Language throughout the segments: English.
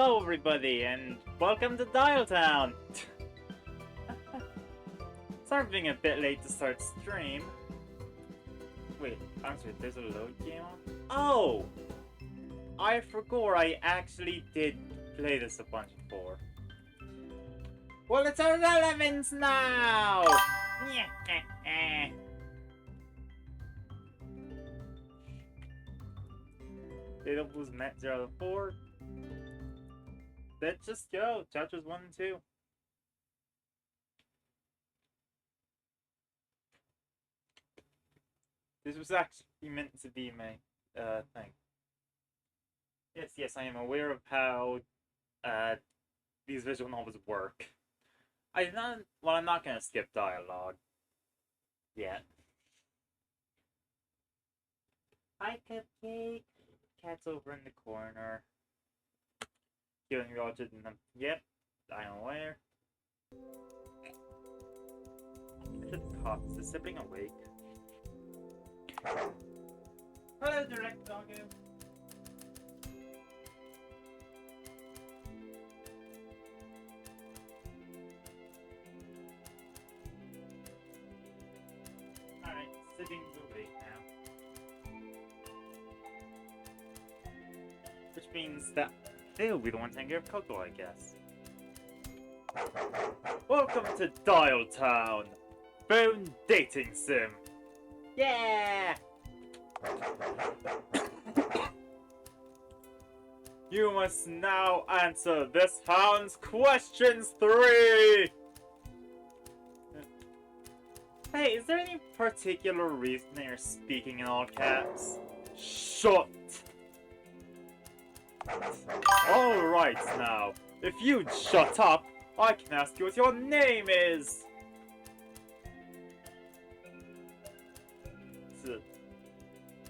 Hello everybody and welcome to Dialtown! Sorry for being a bit late to start stream. Wait, I'm sorry, there's a load game on? Oh! I forgot I actually did play this a bunch before. Well, it's irrelevant now! Data was met 0 to 4. Let's just go. Chapters 1 and 2. This was actually meant to be my thing. Yes, I am aware of how these visual novels work. I'm not gonna skip dialogue yet. Hi, Cupcake. Cat's over in the corner. Killing Roger and them. Yep, I'm aware. The cop is the sibling awake. Hello, Direct Doggo. Alright, siblings awake now. Which means that they'll be the one taking care of Coco, I guess. Welcome to Dialtown! Phone dating sim! Yeah! You must now answer this hound's questions 3! Hey, is there any particular reason that you're speaking in all caps? Shut! Alright now, if you'd shut up, I can ask you what your name is!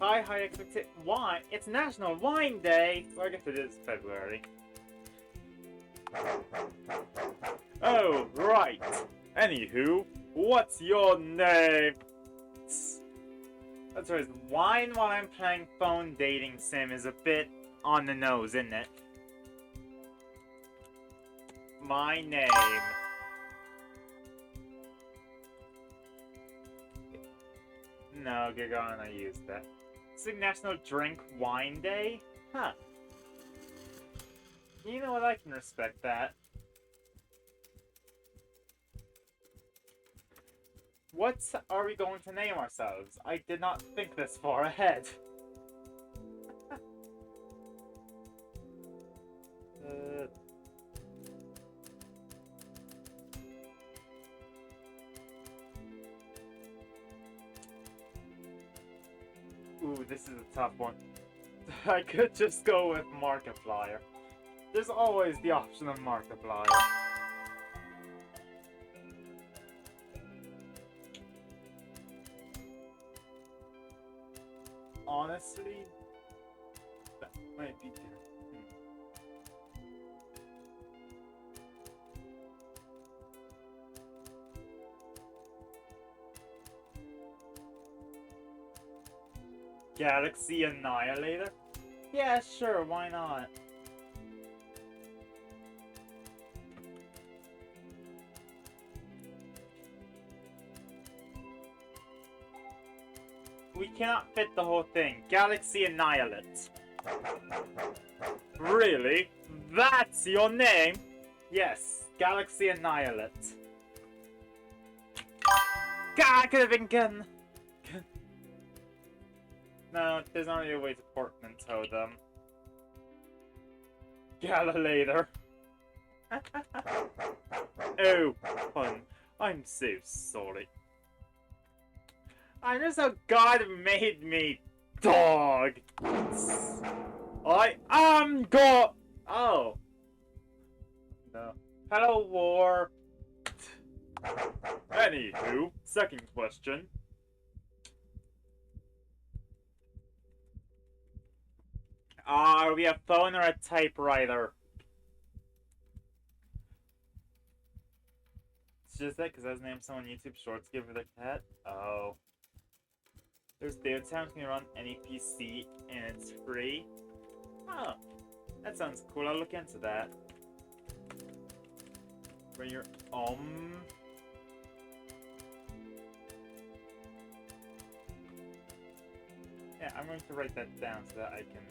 High expectation. Wine? It's National Wine Day! So I guess it is February. Oh, right. Anywho, what's your name? That's right, wine while I'm playing phone dating sim is a bit on the nose, isn't it? My name. No, Gigon, I used that. It's a National Drink Wine Day? Huh. You know what, I can respect that. What are we going to name ourselves? I did not think this far ahead. Ooh, this is a tough one. I could just go with Markiplier. There's always the option of Markiplier. Honestly, that might be good. Galaxy Annihilator? Yeah, sure, why not? We cannot fit the whole thing. Galaxy Annihilate. Really? That's your name? Yes, Galaxy Annihilate. God, I could have been good. No, there's not really a way to portmanteau them. Galilator. Oh, fun. I'm so sorry. I'm just how God made me, dog. I am God. Oh. No. Hello, War. Anywho, second question. Are we a phone or a typewriter? It's just that because I was named someone YouTube Shorts give her the cat. Oh. There's Dialtown can run any PC and it's free. Oh. That sounds cool. I'll look into that. Where you're Yeah, I'm going to write that down so that I can.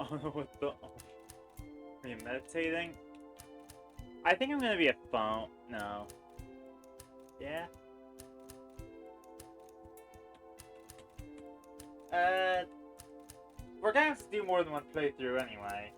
Oh, what the? Are you meditating? I think I'm gonna be a phone. No. Yeah. We're gonna have to do more than one playthrough anyway.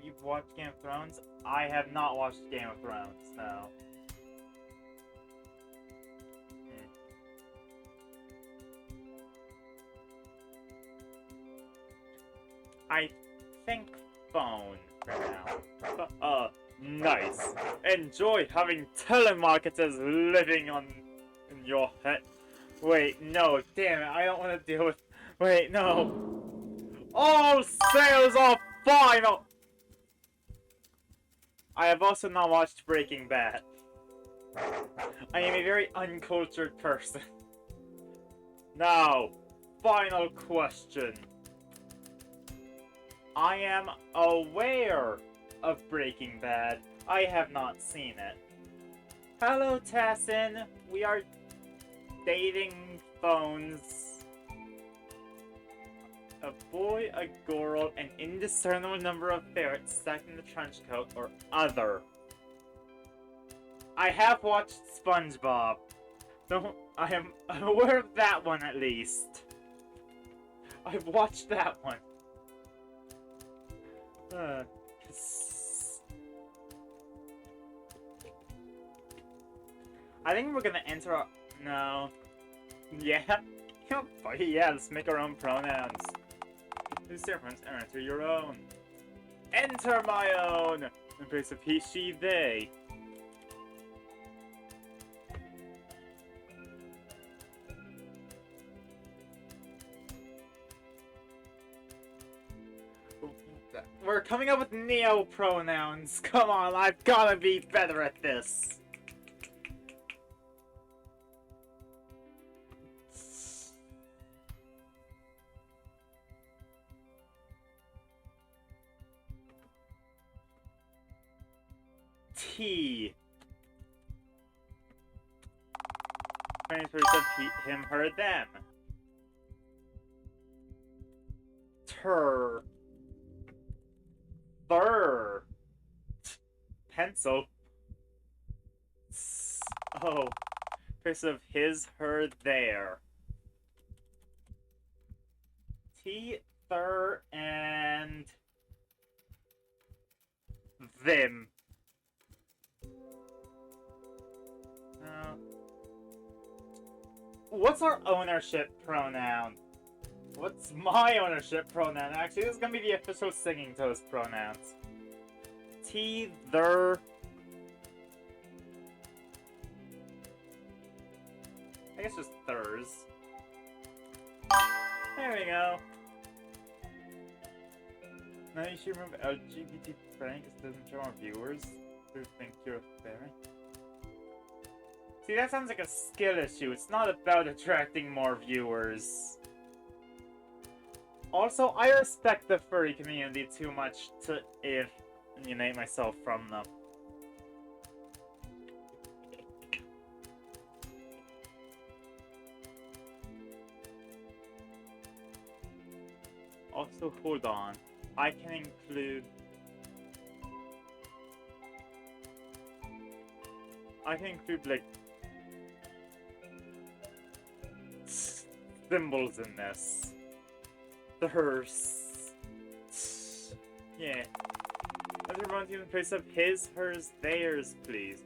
You've watched Game of Thrones? I have not watched Game of Thrones, no. I think phone for now. Nice. Enjoy having telemarketers living in your head. Wait, no, damn it, I don't want to deal with. Wait, no. All sales are final. I have also not watched Breaking Bad. I am a very uncultured person. Now, final question. I am aware of Breaking Bad. I have not seen it. Hello, Tassin. We are dating phones. A boy, a girl, an indiscernible number of ferrets stacked in the trench coat, or other. I have watched SpongeBob. So I'm aware of that one at least. I've watched that one. I think we're gonna enter our... No. Yeah? Yeah, let's make our own pronouns. Use difference and enter your own. Enter my own! In place of he, she, they. We're coming up with neo-pronouns. Come on, I've gotta be better at this. T. 20% him, her, them. Tur. Fur. Pencil. Oh. Place of his, her, there. T, thur, and them. What's our ownership pronoun? What's my ownership pronoun? Actually, this is gonna be the official Singing Toast pronouns. T, their. I guess just theirs. There we go. Now you should remove LGBT friendly because it doesn't show our viewers who think you're a fairy. See, that sounds like a skill issue. It's not about attracting more viewers. Also, I respect the furry community too much to alienate myself from them. Also, hold on. I can include like symbols in this. The hearse. Yeah. everyone in place of his, hers, theirs, please.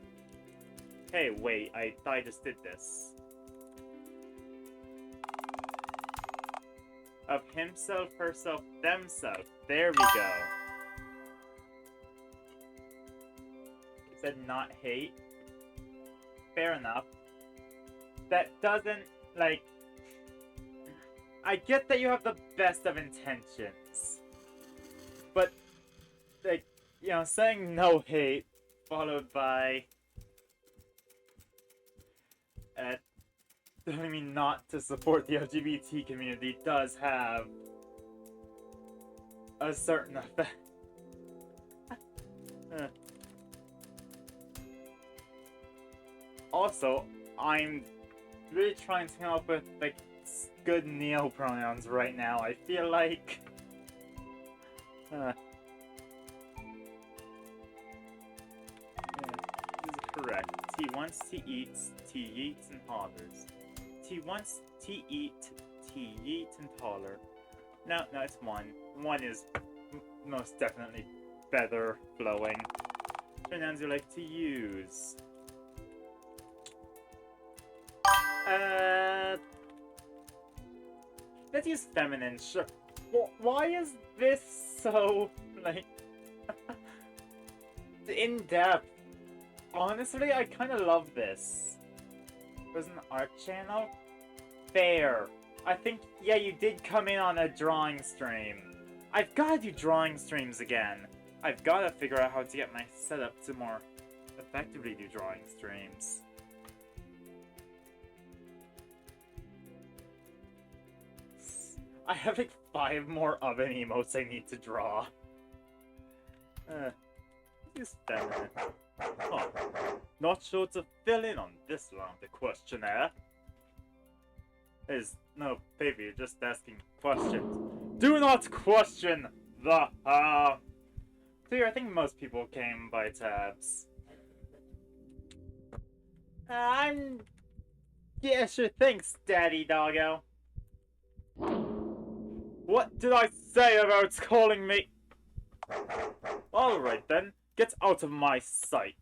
Hey, wait, I just did this. Of himself, herself, themself. There we go. It said not hate. Fair enough. That doesn't, like... I get that you have the best of intentions. But, like, you know, saying no hate, followed by... telling me not to support the LGBT community does have a certain effect. Also, I'm really trying to come up with, like, good neo-pronouns right now. I feel like... yeah, this is correct. T wants to eat, T eats and hollers. T wants to eat, T eats and holler. No, it's one. One is most definitely better flowing. Pronouns you like to use. Let's use feminine, sure. Why is this so, like, in-depth? Honestly, I kind of love this. There's an art channel? Fair. I think, yeah, you did come in on a drawing stream. I've gotta do drawing streams again. I've gotta figure out how to get my setup to more effectively do drawing streams. I have like 5 more oven emotes I need to draw. Just feminine. Oh, not sure to fill in on this round the questionnaire. There's no paper, you're just asking questions. Do not question the Clear, I think most people came by tabs. Yeah, sure, thanks, Daddy Doggo. What did I say about calling me? Alright then, get out of my sight.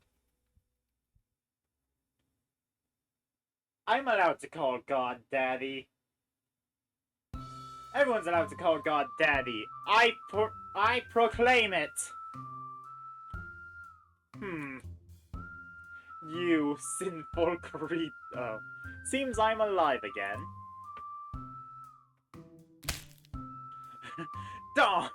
I'm allowed to call God Daddy. Everyone's allowed to call God Daddy. I proclaim it. You sinful creep. Oh. Seems I'm alive again. Dawn!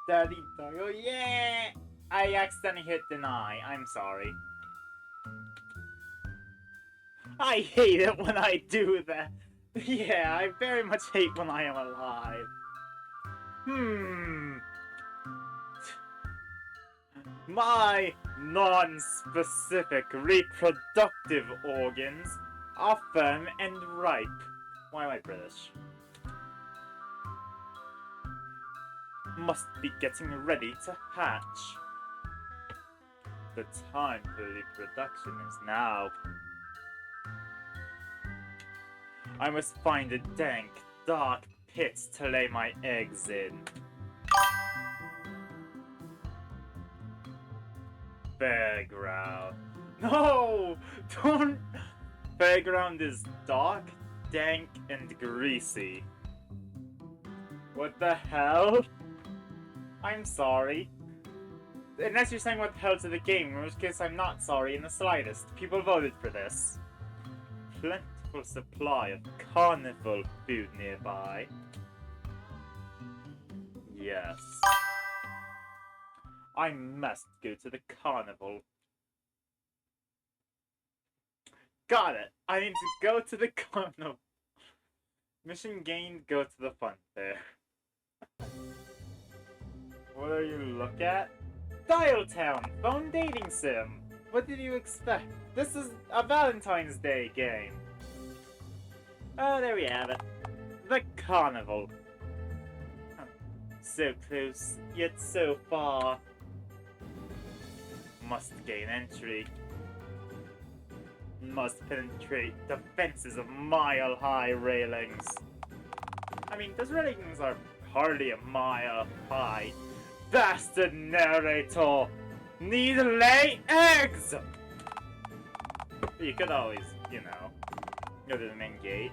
Daddy Doggo, yeah! I accidentally hit deny. I'm sorry. I hate it when I do that. Yeah, I very much hate when I am alive. My non-specific reproductive organs are firm and ripe. Why am I British? Must be getting ready to hatch. The time for reproduction is now. I must find a dank, dark pit to lay my eggs in. Fairground. No! Don't! Fairground is dark, dank, and greasy. What the hell? I'm sorry. Unless you're saying what the hell to the game, in which case I'm not sorry in the slightest. People voted for this. Plentiful supply of carnival food nearby. Yes. I must go to the carnival. Got it! I need to go to the carnival. Mission gained, go to the fun fair. What are you look at? Dialtown, phone dating sim. What did you expect? This is a Valentine's Day game. Oh, there we have it. The carnival. So close, yet so far. Must gain entry. Must penetrate the fences of mile-high railings. I mean, those railings are hardly a mile high. Bastard narrator! Need to lay eggs! You could always, you know, go to the main gate.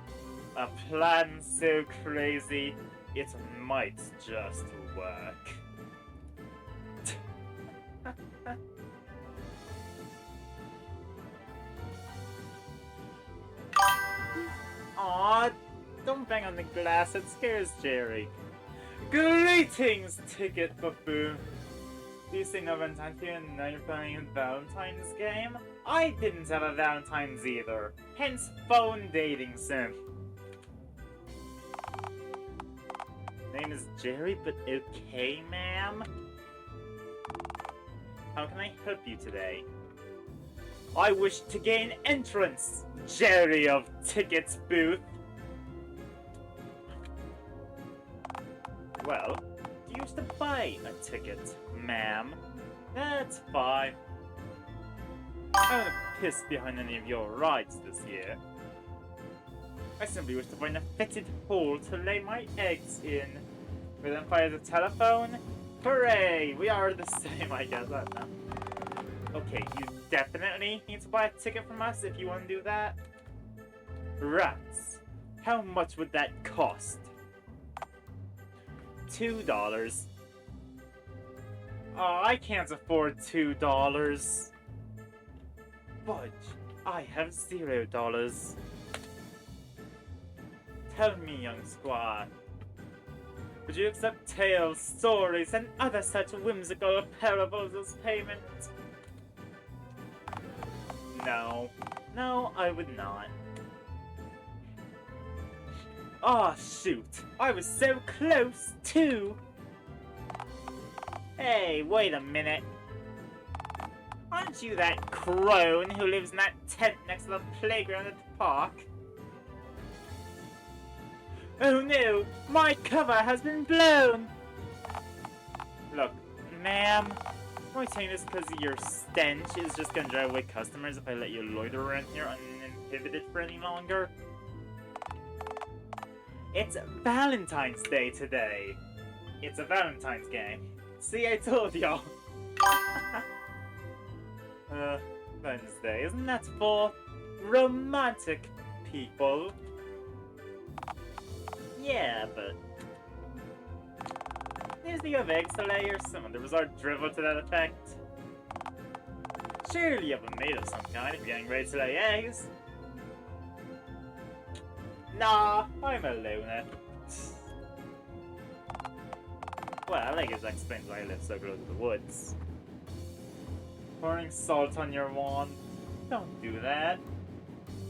A plan so crazy, it might just work. Aw, don't bang on the glass, it scares Jerry. Greetings, ticket buffoon. Do you say no Valentine's here and now you're playing a Valentine's game? I didn't have a Valentine's either, hence phone dating sim. Name is Jerry, but okay, ma'am? How can I help you today? I wish to gain entrance, Jerry of Tickets booth. Well, do you wish to buy a ticket, ma'am? That's fine. I don't piss behind any of your rides this year. I simply wish to find a fitted hole to lay my eggs in. We then fire the telephone. Hooray! We are the same, I guess. I don't know. Okay, you definitely need to buy a ticket from us if you want to do that. Rats. How much would that cost? $2. Oh, I can't afford $2. Fudge. I have $0. Tell me, young squad. Would you accept tales, stories, and other such whimsical parables as payment? No. No, I would not. Aw, shoot. I was so close, too. Hey, wait a minute. Aren't you that crone who lives in that tent next to the playground at the park? Oh no, my cover has been blown! Look, ma'am, I'm only saying this because your stench is just gonna drive away customers if I let you loiter around here uninhibited for any longer. It's Valentine's Day today. It's a Valentine's game. See, I told y'all. Valentine's Day, isn't that for romantic people? Yeah, but... Here's the of eggs to lay or some of the resort drivel to that effect. Surely you have a maid of some kind if you're getting ready to lay eggs. Nah, I'm a loner. Well, I guess that explains why I live so close to the woods. Pouring salt on your wand? Don't do that.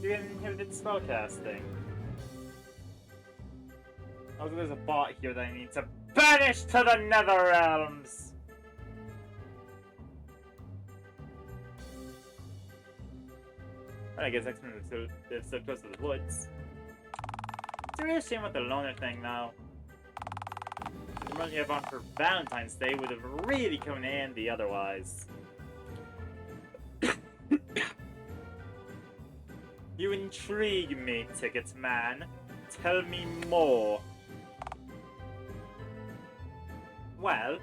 You inhibited spellcasting. Also, there's a bot here that I need to banish to the nether realms! I guess X-Men live so close to the woods. It's a real shame with the loner thing now. The money you have on for Valentine's Day would have really come in handy otherwise. You intrigue me, Tickets Man. Tell me more. Well,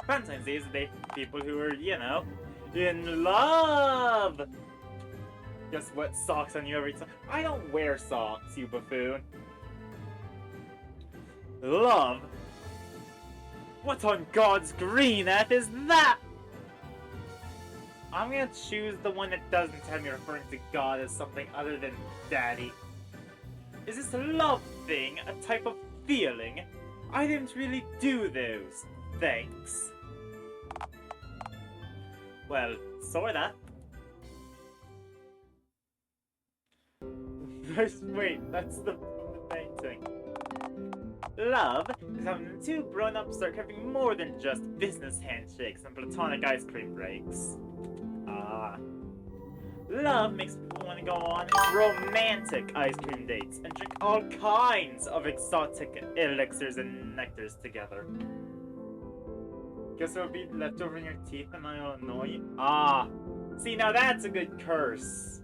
Valentine's Day is the day for people who are, you know, in love! Guess what? Socks on you every time. I don't wear socks, you buffoon. Love? What on God's green earth is that? I'm gonna choose the one that doesn't have me referring to God as something other than Daddy. Is this a love thing a type of feeling? I didn't really do those. Thanks. Well, sorta. Wait, that's the painting. Love is having the two grown-ups start having more than just business handshakes and platonic ice cream breaks. Love makes people want to go on romantic ice cream dates and drink all kinds of exotic elixirs and nectars together. Guess it'll be left over in your teeth and I'll annoy you. See, now that's a good curse.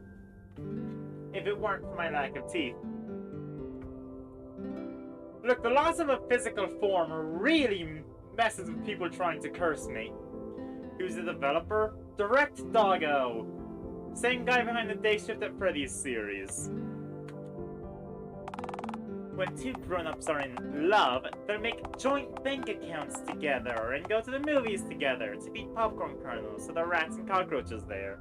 If it weren't for my lack of teeth. Look, the loss of a physical form really messes with people trying to curse me. Who's the developer? Direct Doggo. Same guy behind the Day Shift at Freddy's series. When two grown-ups are in love, they'll make joint bank accounts together and go to the movies together to beat popcorn kernels so there are rats and cockroaches there.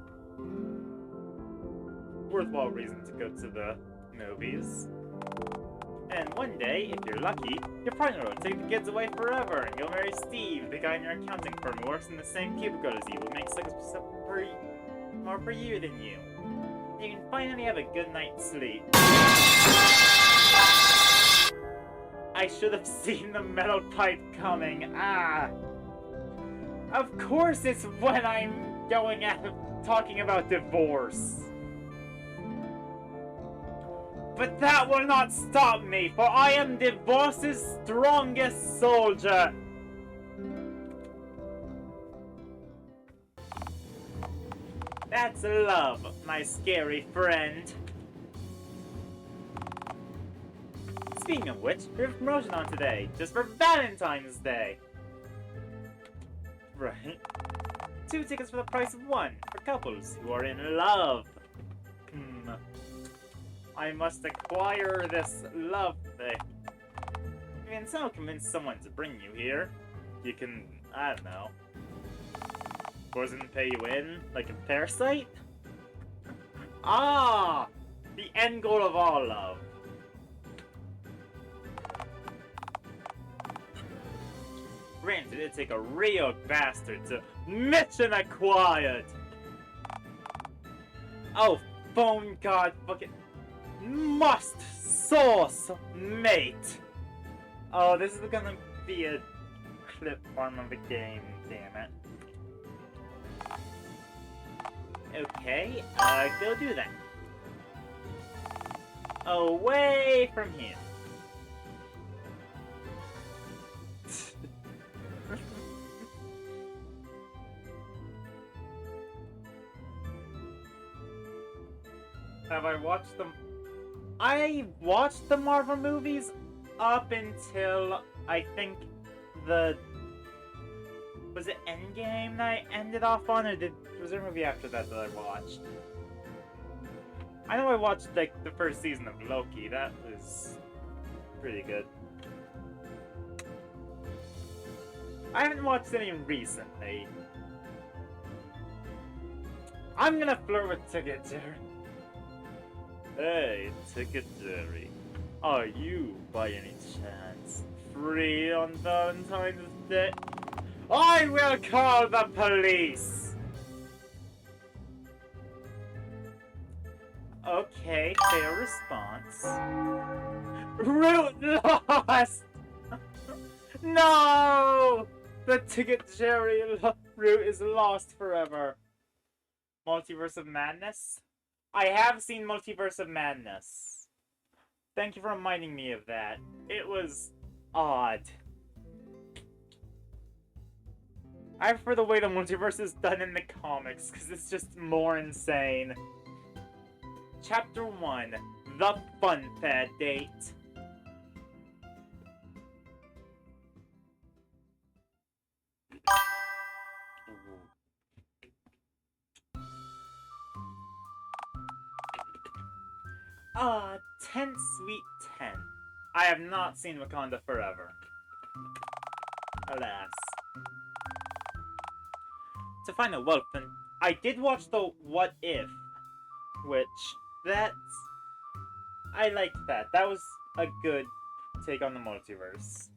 Worthwhile reason to go to the movies. And one day, if you're lucky, your partner will take the kids away forever and you'll marry Steve, the guy in your accounting firm who works in the same cubicle as you, who makes 6% more per year than you. You can finally have a good night's sleep. I should have seen the metal pipe coming. Ah! Of course it's when I'm going at talking about divorce. But that will not stop me, for I am divorce's strongest soldier. That's love, my scary friend. Speaking of which, we have a promotion on today, just for Valentine's Day. Right. 2 tickets for the price of 1, for couples who are in love. I must acquire this love thing. You can somehow convince someone to bring you here. You can, I don't know, poison pay you in, like a parasite? Ah! The end goal of all love. Granted, it'd take a real bastard to mission acquired! Oh, phone god fucking must source mate! Oh, this is gonna be a clip form of the game, damn it. Okay, go do that. Away from here. Have I watched them? I watched the Marvel movies up until, I think, was it Endgame that I ended off on, or was there a movie after that I watched? I know I watched, like, the first season of Loki. That was pretty good. I haven't watched any recently. I'm gonna flirt with Ticket Jerry. Hey, Ticket Jerry. Are you, by any chance, free on Valentine's Day? I will call the police! Okay, fair response. Root lost! No! The Ticket Jerry route is lost forever. Multiverse of Madness? I have seen Multiverse of Madness. Thank you for reminding me of that. It was odd. I prefer the way the multiverse is done in the comics, because it's just more insane. Chapter 1, The Fun Pad Date. Ah, 10 Sweet 10. I have not seen Wakanda Forever. Alas. To find a wealth, and I did watch the What If, which, I liked that. That was a good take on the multiverse.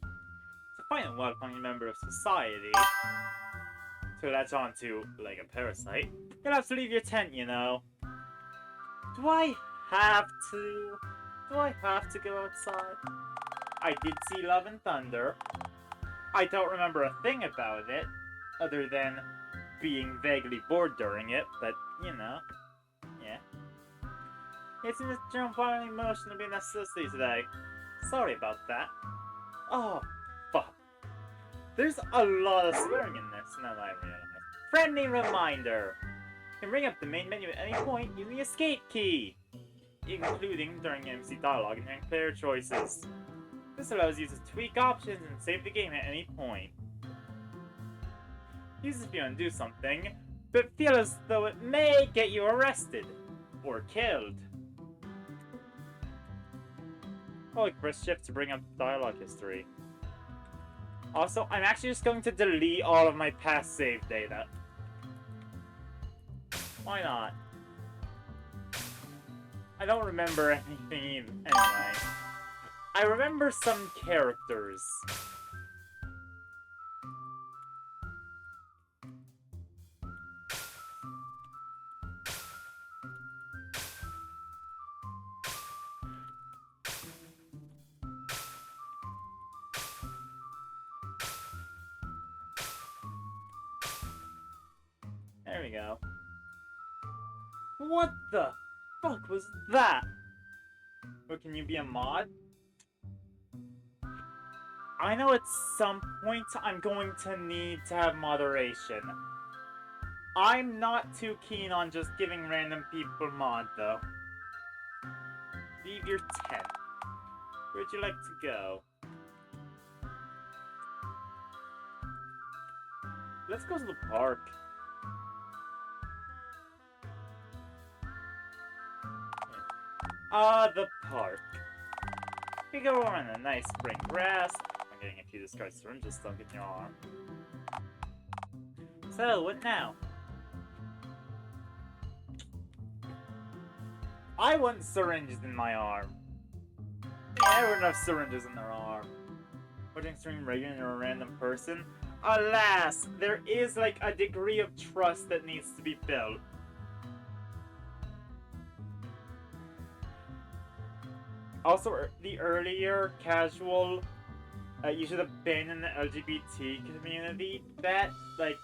To find a welcoming member of society, to latch on to, like a parasite, you'll have to leave your tent, you know. Do I have to go outside? I did see Love and Thunder. I don't remember a thing about it, other than being vaguely bored during it, but, you know, yeah. It's in this general violent emotion to be a necessity today. Sorry about that. Oh, fuck. There's a lot of swearing in this, now that I realize. Friendly reminder. You can bring up the main menu at any point using the escape key, including during MC dialogue and hearing player choices. This allows you to tweak options and save the game at any point. Use if you want to do something, but feel as though it may get you arrested or killed. Click press shift to bring up dialogue history. Also, I'm actually just going to delete all of my past save data. Why not? I don't remember anything anyway. I remember some characters. There we go. What the fuck was that? But can you be a mod? I know at some point I'm going to need to have moderation. I'm not too keen on just giving random people mod though. Leave your tent. Where'd you like to go? Let's go to the park. The park. We go on the nice spring grass. I'm getting a few discarded syringes stuck in your arm. So, what now? I want syringes in my arm. Yeah, everyone has syringes in their arm. Putting stream regular in a random person? Alas, there is like a degree of trust that needs to be built. Also, the earlier casual, you should have been in the LGBT community. That, like,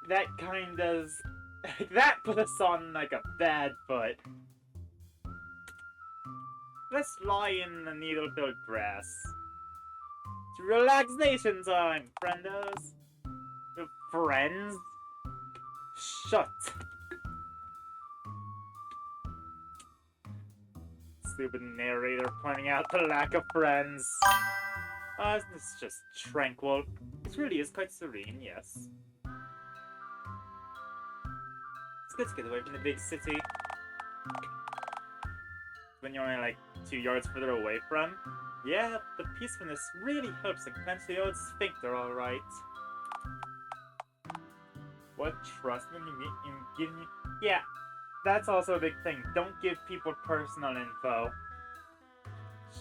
that kind of, that put us on, like, a bad foot. Let's lie in the needle-filled grass. It's relaxation time, friendos. Friends? Shut. Stupid narrator pointing out the lack of friends. It's just tranquil. It really is quite serene, yes. It's good to get away from the big city. When you're only like 2 yards further away from. Yeah, the peacefulness really helps to clench the old sphincter, alright. What trust when you meet in giving you? Yeah. That's also a big thing. Don't give people personal info.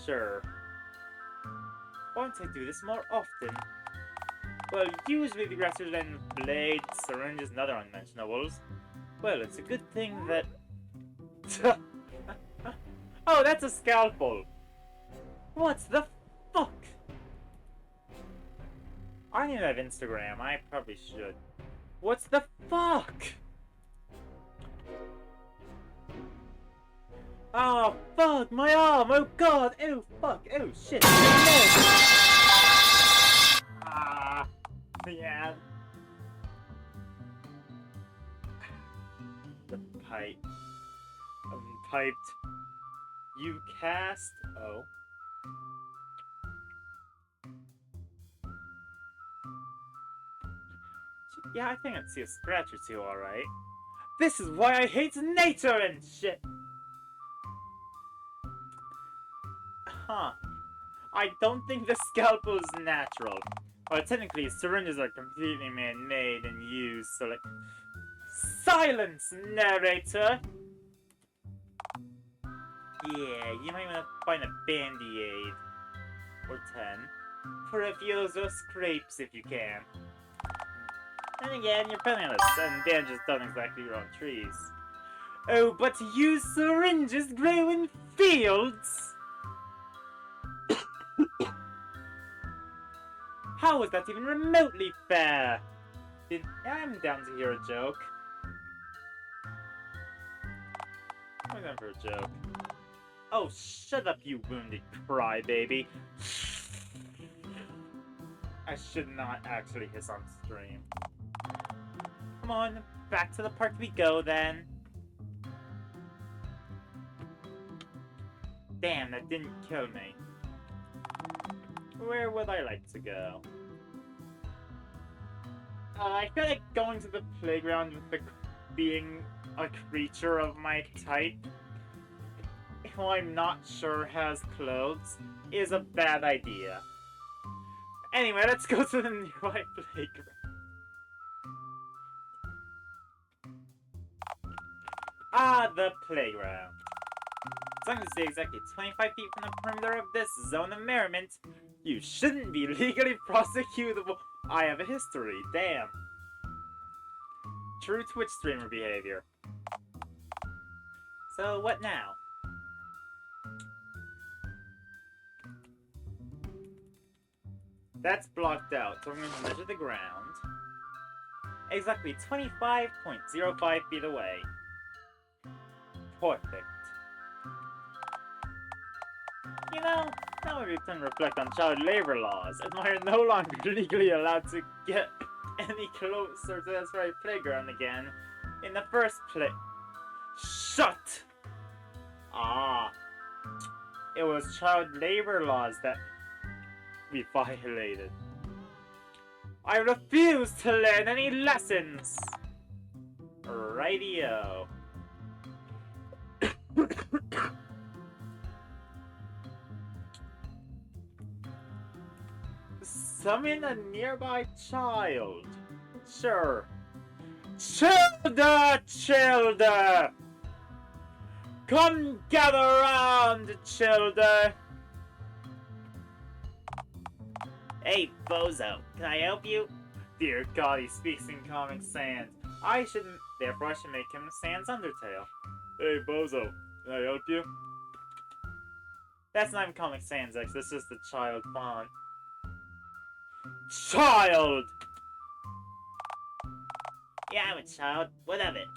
Sure. Why don't I do this more often? Well, usually the grass are then blades, syringes, and other unmentionables. Well, it's a good thing that... Oh, that's a scalpel! What the fuck? I don't even have Instagram. I probably should. What's the fuck? Oh, fuck, my arm! Oh, God! Oh, fuck! Oh, shit! Ah, yeah. The pipe. Unpiped. You cast... Oh. Yeah, I think I'd see a scratch or two, alright. This is why I hate nature and shit! Huh. I don't think the scalpel is natural. Well, technically, syringes are completely man-made and used, so like... Silence, narrator! Yeah, you might want to find a bandy-aid. Or 10. For a few of those scrapes, if you can. And again, you're probably on a sun just don't exactly grow on trees. Oh, but you syringes grow in fields! How is that even remotely fair? I'm down to hear a joke. I'm down for a joke. Oh, shut up, you wounded crybaby. I should not actually hiss on stream. Come on, back to the park we go then. Damn, that didn't kill me. Where would I like to go? I feel like going to the playground with being a creature of my type, who I'm not sure has clothes, is a bad idea. Anyway, let's go to the nearby playground. Ah, the playground. As long as you stay exactly 25 feet from the perimeter of this zone of merriment, you shouldn't be legally prosecutable. I have a history, damn. True Twitch streamer behavior. So, what now? That's blocked out, so I'm going to measure the ground. Exactly 25.05 feet away. Perfect. You know, now we can reflect on child labor laws, and we're no longer legally allowed to get any closer to this very playground again in the first place. Shut! Ah. It was child labor laws that we violated. I refuse to learn any lessons! Radio. Summon a nearby child. Sure. Childer! Come gather round, childer! Hey, Bozo, can I help you? Dear God, he speaks in Comic Sans. Therefore I should make him Sans Undertale. Hey, Bozo, can I help you? That's not even Comic Sans, X, that's just the child font. Child! Yeah, I'm a child. What of it?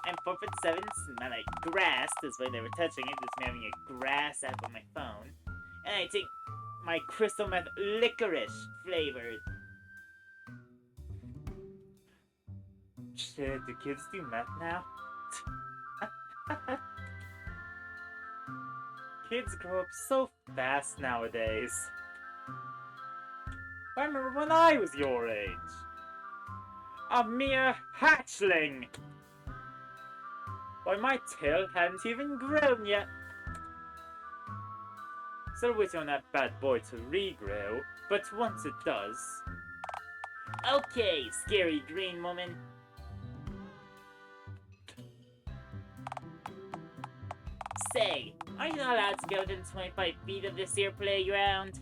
I'm 4'7", smell like grass. That's why they were touching it. Just having a grass app on my phone. And I take my crystal meth licorice flavored. Shit, do kids do meth now? Kids grow up so fast nowadays. I remember when I was your age. A mere hatchling! Why, my tail hadn't even grown yet. Still waiting on that bad boy to regrow, but once it does... Okay, scary green woman. Say, are you not allowed to go within 25 feet of this here playground?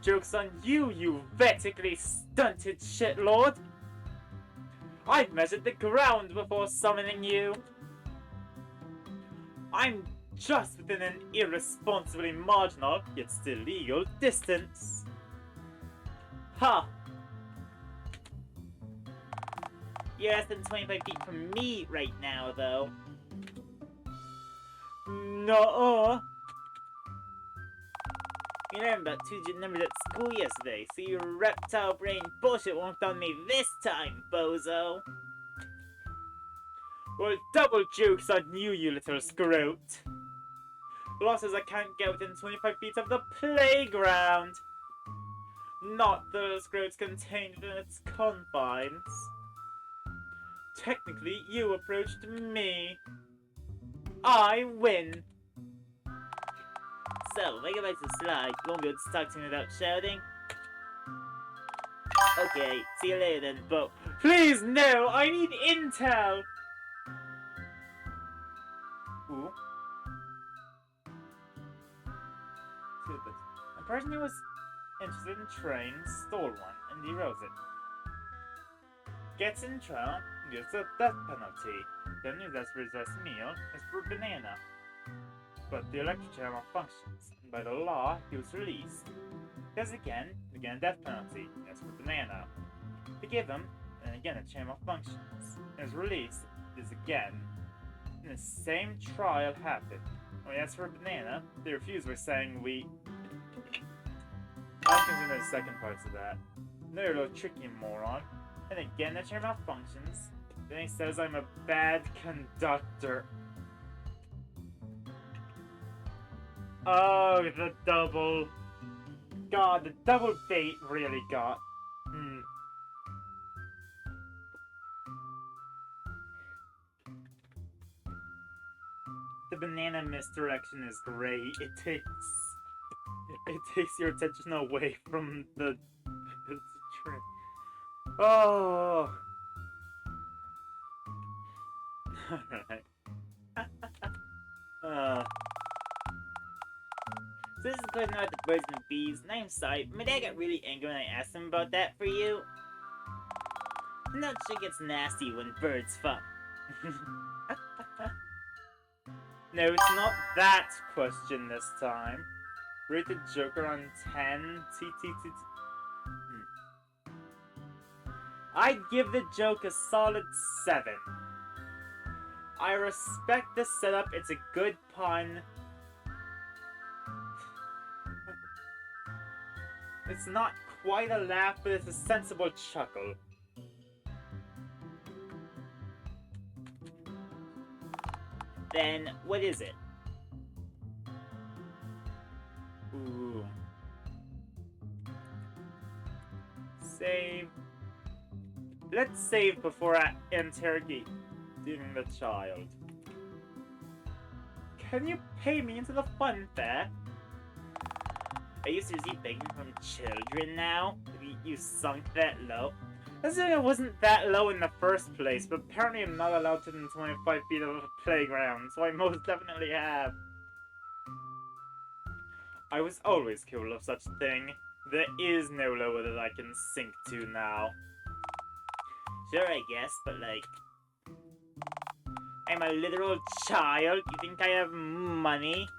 Joke's on you, you vertically stunted shitlord! I've measured the ground before summoning you! I'm just within an irresponsibly marginal, yet still legal, distance. Ha! You're less than 25 feet from me right now, though. No. You learned about two-digit numbers at school yesterday, so your reptile brain bullshit won't on me this time, bozo. Well, double jokes on you, you little scrote. Law says I can't get within 25 feet of the playground. Not the little scrotes contained within its confines. Technically, you approached me. I win. So, make it back to the slide. You won't be able to talk to me without shouting. Okay, see you later then, but please no! I need intel! Ooh. A person who was interested in trains stole one and derails it. Gets in trouble, gets a death penalty. Then his last meal is for banana. But the electric chair malfunctions, and by the law, he was released. Does again death penalty, as for banana. Forgive him, and again the chair malfunctions, and is released, is again. And the same trial happened. When he asked for a banana, they refused by saying we... I'll consider the second parts of that. They're a little tricky moron. And again the chair malfunctions. Then he says I'm a bad conductor. Oh, the double. God, the double bait really got. The banana misdirection is great. It takes your attention away from the trick. Oh. Alright. So this is a question about the birds and the bees, and I'm sorry, my dad got really angry when I asked him about that for you. And that shit gets nasty when birds fuck. No, it's not that question this time. Rate the Joker on 10. I'd give the joke a solid 7. I respect the setup, it's a good pun. It's not quite a laugh, but it's a sensible chuckle. Then, what is it? Ooh. Save. Let's save before I interrogate the child. Can you pay me into the fun fair? Are you seriously begging from children now? You sunk that low? Assuming it wasn't that low in the first place, but apparently I'm not allowed to within 25 feet of a playground, so I most definitely have. I was always capable of such a thing. There is no lower that I can sink to now. Sure, I guess, but like... I'm a literal child? You think I have money?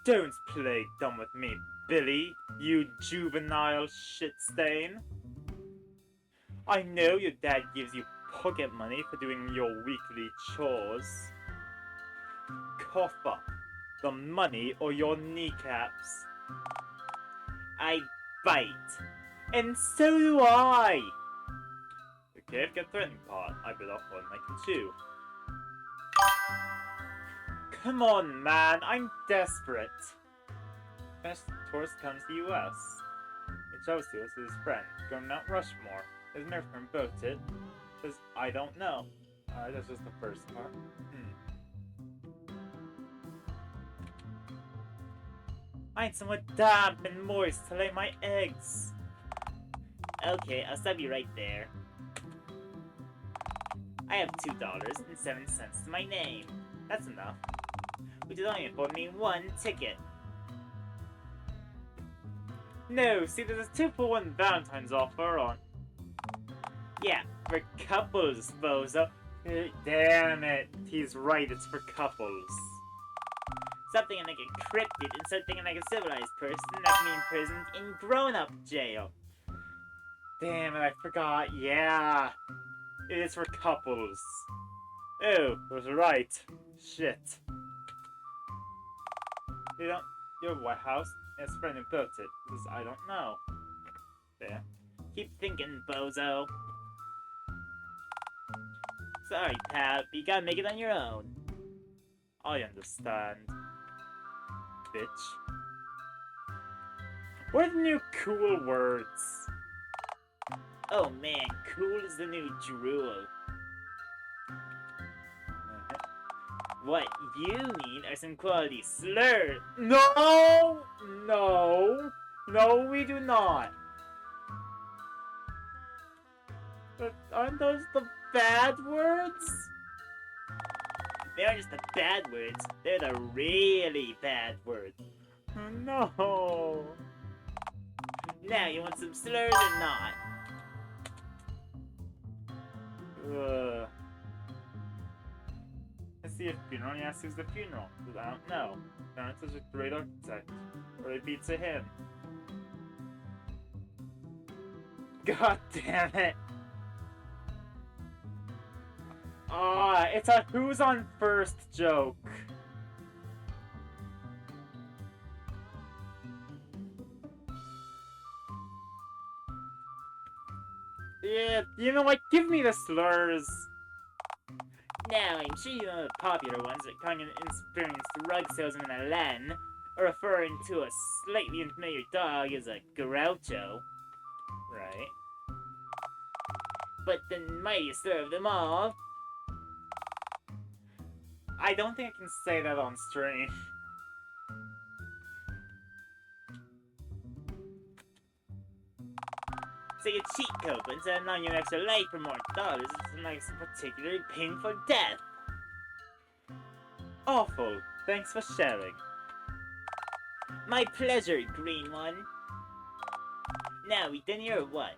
Don't play dumb with me, Billy, you juvenile shit stain. I know your dad gives you pocket money for doing your weekly chores. Cough up the money or your kneecaps. I bite. And so do I! Okay, I've got threatening part. I bit off one I can chew. Come on, man, I'm desperate. Best tourist comes to the US. He chose to us with his friend, going Mount Rushmore. His girlfriend booked it. Says, I don't know. That's just the first part. I need somewhere damp and moist to lay my eggs. Okay, I'll stop you right there. I have $2.07 to my name. That's enough. Which is only for me one ticket. No, see, there's a 2-for-1 Valentine's offer on. Yeah, for couples, bozo. Damn it, he's right, it's for couples. Stop thinking like a cryptid and start thinking like a civilized person that can be imprisoned in grown-up jail. Damn it, I forgot, yeah. It is for couples. Oh, I was right. Shit. You don't... Your White House? His friend who built it. Because I don't know. There. Keep thinking, bozo. Sorry, pal, but you gotta make it on your own. I understand. Bitch. What are the new cool words? Oh man, cool is the new drool. What you need are some quality slurs. No! No! No, we do not. But aren't those the bad words? They aren't just the bad words, they're the really bad words. No! Now, you want some slurs or not? Let's see a funeral. He asks who's the funeral. I don't know. Parents is a great architect. Or it beats a him. God damn it! Ah, it's a who's on first joke. Yeah, you know what? Give me the slurs. Now, I'm sure you know the popular ones that kind of inexperienced drug salesman Alain, are referring to a slightly unfamiliar dog as a Groucho. Right. But the mightiest of them all... I don't think I can say that on stream. So you cheat code, but instead of knowing you an extra life for more dollars, it's like some particularly painful death. Awful. Thanks for sharing. My pleasure, green one. Now, we done here or what?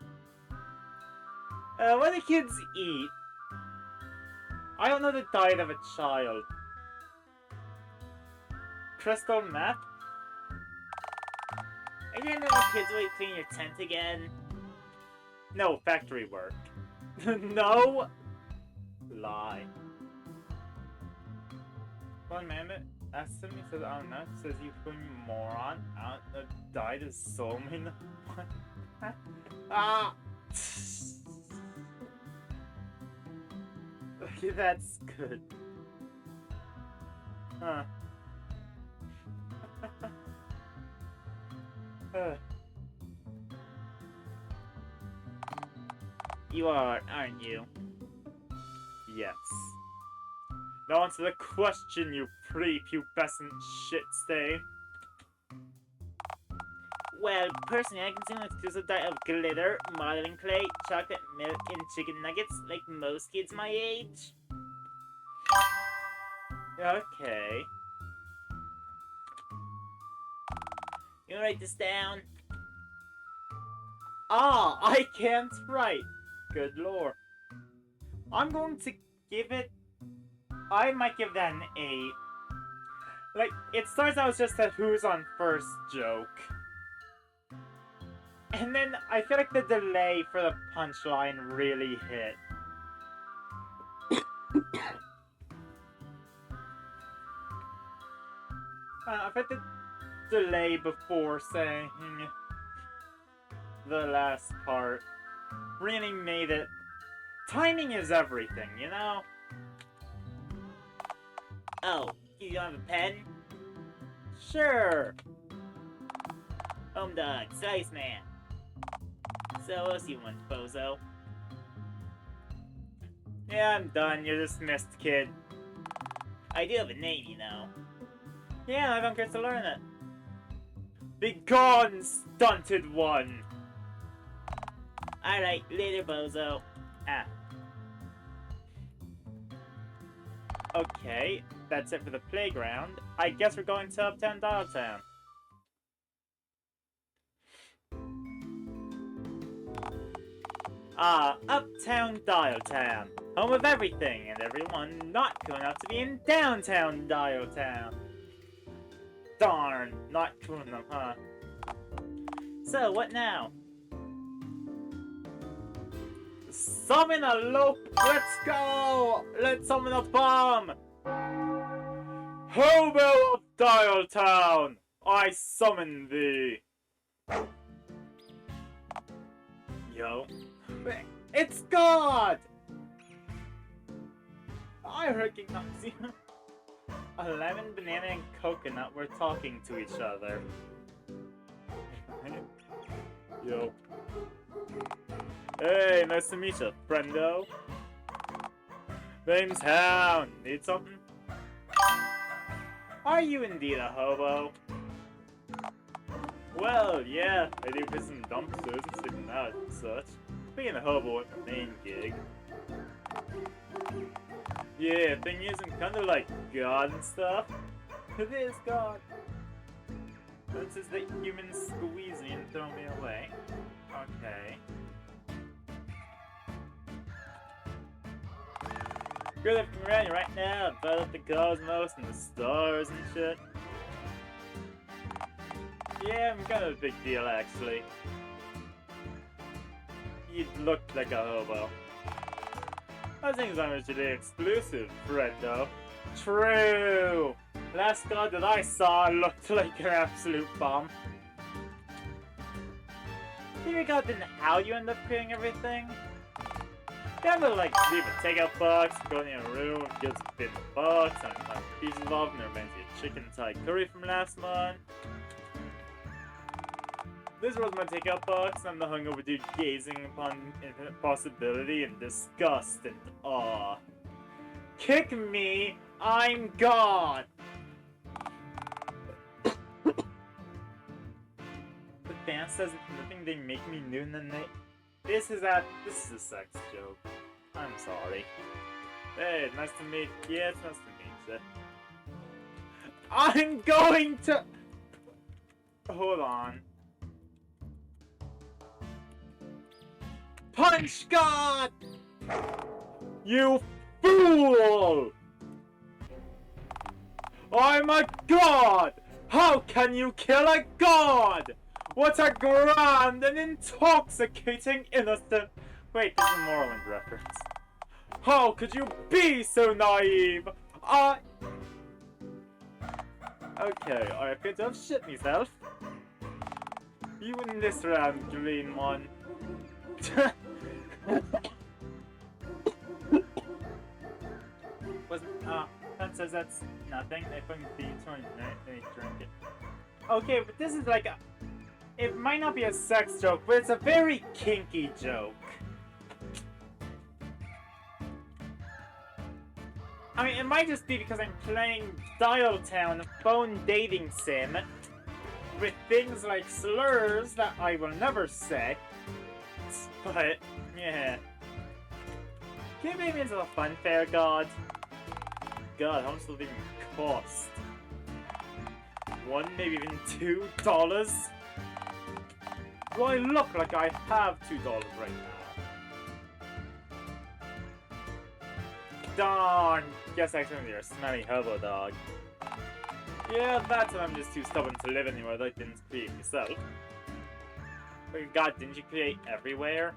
What do kids eat? I don't know the diet of a child. Crystal meth? Are you gonna let kids wait clean your tent again? No, factory work. No! Lie. One minute. Asked him, he said, I don't know. Says you fucking moron. I don't know. Died is so mean. Ah! Okay, that's good. Huh. You are, aren't you? Yes. Now answer the question, you prepubescent shit stain. Well, personally, I consume an exclusive diet of glitter, modeling clay, chocolate milk, and chicken nuggets, like most kids my age. Okay. You wanna write this down? Ah, I can't write. Good lord. I'm going to give it... I might give that an 8. Like, it starts out as just a who's on first joke. And then I feel like the delay for the punchline really hit. I bet the delay before saying the last part really made it. Timing is everything, you know? Oh, you don't have a pen? Sure. Home dog, slice man. So what else you want, bozo? Yeah, I'm done. You're dismissed, kid. I do have a name, you know. Yeah, I don't get to learn it. Be gone, stunted one! Alright, later, bozo. Ah. Okay, that's it for the playground. I guess we're going to Uptown Dialtown. Ah, Uptown Dialtown. Home of everything and everyone not cool enough to be in downtown Dialtown. Darn, not cool enough, huh? So, what now? Summon a lope! Let's go! Let's summon a bomb! Hobo of Dialtown! I summon thee! Yo. It's God! I recognize you. A lemon, banana, and coconut were talking to each other. Yo. Hey, nice to meet you, friendo. Name's Hound. Need something? Are you indeed a hobo? Well, yeah, I do visit some dumpsters and sleeping out and such. Being a hobo at my main gig. Yeah, thing is, I'm kinda like God and stuff. It is God. This is the human squeeze me and throw me away. Okay. You're looking around right now about the cosmos and the stars and shit. Yeah, I'm kind of a big deal actually. You look like a hobo. I think I'm actually exclusive, friendo. True! Last god that I saw looked like an absolute bomb. Do you recall then how you end up killing everything? Yeah, but like leave a takeout box, go in a room, just spin the box, and find pieces of, and there reminds me of chicken Thai curry from last month. This was my takeout box. I'm the hungover dude gazing upon infinite possibility and disgust and awe. Kick me, I'm God! The band says nothing they make me new, and they... This is a sex joke. I'm sorry. Hey, nice to meet you. Yeah, it's nice to meet you. I'm going to... Hold on. Punch God! You fool! I'm a god! How can you kill a god? What a grand and intoxicating innocent... Wait, this is a Morrowind reference. How could you be so naive? Okay, I appear to have shit myself. You win this round, green one. That says that's nothing. I fucking beat 29 and I drink it. Okay, but this is like a... It might not be a sex joke, but it's a very kinky joke. I mean, it might just be because I'm playing Dialtown, a phone dating sim, with things like slurs that I will never say. But, yeah. Can you make me into a fun fair, God? God, how much does it even cost? $1, maybe even $2? Do I look like I have $2 right now? Darn! Guess actually you're a smelly hobo dog. Yeah, that's when I'm just too stubborn to live anywhere that I didn't create myself. But God, didn't you create everywhere?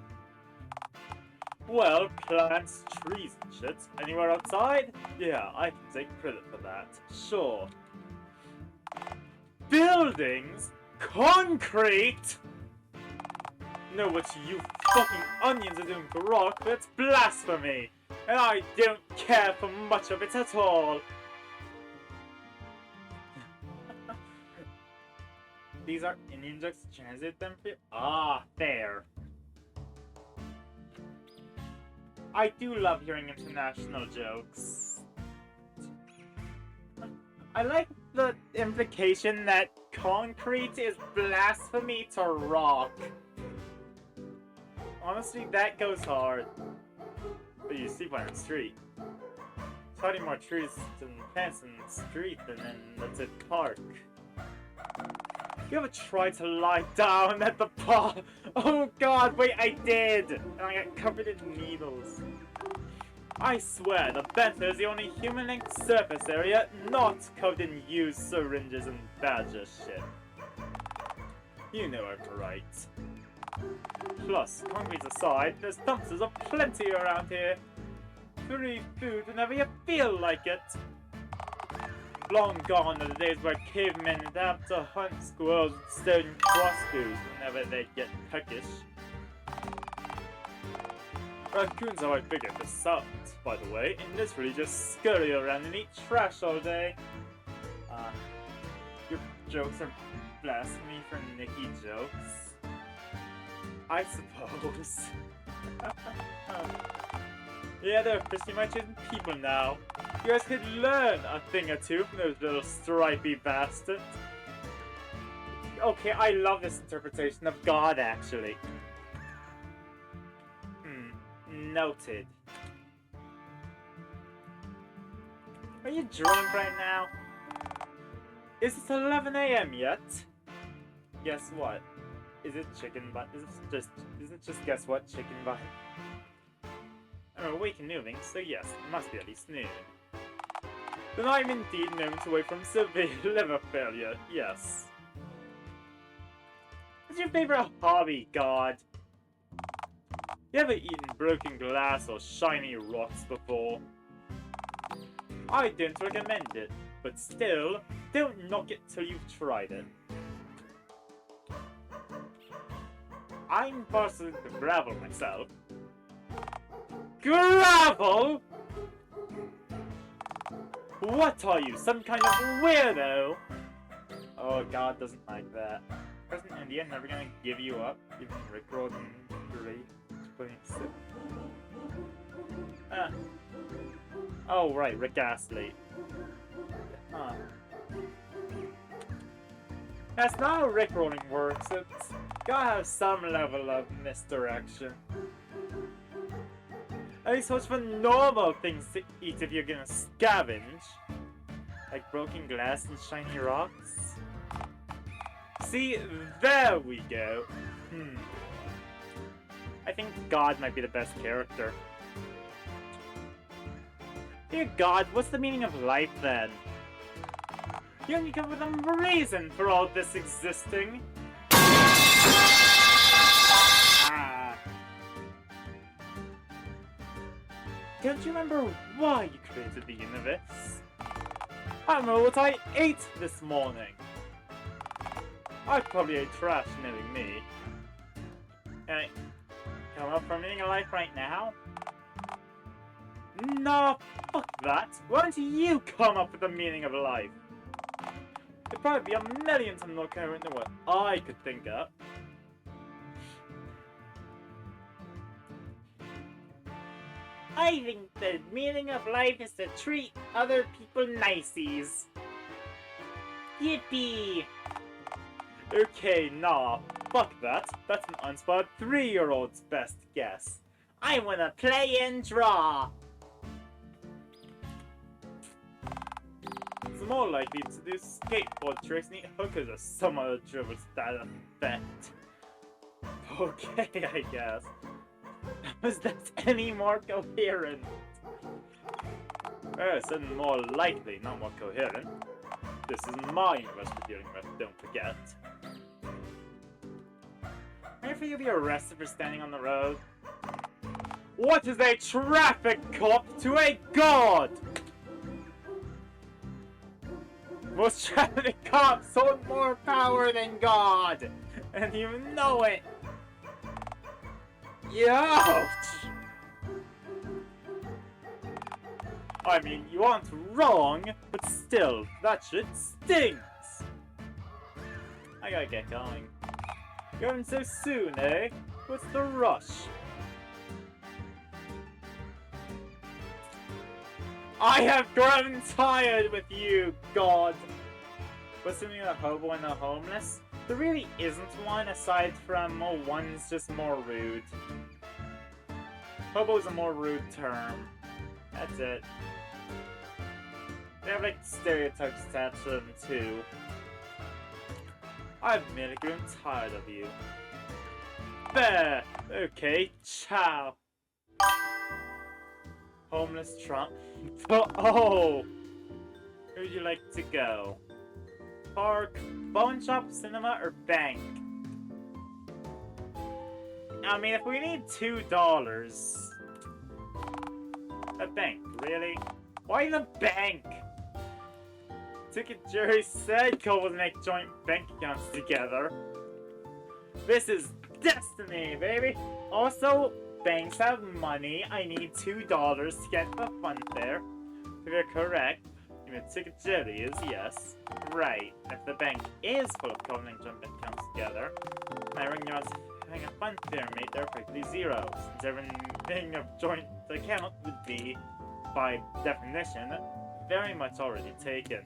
Well, plants, trees, and shit. Anywhere outside? Yeah, I can take credit for that. Sure. Buildings? Concrete? Know what you fucking onions are doing for rock, but it's blasphemy! And I don't care for much of it at all! These are Indian jokes, translate them for you? Ah, there. I do love hearing international jokes. I like the implication that concrete is blasphemy to rock. Honestly, that goes hard. But you sleep on the street. There's hardly more trees and plants in the street than in that's a park. You ever tried to lie down at the park? Oh God, wait, I did! And I got covered in needles. I swear, the bed is the only human-linked surface area not covered in used syringes and badger shit. You know I'm right. Plus, concrete aside, there's dumpsters aplenty around here. Free food whenever you feel like it. Long gone are the days where cavemen would have to hunt squirrels with stone crossbows whenever they get peckish. Raccoons are I figured this out, by the way, and literally just scurry around and eat trash all day. Your jokes are blasphemy for Nicky jokes. I suppose. Yeah, they're pretty much in people now. You guys could learn a thing or two from those little stripy bastards. Okay, I love this interpretation of God, actually. Noted. Are you drunk right now? Is it 11 AM yet? Guess what? Is it chicken butt? Is it just guess what? Chicken butt? I'm awake and moving, so yes, it must be at least noon. Then I'm indeed known to wake from severe liver failure, yes. What's your favorite hobby, God? You ever eaten broken glass or shiny rocks before? I don't recommend it, but still, don't knock it till you've tried it. I'm partial to gravel myself. Gravel? What are you, some kind of weirdo? Oh, God doesn't like that. President India never gonna give you up, even Rickrolled and Great. Oh, right, Rick Astley. That's not how Rickrolling works. It's gotta have some level of misdirection. At least what's for normal things to eat if you're gonna scavenge? Like broken glass and shiny rocks? See, there we go. I think God might be the best character. Dear God, what's the meaning of life then? You only come with a reason for all this existing. Don't you remember why you created the universe? I remember what I ate this morning. I probably ate trash, knowing me. Can I come up for meaning of life right now? No, fuck that. Why don't you come up with the meaning of life? It'd probably be a million times more coherent than what I could think up. I think the meaning of life is to treat other people niceys. Yippee! Okay, nah, fuck that. That's an unspotted 3-year-old's best guess. I wanna play and draw! It's more likely to do skateboard tricks and eat hookers or some other dribbles to that effect. Okay, I guess. Was that any more coherent? It's more likely, not more coherent. This is my universe we're dealing with, don't forget. Ready for you to be arrested for standing on the road? What is a traffic cop to a god? Most traffic cops hold more power than God, and you know it. Ouch! I mean, you aren't wrong, but still, that shit stings! I gotta get going. Going so soon, eh? What's the rush? I have grown tired with you, God! What's something a hobo and a homeless? There really isn't one aside from, one's just more rude. Hobo's a more rude term. That's it. They have like stereotypes attached to them too. I've merely grown tired of you. There! Okay, ciao! Homeless Trump. Oh! Where would you like to go? Park, phone shop, cinema, or bank? I mean, if we need $2... A bank, really? Why the bank? Ticket Jerry said couples make joint bank accounts together. This is destiny, baby! Also, banks have money. I need $2 to get the fun fair. If you're correct, you mean Ticket Jerry is yes. Right. If the bank is full of couples make joint bank accounts together, my ring odds having a fun fair made there quickly zero, since everything of joint account would be, by definition, very much already taken.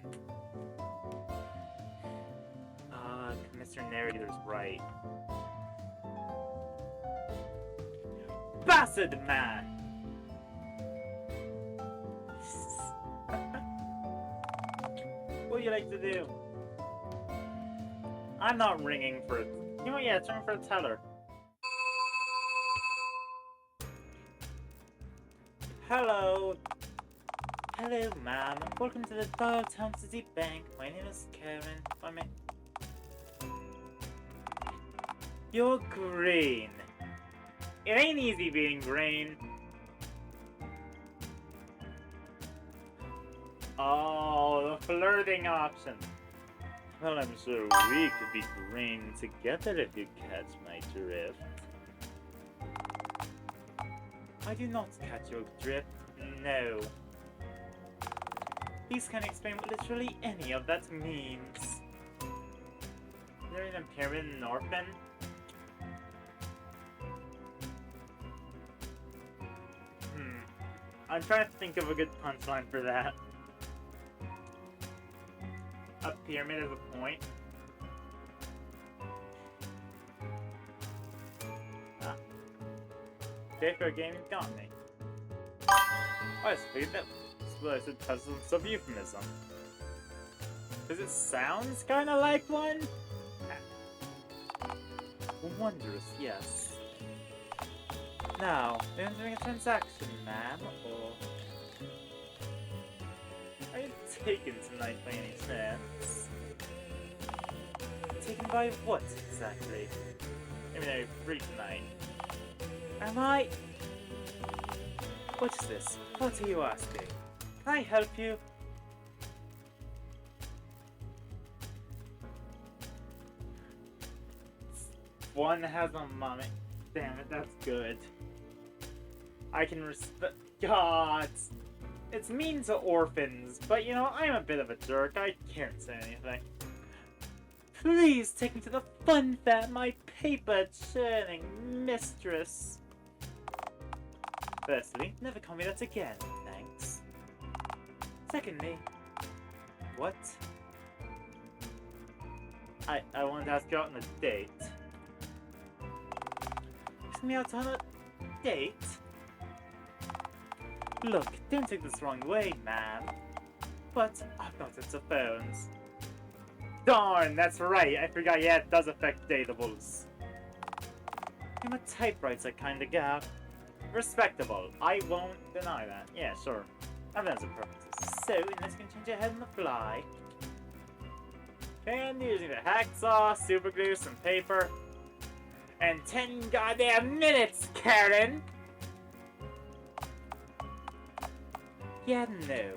Mr. Narrator's right. Bastard man! What do you like to do? I'm not ringing for it. You know what, yeah, it's ringing for a teller. Hello. Hello, ma'am. Welcome to the Dialtown City Bank. My name is Karen. If I may... You're green. It ain't easy being green. Oh, the flirting option. Well, I'm sure we could be green together if you catch my drift. I do not catch your drift. No. Please can you explain what literally any of that means? There is a pyramid in Orphan? I'm trying to think of a good punchline for that. A pyramid is a point? Ah. Fair game got me. I suppose that explosive puzzles of euphemism. Because it sounds kinda like one? Wondrous, yes. Now, are you entering a transaction, ma'am, or... Are you taken tonight by any chance? Taken by what, exactly? I mean, are you free tonight? Am I? What's this? What are you asking? Can I help you? One has a mummy. Damn it, that's good. I can respect. God! It's mean to orphans, but you know, I'm a bit of a jerk. I can't say anything. Please take me to the fun fair, my paper churning mistress. Firstly, never call me that again, thanks. Secondly, what? I wanted to ask you out on a date. Ask me out on a date? Look, don't take this the wrong way, ma'am. But I've got it to phones. Darn, that's right. I forgot. Yeah, it does affect datables. I'm a typewriter kind of gal. Respectable. I won't deny that. Yeah, sure. Evidence of purposes. So, unless you can change your head on the fly. And using the hacksaw, super glue, some paper, and 10 goddamn minutes, Karen! Yeah, no.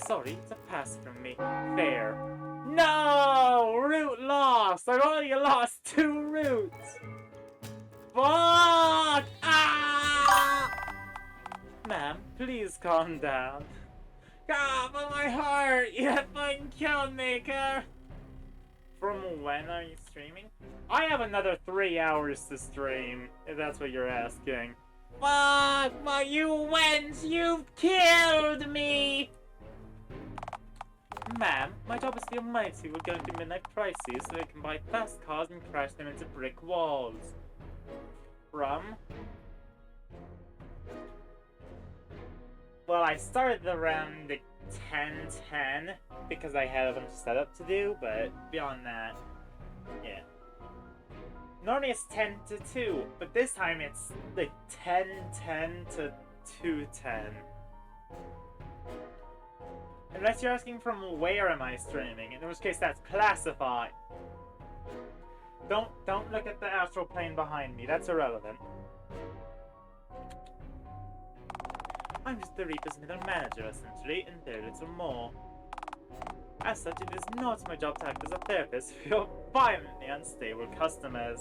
Sorry, it's a pass from me. Fair. No! Route lost! I've only lost 2 routes! Fuck! Ah! Ma'am, please calm down. Ah, but my heart! You fucking killed me, Car! From when are you streaming? I have another 3 hours to stream, if that's what you're asking. Fuck! But you went! You've killed me! Ma'am, my job is to be almighty. We're going to midnight crises so they can buy fast cars and crash them into brick walls. From? Well, I started around 10:10 because I had a bunch of setup to do, but beyond that, yeah. Normally it's 10 to 2, but this time it's like 10:10 to 2:10. Unless you're asking from where am I streaming, in which case that's classified. Don't look at the astral plane behind me, that's irrelevant. I'm just the Reaper's middle manager, essentially, and very little more. As such, it is not my job to act as a therapist for your violently unstable customers.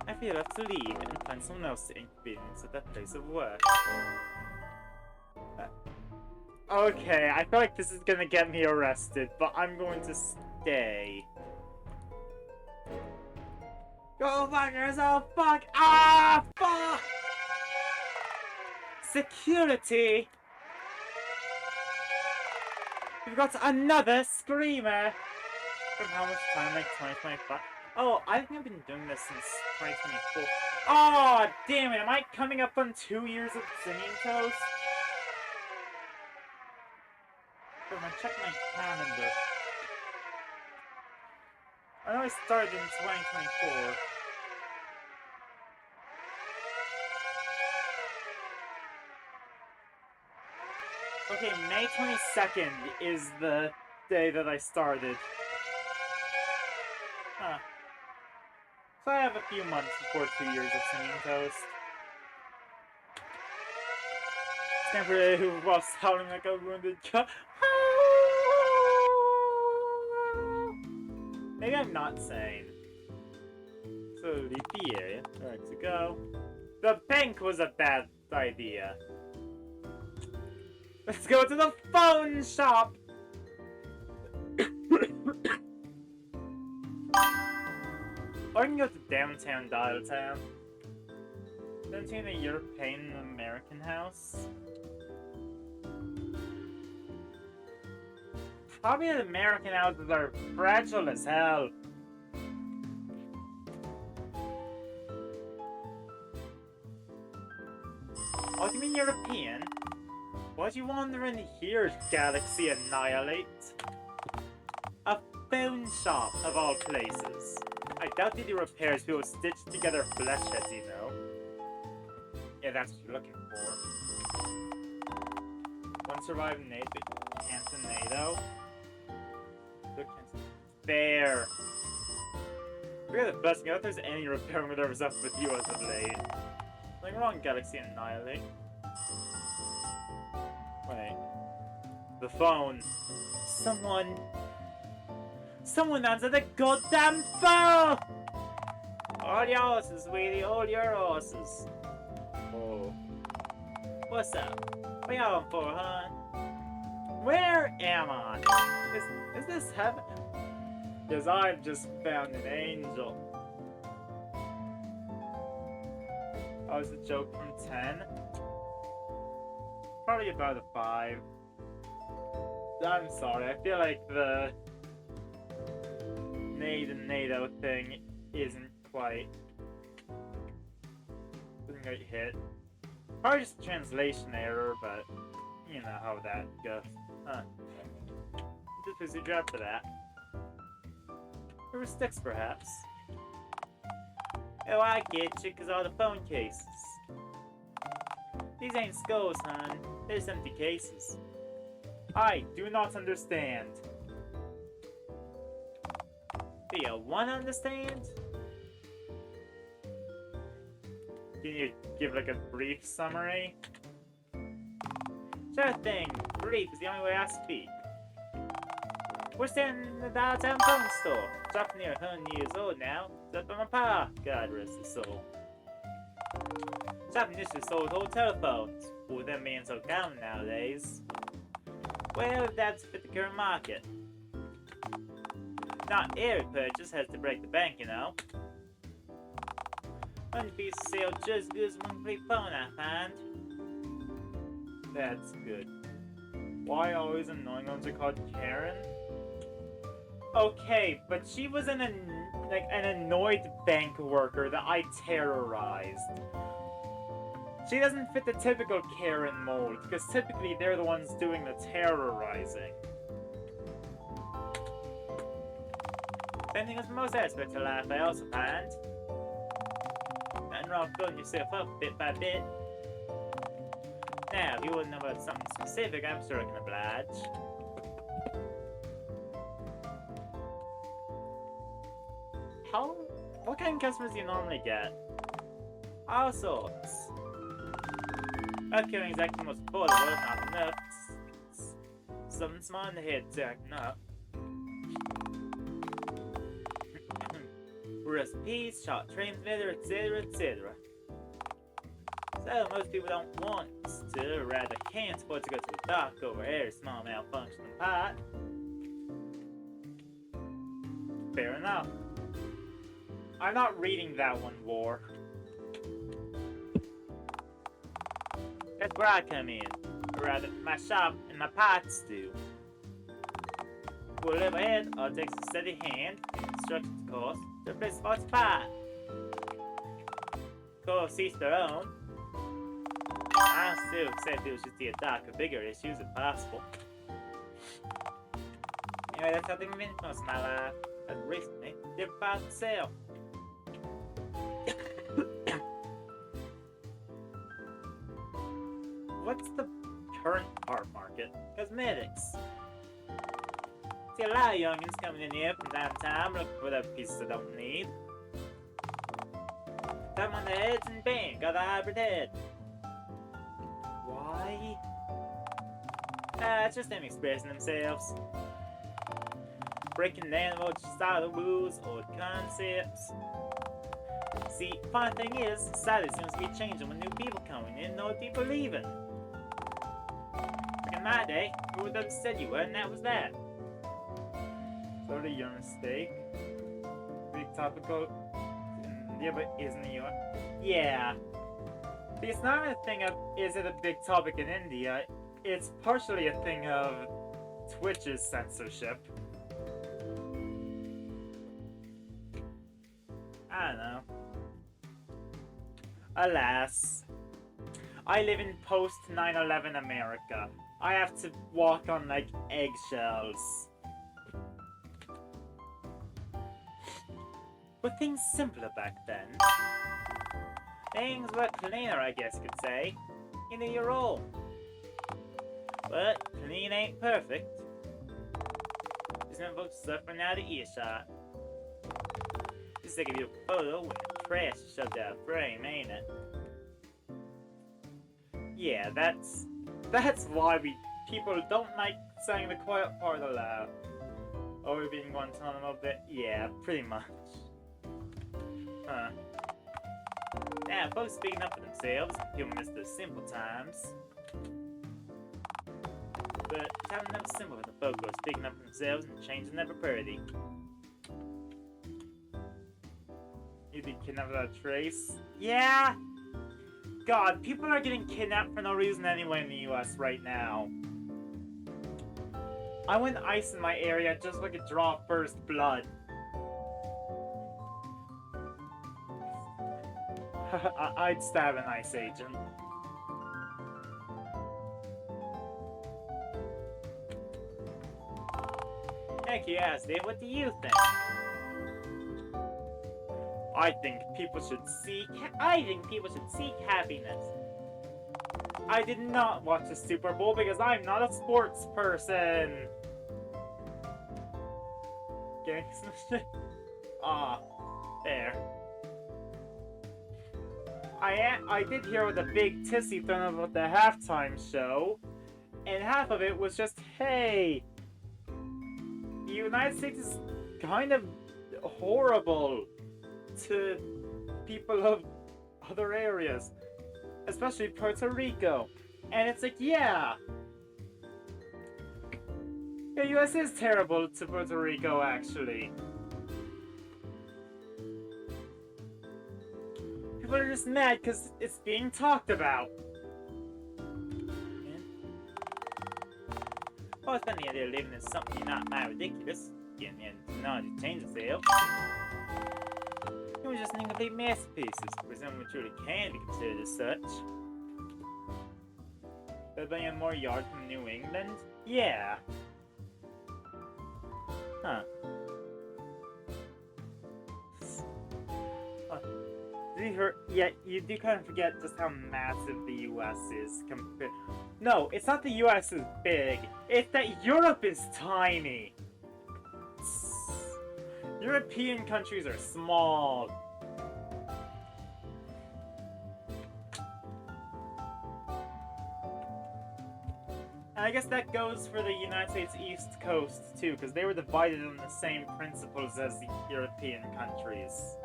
I feel I have to leave and find someone else to inconvenience at that place of work. Okay, I feel like this is gonna get me arrested, but I'm going to stay. Go fuck yourself, fuck! Ah, fuck! Security! We've got another screamer! From how much time? Like 2025? Oh, I think I've been doing this since 2024. Oh, damn it! Am I coming up on 2 years of Singing Toast? I'm gonna check my calendar. I know I started in 2024. Okay, May 22nd is the day that I started. Huh. So I have a few months before 2 years of Singing Toast. Temporary who was howling like a wounded cat. Maybe I'm not sane. So leave the area. Alright, to go. The bank was a bad idea. Let's go to the phone shop! Or I can go to downtown Dialtown. Don't you think a European American house? Probably the American houses are fragile as hell. Oh, you mean European? What you wandering here, Galaxy Annihilate? A phone shop, of all places. I doubt they do repairs people stitch together flesh heads, you know. Yeah, that's what you're looking for. One surviving nade, but can't a NATO. Fair. We're the best. If there's any repair whatever's up with you as of late. Nothing wrong, Galaxy Annihilate. Wait. The phone. Someone answer the goddamn phone! All your horses, sweetie, all your horses. Oh. What's up? What you on for, huh? Where am I? Is this heaven? Because I've just found an angel. Oh, it's a joke from 10? Probably about a 5. I'm sorry, I feel like the nade and NATO thing isn't quite hit. Probably just a translation error, but you know how that goes. Huh. Just a busy job for that. Or sticks, perhaps. Oh, I get you, because all the phone cases. These ain't skulls, hon. They're just empty cases. I do not understand. Do you want to understand? Can you give like a brief summary? Sure thing. Brief is the only way I speak. We're standing in the Dialtown phone store. Shop near 100 years old now. Except for my pa. God rest his soul. Shop initially sold whole telephones. With them being so common nowadays. Well, that's fit the current market. Not every purchase has to break the bank, you know. One piece of sale just as good as one complete phone, I find. That's good. Why always annoying ones are called Karen? Okay, but she was an annoyed bank worker that I terrorized. She doesn't fit the typical Karen mold, because typically they're the ones doing the terrorizing. Same thing as most aspects of life, I also find. Nothing wrong with building yourself up bit by bit. Now, if you want to know about something specific, I'm sure I can oblige. What kind of customers do you normally get? All sorts. Not killing exactly the most affordable, not enough. Something small in the head to acting up. Recipes, short transmitter, etc., etc. So, most people don't want to, or rather can't afford to go to the dock over every small malfunctioning part. Fair enough. I'm not reading that one, War. That's where I come in. Or rather, my shop and my parts do. We'll live ahead, I'll take a steady hand, instructions of course, to replace the parts part. Of course, each their own. I still accept people should see a dock of bigger issues if possible. Anyway, that's how things have been most of my life. As recently, different parts to sell. What's the current part market? Cosmetics. See a lot of youngins coming in here from time to time looking for the pieces I don't need. Tap them on the heads and bang, got a hybrid head. Why? It's just them expressing themselves. Breaking down old style rules, old concepts. See, fun thing is, society seems to be changing with new people coming in and old people leaving. Back in my day, you would have said you were, and that was that. Sorry, your mistake. Big topical. Yeah, but isn't it? Yeah. It's not a thing of, is it a big topic in India? It's partially a thing of Twitch's censorship. I don't know. Alas, I live in post 9/11 America. I have to walk on like eggshells. But things simpler back then. Things were cleaner, I guess you could say. You know your role. But clean ain't perfect. Just gonna folks suffering out of earshot. Just take a beautiful photo with trash shoved out of frame, ain't it? Yeah, that's why people don't like saying the quiet part aloud. Or we're being Guantanamo bit. Yeah, pretty much. Huh. Now, folks speaking up for themselves, people miss those simple times. But time never simple for the folk who are speaking up for themselves and changing their property. You'd be kidnapped without a trace? Yeah! God, people are getting kidnapped for no reason anyway in the US right now. I went ice in my area just so I could draw first blood. I'd stab an ICE agent. Heck yeah, Steve, what do you think? I think people should seek happiness. I did not watch the Super Bowl because I'm not a sports person. Gangsta. There. I did hear with a big tissy thrown about the halftime show, and half of it was just, hey, the United States is kind of horrible to people of other areas, especially Puerto Rico. And it's like, yeah, the US is terrible to Puerto Rico, actually. People are just mad because it's being talked about. Well, it's been the idea of living as something you're not mad ridiculous. Getting in knowledge to change yourself. It was just an incomplete masterpiece, presumably we truly can be considered as such. But bringing more yards from New England? Yeah. Huh. Yeah, you do kind of forget just how massive the US is compared. No, it's not the US is big. It's that Europe is tiny. European countries are small. And I guess that goes for the United States East Coast too, because they were divided on the same principles as the European countries.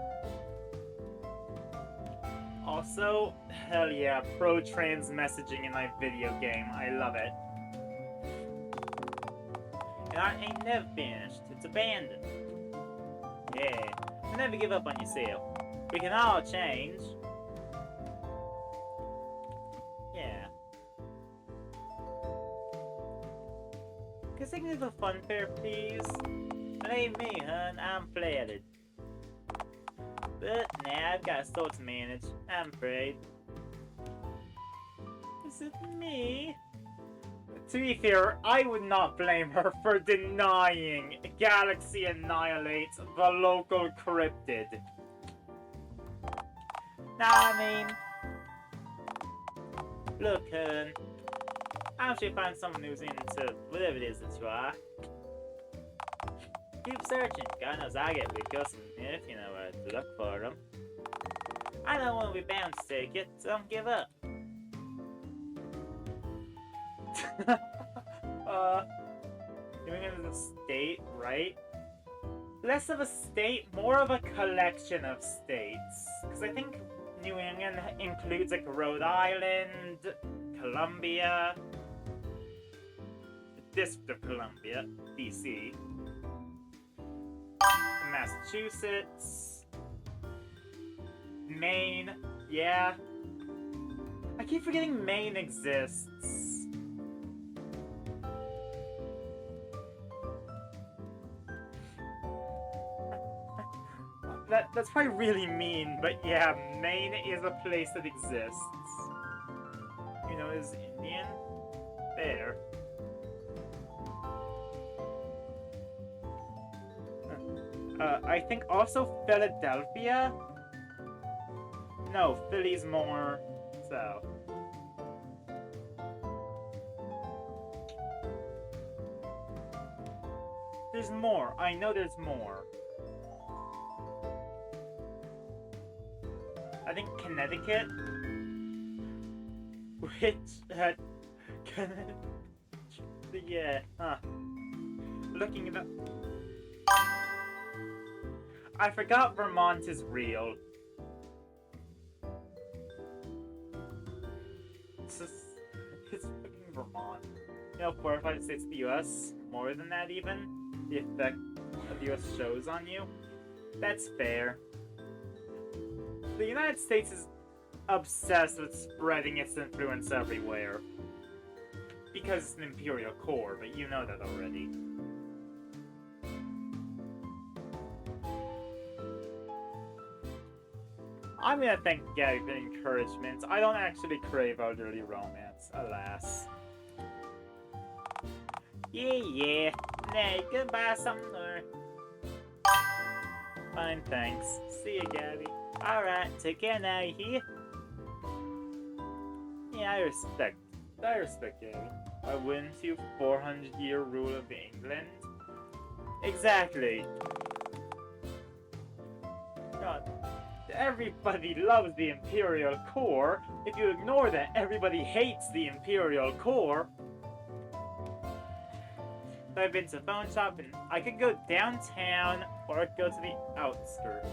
Also, hell yeah, pro-trans messaging in my video game. I love it. And art ain't never finished. It's abandoned. Yeah, so never give up on yourself. We can all change. Yeah. Can I give a fun fair, please? Believe me, hun, I'm flattered. But now I've got a store to manage, I'm afraid. Is it me? To be fair, I would not blame her for denying Galaxy annihilates the local cryptid. Nah, I mean... Look, hun. I'm sure you find someone who's into whatever it is that you are. Keep searching. God knows I get big custom if you know where to look for them. I know when we're bound to take it, so don't give up. Living in the state, right? less of a state, more of a collection of states. Because I think New England includes like Rhode Island, Columbia, the District of Columbia, DC, Massachusetts, Maine, yeah. I keep forgetting Maine exists. That's probably really mean, but yeah, Maine is a place that exists. You know, is Indian? There. I think also Philadelphia? No, Philly's more south. There's more. I know there's more. I think Connecticut, which yeah, looking it up. I forgot Vermont is real. It's fucking Vermont. You know, 4 or 5 states of the U.S. More than that, even the effect of U.S. shows on you. That's fair. The United States is obsessed with spreading its influence everywhere. Because it's an imperial core, but you know that already. I'm gonna thank Gabby for the encouragement. I don't actually crave elderly romance, alas. Yeah. Nay, goodbye, Sumner. Fine, thanks. See ya, Gabby. Alright, take care now, you hear? Yeah, I respect Gabby. I win to 400-year rule of England. Exactly. God, everybody loves the Imperial Core. If you ignore that, everybody hates the Imperial Core. So I've been to phone shop, and I could go downtown or go to the outskirts.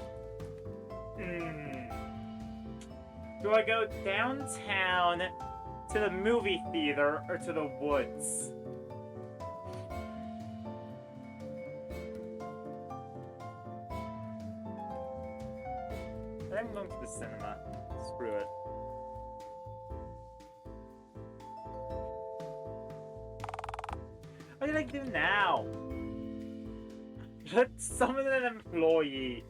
Do I go downtown to the movie theater or to the woods? I'm going to the cinema. Screw it. What do you like to do now? Let's summon an employee.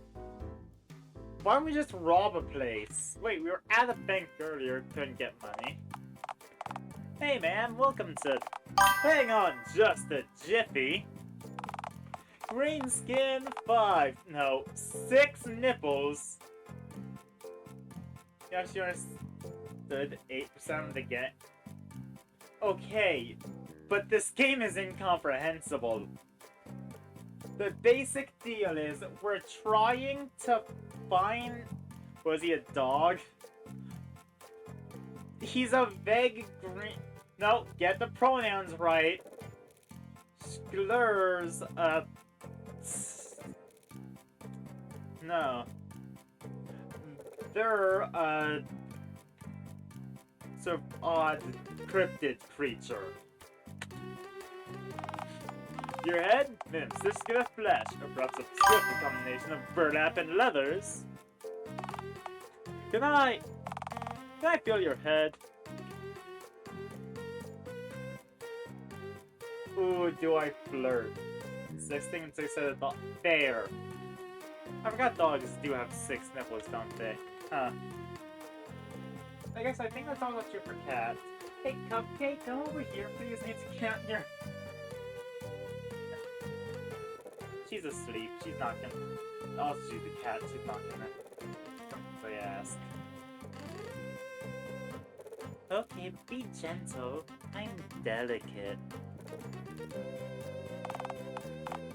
Why don't we just rob a place? Wait, we were at a bank earlier, couldn't get money. Hey man, welcome to... Hang on just a jiffy. Green skin, 5. No, 6 nipples. You actually understood 8% of the game. Okay, but this game is incomprehensible. The basic deal is we're trying to find... Was he a dog? He's a vague green... No, get the pronouns right. Sklurs, no. They're, sort of odd cryptid creature. Your head? Mimsiscula flesh, or perhaps a swift combination of burlap and leathers. Can I feel your head? Ooh, do I flirt? 16 and 6 at a dog. Fair. I forgot dogs do have 6 nipples, don't they? Huh. I guess I think that's all that's true for cats. Hey, Cupcake, come over here, please. Need to count your... She's asleep. She's not gonna... Also, she's a cat. She's not gonna... So I ask. Okay, be gentle. I'm delicate.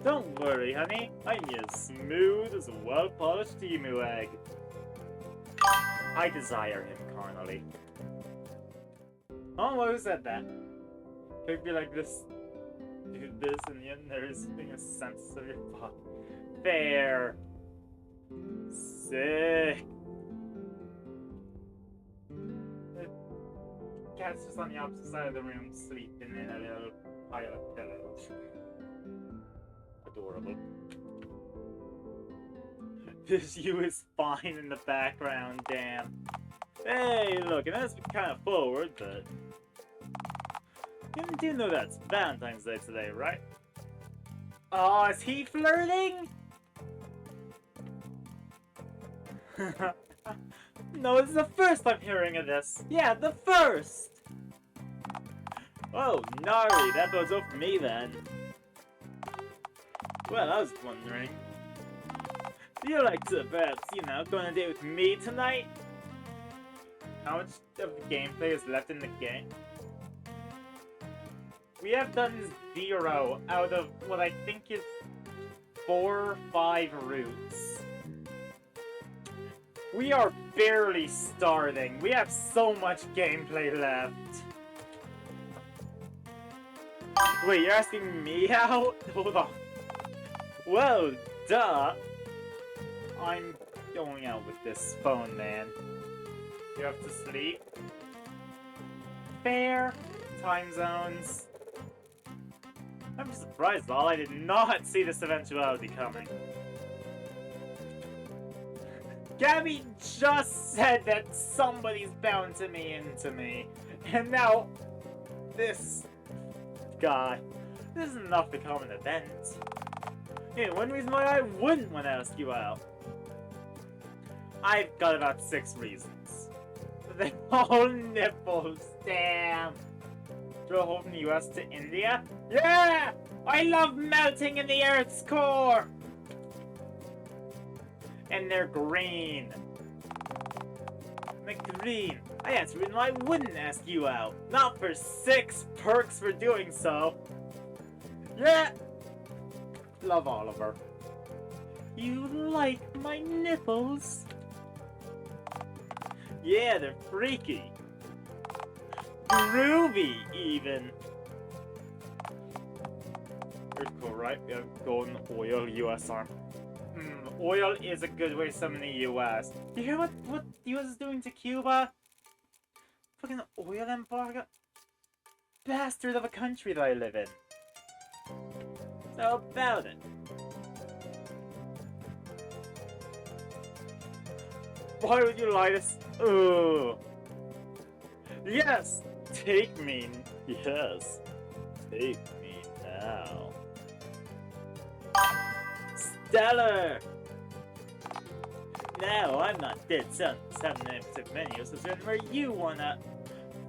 Don't worry, honey. I'm as smooth as a well-polished emu egg. I desire him carnally. Oh, who said that? Could be like this. do this and yet there's being a sense of your body. Fair. Sick. The cat's just on the opposite side of the room, sleeping in a little pile of pillows. Adorable. This you is fine in the background, damn. Hey, look, and that's kind of forward, but... You do know that's Valentine's Day today, right? Oh, is he flirting? No, this is the first I'm hearing of this. Yeah, the first! Oh, Nari, that bodes well for me then. Well, I was wondering. Do you like to perhaps, you know, go on a date with me tonight? How much of the gameplay is left in the game? We have done 0 out of what I think is 4 or 5 routes. We are barely starting. We have so much gameplay left. Wait, you're asking me out? Hold on. Well, duh. I'm going out with this phone, man. You have to sleep. Fair. Time zones. I'm surprised, Ollie. I did not see this eventuality coming. Gabby just said that somebody's bouncing me into me. And now, this guy. This is enough to become an event. Yeah, one reason why I wouldn't want to ask you out. I've got about 6 reasons. They're all nipples, damn. Throw a hole from the US to India? Yeah! I love melting in the Earth's core! And they're green. McGreen. I asked reason why I wouldn't ask you out. Not for 6 perks for doing so. Yeah! Love Oliver. You like my nipples? Yeah, they're freaky. Groovy, even. Pretty cool, right? We have golden oil US arm. Oil is a good way to summon the US. Do you hear what the US is doing to Cuba? Fucking oil embargo. Bastard of a country that I live in. So about it. Why would you lie to us? Ugh. Yes! Take me. Yes. Take me now. Stellar! No, I'm not dead. 7 episode menu, so where you wanna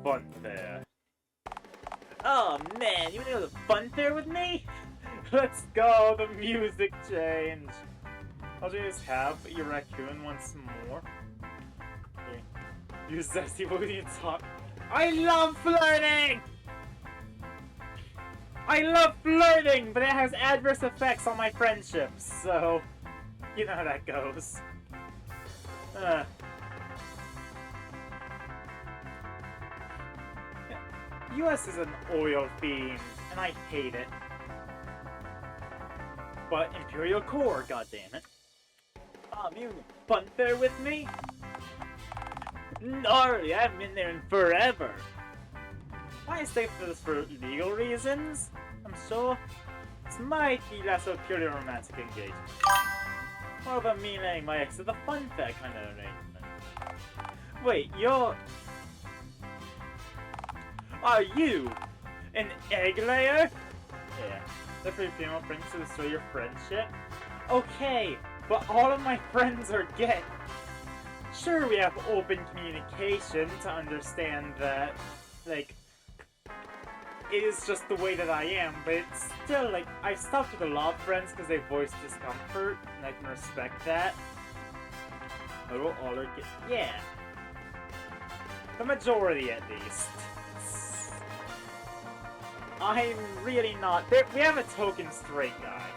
fun fair. Oh man, you wanna go to fun fair with me? Let's go, the music change. I'll just have your raccoon once more. Okay. You zesty, what are you talk? I love flirting! I love flirting, but it has adverse effects on my friendships, so you know how that goes. US is an oil fiend, and I hate it. But Imperial Core, goddammit. You fun fair with me? Gnarly, I haven't been there in forever. Why stay for this for legal reasons? I'm sure this might be less of a purely romantic engagement. More of a me letting my ex at the fun fair kind of arrangement. Wait, are you an egg layer? Yeah. They're pretty female friends to destroy your friendship? Okay, but all of my friends are gay. Sure, we have open communication to understand that, like, it is just the way that I am, but it's still, like, I've stopped with a lot of friends because they voice discomfort, and I can respect that. I will all are gay. Yeah. The majority, at least. I'm really not. We have a token straight guy.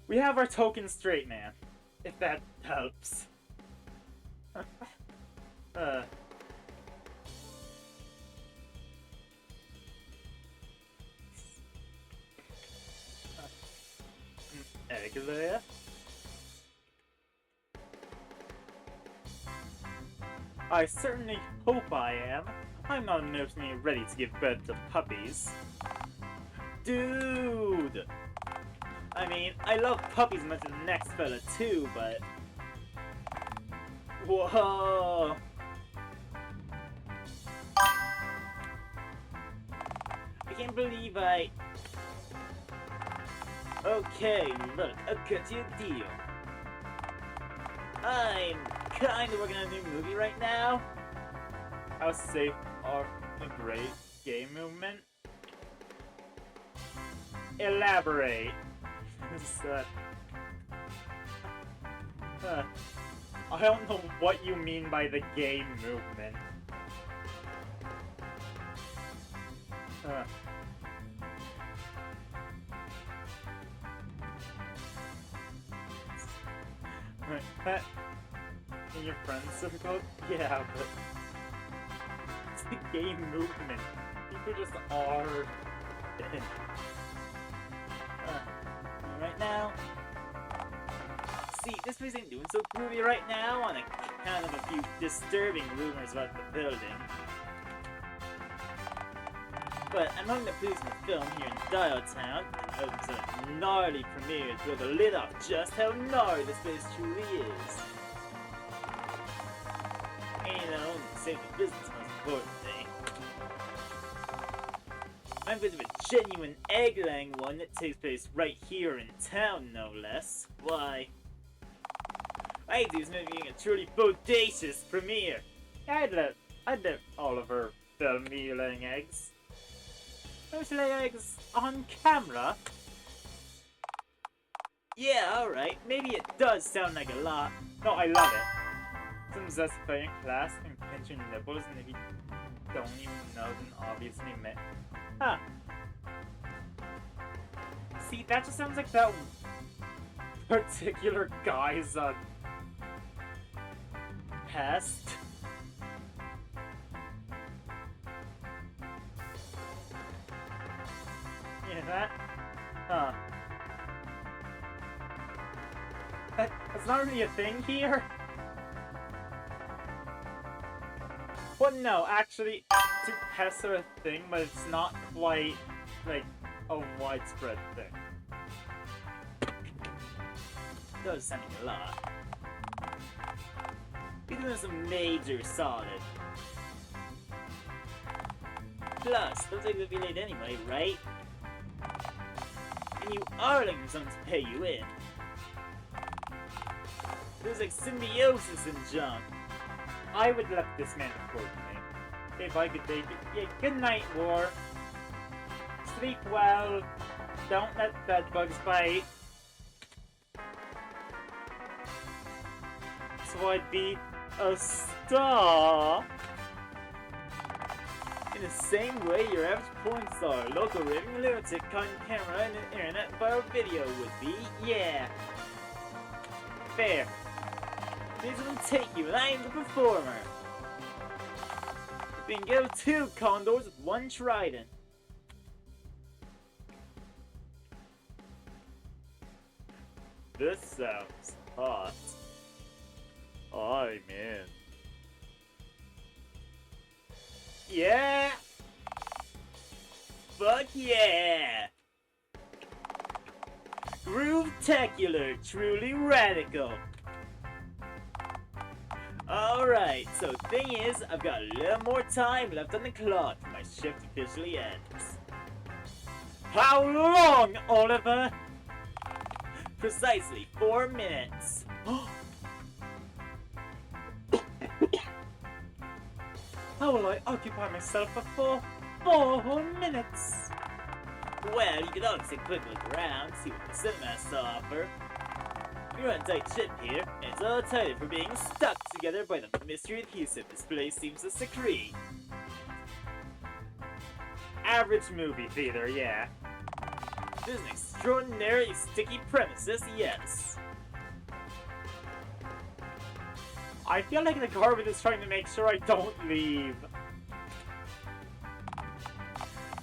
We have our token straight man, if that helps. spectacular. I certainly hope I am. I'm not emotionally ready to give birth to puppies. Dude! I mean, I love puppies much as the next fella too, but... Whoa! I can't believe I... Okay, look, I'll cut you a deal. I'm kinda working on a new movie right now. How safe are a great gay movement? Elaborate. I don't know what you mean by the gay movement. In your friend circle? Yeah, but it's the gay movement. People just are. Right now. See, this place ain't doing so groovy right now on account of a few disturbing rumors about the building. But I'm hoping to produce my film here in Dialtown and hoping some gnarly premiere to blow the lid off just how gnarly this place truly is. And you know, save the business most important thing. I'm going to have a genuine egg-laying one that takes place right here in town, no less. Why? I do is making a truly bodacious premiere. I'd let Oliver film me laying eggs. Don't you lay eggs on camera? Yeah, alright. Maybe it does sound like a lot. No, I love it. Some zestifying class and pinch your nipples and if you don't even know, then obviously meant. Huh. See, that just sounds like that particular guy's, pest. Yeah, that? Huh. That's not really a thing here? Well, no, actually, two pests are a thing, but it's not quite, like, a widespread thing. It does sound like a lot. You're doing some major solid. Plus, those eggs will be late anyway, right? And you are looking for someone to pay you in. There's like symbiosis and junk. I would let this man afford me. If I could take it. Yeah, good night, War. Sleep well. Don't let bedbugs bite. So I'd be a star. In the same way your average porn star, local raving lunatic, on camera, and an internet viral video would be. Yeah. Fair. These will take you, and I am the performer. Bingo, 2 condors with 1 trident. This sounds hot. I'm in. Yeah! Fuck yeah! Groove-tacular, truly radical. Alright, so thing is, I've got a little more time left on the clock before my shift officially ends. How long, Oliver? Precisely 4 minutes. How will I occupy myself for 4 minutes? Well, you could always take a quick look around, see what the cinema has to offer. You're on tight ship here, and it's all tighter for being stuck together by the mystery adhesive this place seems to secrete. Average movie theater, yeah. This is an extraordinarily sticky premises, yes. I feel like the garbage is trying to make sure I don't leave.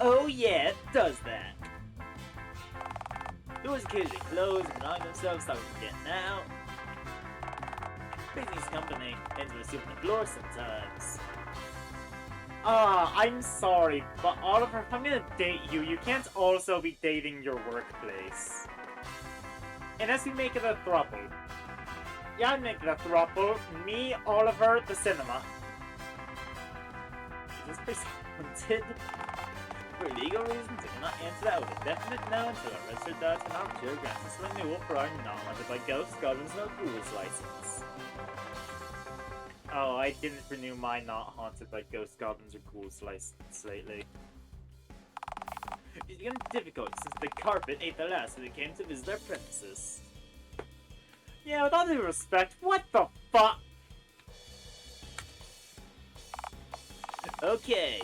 Oh yeah, it does that. Doors occasionally close and lock themselves, stopping from getting out. Business company ends with sweeping the floor sometimes. I'm sorry, but Oliver, if I'm gonna date you, you can't also be dating your workplace. Unless we make it a throuple. Yeah, I'd make it a throuple. Me, Oliver, the cinema. Is this place haunted? For legal reasons, I cannot answer that with a definite no until our registered Dialtown arbitrator grants us renewal for our non-haunted by ghosts, goblins, no ghouls license. Oh, I didn't renew my not haunted by ghosts, goblins, or ghouls license lately. It's become difficult since the carpet ate the last who came to visit our premises. Yeah, with all due respect, what the fuck? Okay,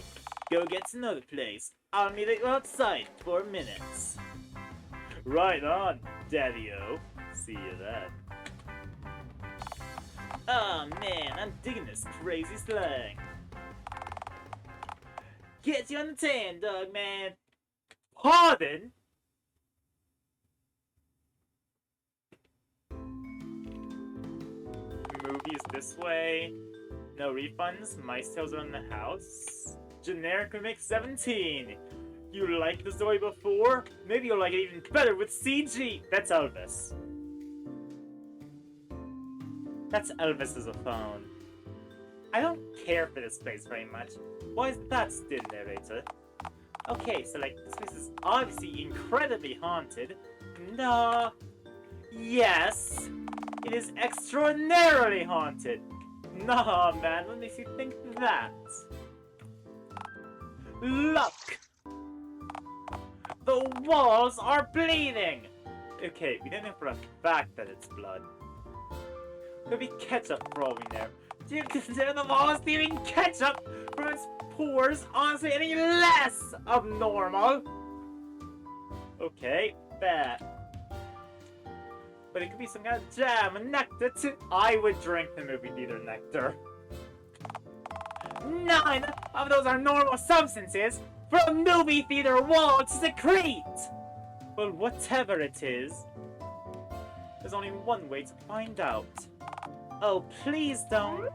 go get to know the place. I'll meet you outside in 4 minutes. Right on, Daddy-o. See you then. Oh man, I'm digging this crazy slang. Get you on the tan, dog man. Pardon? Movies this way. No refunds. Mice tails around the house. Generic remake 17. You liked the story before? Maybe you'll like it even better with CG. That's Elvis. That's Elvis as a phone. I don't care for this place very much. Why is that still narrator? Okay, so like, this place is obviously incredibly haunted. Nah. Yes. It is extraordinarily haunted. Nah, man, what makes you think that? Look! The walls are bleeding! Okay, we don't know for a fact that it's blood. Could be ketchup for all we know. Do you consider the walls steaming ketchup from its pores honestly any less abnormal? Okay, bet. But it could be some kind of jam and nectar too. I would drink the movie theater nectar. None of those are normal substances for a movie theater wall to secrete! Well, whatever it is, there's only one way to find out. Oh, please don't.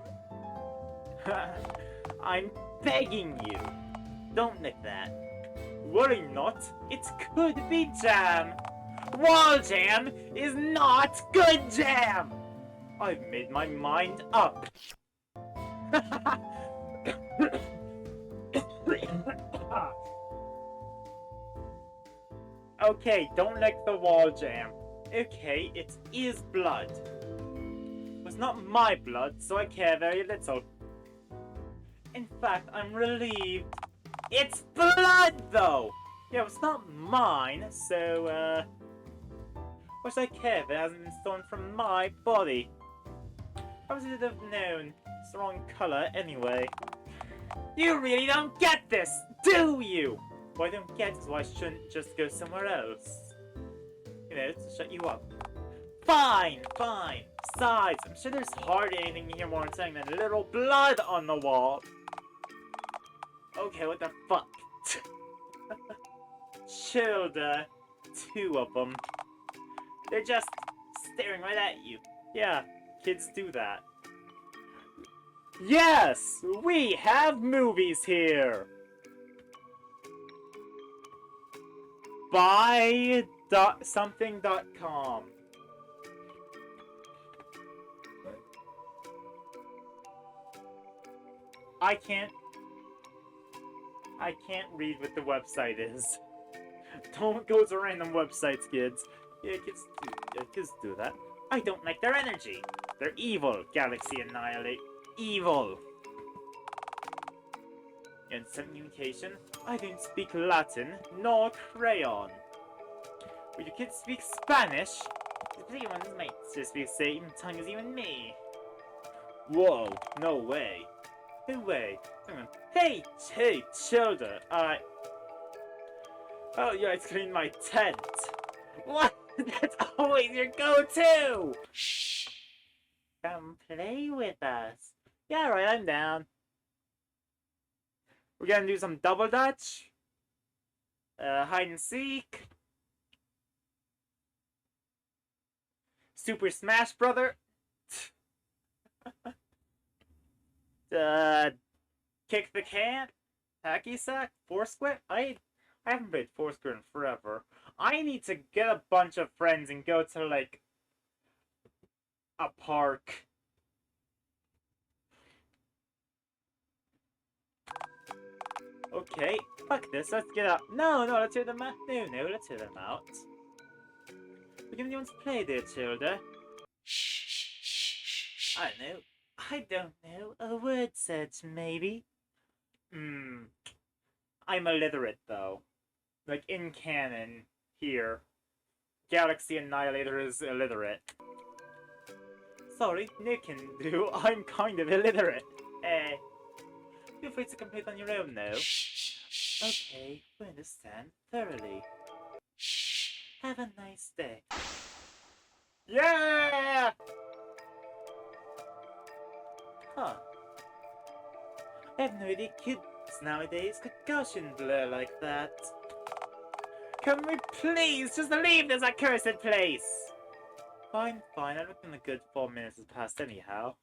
I'm begging you. Don't nick that. Worry not, it could be jam. Wall jam is not good jam! I've made my mind up. Okay, don't lick the wall jam. Okay, it is blood. It was not my blood, so I care very little. In fact, I'm relieved. It's blood, though! Yeah, it's not mine, so, why should I care if it hasn't been stolen from my body? How should have known? It's the wrong color, anyway. You really don't get this, do you? What I don't get is why I shouldn't just go somewhere else. You know, to shut you up. Fine, fine. Besides, I'm sure there's hardly anything here more exciting than little blood on the wall. Okay, what the fuck? Childa. 2 of them. They're just staring right at you. Yeah, kids do that. Yes! We have movies here! Buy.something.com. I can't read what the website is. Don't go to random websites, kids. Yeah, kids do that. I don't like their energy. They're evil. Galaxy Annihilate. Evil. Instant communication. I don't speak Latin nor crayon. Would your kids speak Spanish? The pretty ones might just be the same tongue as you and me. Whoa, no way. No way. Hey, children, oh, yeah, it's clean my tent. What? That's always your go-to! Shh! Come play with us. Yeah, right, I'm down. We're gonna do some double dutch. Hide and seek. Super Smash Brother? Kick the can? Hacky sack? Foursquare? I haven't played Foursquare in forever. I need to get a bunch of friends and go to, like, a park. Okay, fuck this, let's get out. No, let's hear them out. No, let's hear them out. We're giving you one to play there, children. I don't know. A word search, maybe? I'm illiterate, though. Like, in canon, here. Galaxy Annihilator is illiterate. Sorry, Nick can do. I'm kind of illiterate. Feel free to complete on your own now. Okay, we understand thoroughly. Have a nice day. Yeah! Huh. I have no idea kids nowadays could gosh and blur like that. Can we please just leave this accursed place? Fine. I reckon a good 4 minutes has passed anyhow.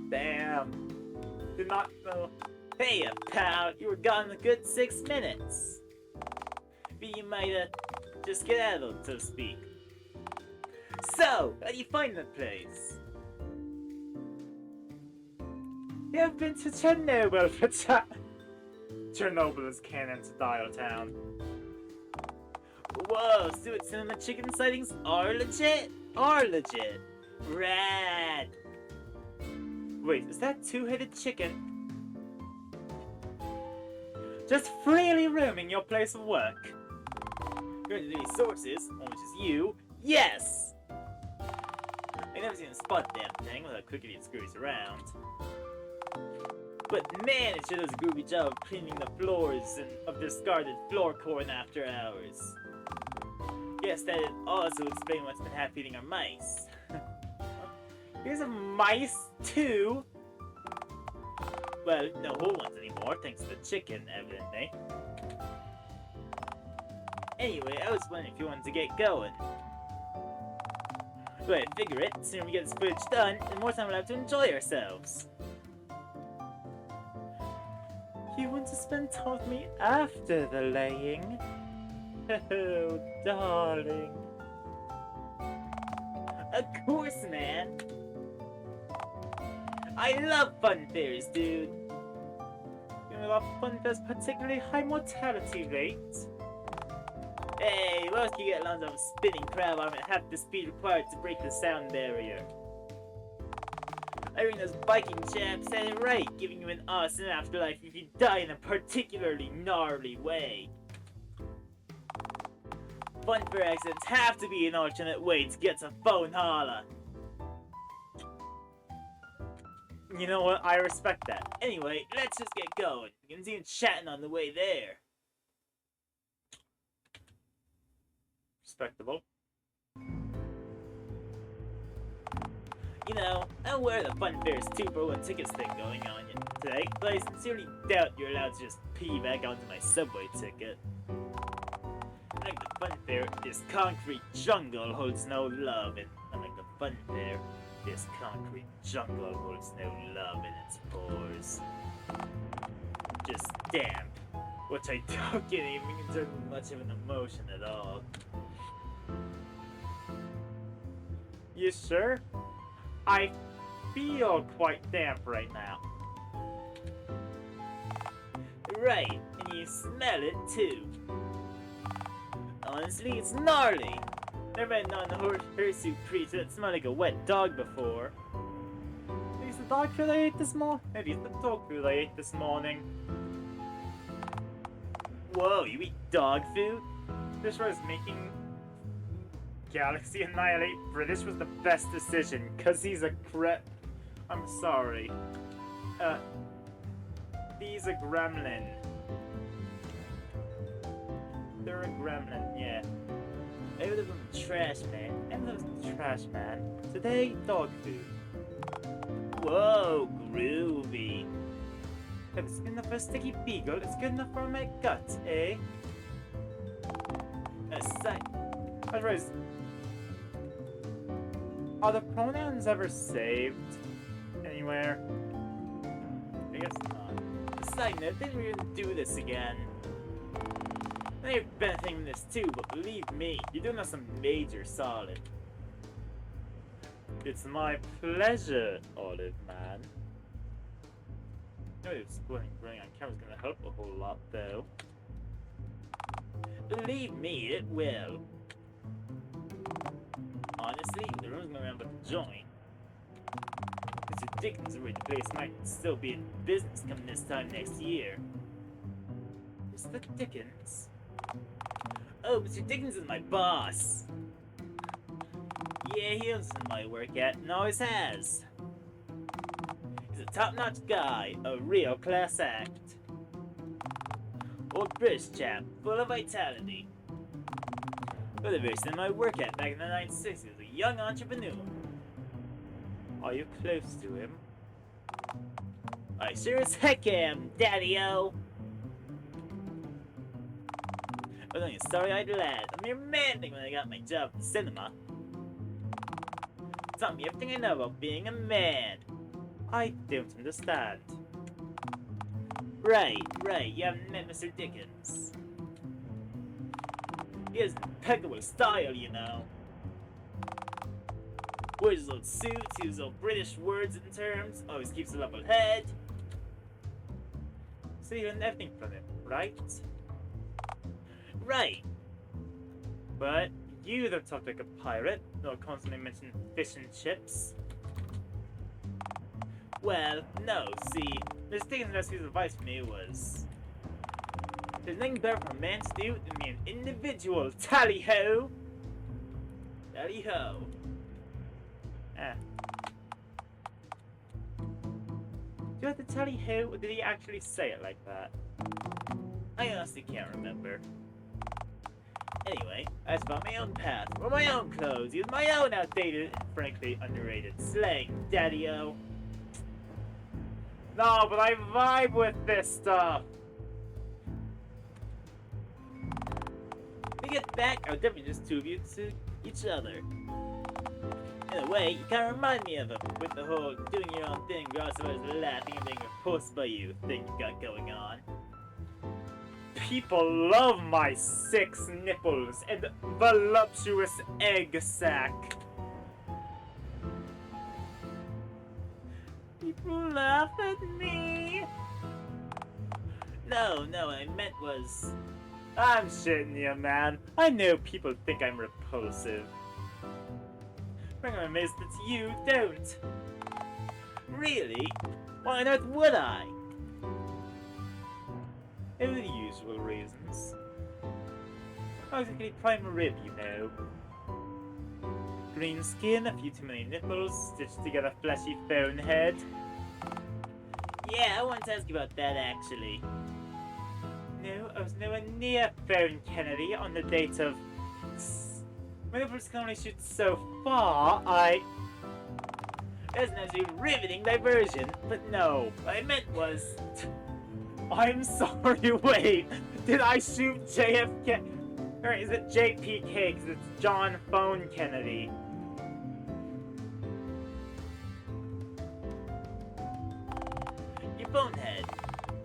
Damn. Did not know. Hey, pal, you were gone a good 6 minutes. But you might, just get addled, so to speak. So, how do you find the place? You have been to Chernobyl for Chernobyl is canon to Dialtown. Whoa, Suet Cinema chicken sightings are legit? Rad! Wait, is that two-headed chicken? Just freely roaming your place of work? According to these sources, one which is you, yes! I never seen him spot the damn thing without quickly it scurries around. But man, it sure does a groovy job of cleaning the floors of discarded floor corn after hours. Yes, that would also explain what's been half-eating our mice. Here's a mice, too! Well, no whole ones anymore, thanks to the chicken, evidently. Anyway, I was wondering if you wanted to get going. Well, I figure it. The sooner we get this footage done, the more time we'll have to enjoy ourselves. You want to spend time with me after the laying? Oh, darling. Of course, man. I love fun fairs, dude. You know, love fun fairs, particularly high mortality rates. Hey, what else can you get along with a spinning crab arm at half the speed required to break the sound barrier? I think those Viking chaps said it right, giving you an awesome afterlife if you die in a particularly gnarly way. Fun fair accidents have to be an alternate way to get to phone holla. You know what? I respect that. Anyway, let's just get going. You can see him chatting on the way there. Respectable. You know, I'm aware the Fun Fair's 2-for-1 tickets thing going on today, but I sincerely doubt you're allowed to just pee back onto my subway ticket. Like the Fun Fair, this concrete jungle holds no love, and unlike the Fun Fair, this concrete jungle holds no love in its pores. Just damp, which I don't get even consider much of an emotion at all. You sure? I feel quite damp right now. Right, and you smell it too. Honestly, it's gnarly. Never had known a hirsute creature that smelled like a wet dog before. Maybe it's the dog food I ate this morning. Maybe it's the dog food I ate this morning. Whoa, you eat dog food? This was making Galaxy Annihilate British was the best decision, cause he's a I'm sorry. He's a gremlin. They're a gremlin, yeah. I would have been trash man. I would have been trash man. Today, dog food. Whoa, groovy. If it's good enough for a sticky beagle, it's good enough for my gut, eh? Aside. Otherwise, are the pronouns ever saved anywhere? I guess not. Side note, didn't we do this again? I know you're benefiting from this too, but believe me, you're doing us a major solid. It's my pleasure, Olive Man. I know if splitting running on camera is gonna help a whole lot, though. Believe me, it will. Honestly, the room's going around but to join. Mr. Dickens' original place might still be in business coming this time next year. Mr. Dickens? Oh, Mr. Dickens is my boss. Yeah, he owns my work at and always has. He's a top-notch guy, a real class act. Old British chap, full of vitality. But the very same I work at back in the 1960s, a young entrepreneur. Are you close to him? I sure as heck am, Daddy-O! I was only a starry-eyed lad, a mere manling when I got my job at the cinema. Taught me everything I know about being a man. I don't understand. Right, you haven't met Mr. Dickens. He has impeccable style, you know. Wears his old suits, uses old British words and terms, always keeps a level head. So you learned everything from him, right? Right. But you don't talk like a pirate, nor constantly mention fish and chips. Well, no, see, Mr. Dickens' last piece of advice for me was, there's nothing better for a man to do than be an individual. Tally-ho! Tally-ho. Eh. Do you have to tally ho, or did he actually say it like that? I honestly can't remember. Anyway, I was about my own path, wear my own clothes, use my own outdated and frankly underrated slang, Daddy-O. No, but I vibe with this stuff! When we get back, I'll definitely just two of you to each other. In a way, you kinda remind me of him, with the whole doing your own thing regardless of others laughing and being repulsed by you thing you got going on. People love my 6 nipples and voluptuous egg sack. People laugh at me. No, what I meant was... I'm shitting you, man. I know people think I'm repulsive. But I'm amazed that you don't. Really? Why on earth would I? For the usual reasons. Not exactly prime rib, you know. Green skin, a few too many nipples, stitched together fleshy phone head. Yeah, I wanted to ask you about that actually. No, I was nowhere near phone Kennedy on the date of... My nipples can only shoot so far, That's an absolutely riveting diversion, but no, what I meant was... I'm sorry, wait! Did I shoot JFK? Or is it JPK, because it's John Phone Kennedy? You bonehead.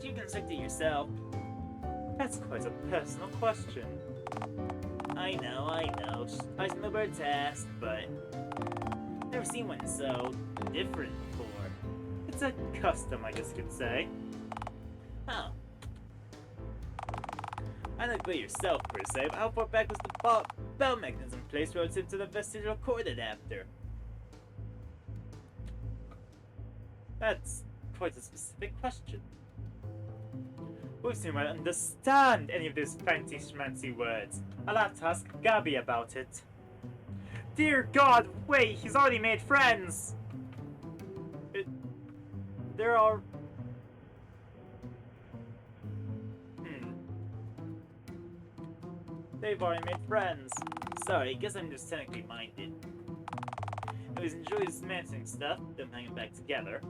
You construct it yourself. That's quite a personal question. I know. I was never tasked, but... Never seen one so different before. It's a custom, I guess you could say. Huh. I don't know yourself, per se, but how far back was the bell mechanism placed relative to the vestigial cord adapter? That's quite a specific question. We'll soon might understand any of those fancy schmancy words. I'll have to ask Gabby about it. Dear God, wait, he's already made friends! There are... They've already made friends. Sorry, guess I'm just technically minded. I always enjoy this romancing stuff, them hanging back together.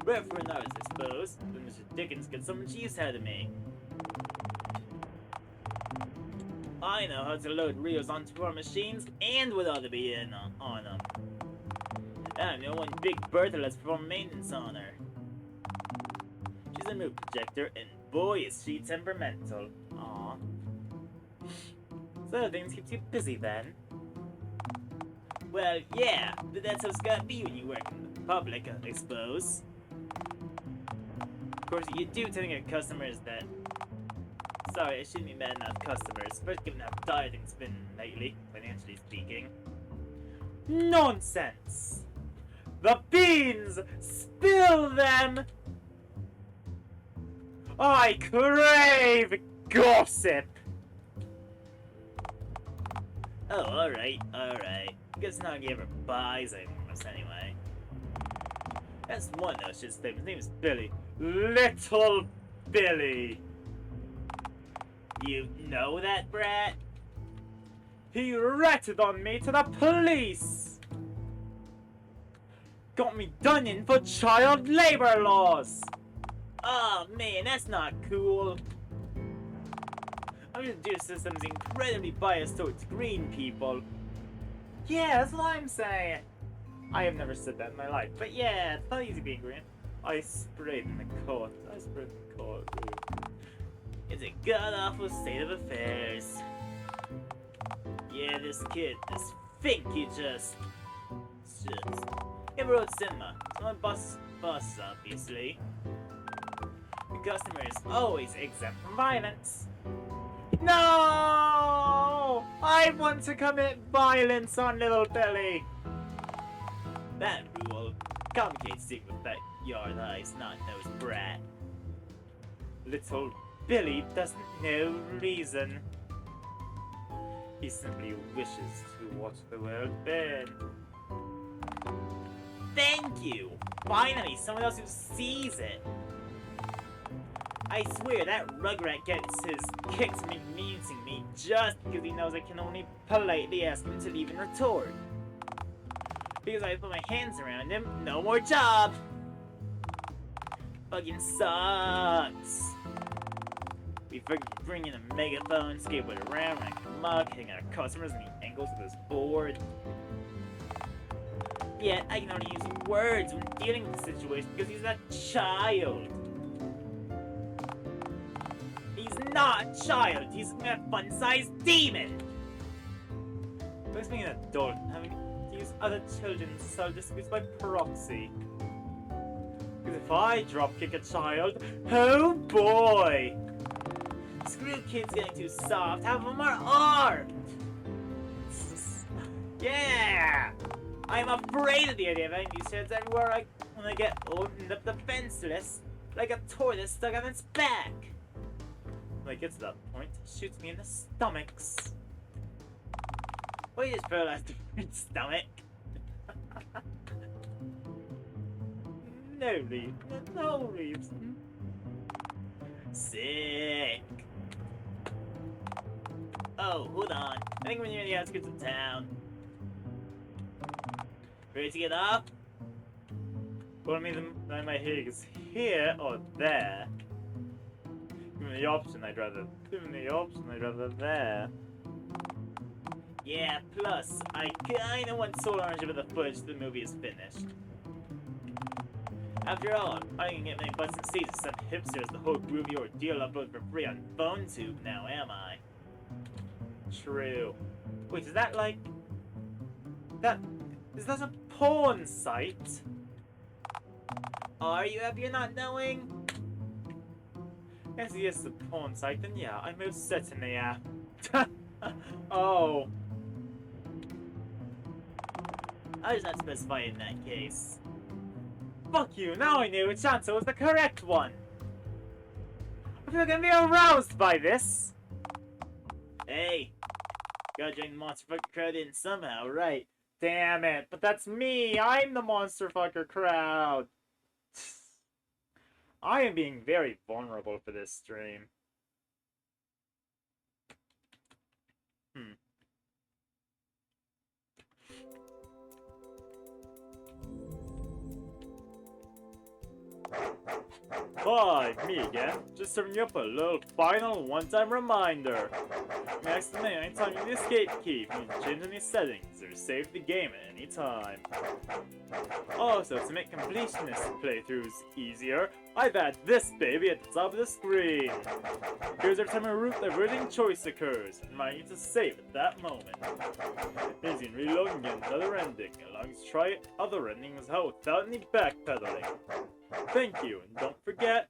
Rare for an artist, I suppose, but Mr. Dickens gets so much use out of me. I know how to load reels onto our machines and what ought to be in on them. And I know one big Bertha let's perform maintenance on her. She's a mood projector, and boy is she temperamental. Aw. So things keep you busy then? Well, yeah, but that's how it's gotta be when you work in the public, I suppose. Of course, you do tend to get customers that... Sorry, I shouldn't be mad enough customers, especially given how dire things have been lately, financially speaking. Nonsense! The beans! Spill them! I crave gossip! Oh, alright. Guess nobody ever buys anything from us anyway. That's one though, his name is Billy. Little Billy! You know that, brat? He ratted on me to the police! Got me done in for child labor laws! Oh man, that's not cool. Our justice system's incredibly biased towards green people. Yeah, that's what I'm saying. I have never said that in my life, but yeah, it's not easy being green. I sprayed in the court. It's a god-awful state of affairs. Yeah, this kid, this Finky just... He wrote cinema. It's my boss, obviously. The customer is always exempt from violence. No! I want to commit violence on little Billy. That rule complicates things with that yard-eyes, not-nosed brat. Little Billy doesn't know reason. He simply wishes to watch the world burn. Thank you! Finally, someone else who sees it! I swear that Rugrat gets his kicks from amusing me just because he knows I can only politely ask him to leave and retort. Because I put my hands around him, no more job! Fucking sucks! We bring in a megaphone, skateboard around, like a mug, hitting our customers in the angles of this board. Yet, I can only use words when dealing with the situation because he's a child. He's not a child, he's a fun-sized demon! What's being an adult and having to use other children to settle disputes by proxy? Because if I dropkick a child, oh boy! Screw kids getting too soft, half of them are armed! Yeah! I'm afraid of the idea of having these heads everywhere when I get old and up defenseless, like a tortoise stuck on its back. When I get to that point, it shoots me in the stomachs. Well, you just paralyzed the stomach. No reason. No reason. Sick. Oh, hold on. I think we're near the outskirts of town. Ready to get off? Well, I mean, I might hear is here or there. Given the option, I'd rather there. Yeah, plus, I kinda want sole ownership of the footage the movie is finished. After all, I can get many butts and seats with some hipsters the whole groovy ordeal upload for free on PhoneTube now, am I? True. Wait, is that like... Is that a porn site? Are you happy you're not knowing? Yes, it's a porn site, then yeah, I most certainly am. Oh. I was not specified in that case. Fuck you, now I knew which answer was the correct one. I feel like I'm being aroused by this. Hey, gotta join the monster fucker crowd in somehow, right? Damn it, but that's me! I'm the monster fucker crowd! I am being very vulnerable for this stream. Hi, me again. Just serving you up a little final one-time reminder. Next to me, anytime you use the escape key, you can change any settings or save the game at any time. Also, to make completionist playthroughs easier, I've added this baby at the top of the screen. Here's every time a route diverting choice occurs, reminding you to save at that moment. Means you can reload and get another ending, allowing you to try other endings out without any backpedaling. Thank you, and don't forget,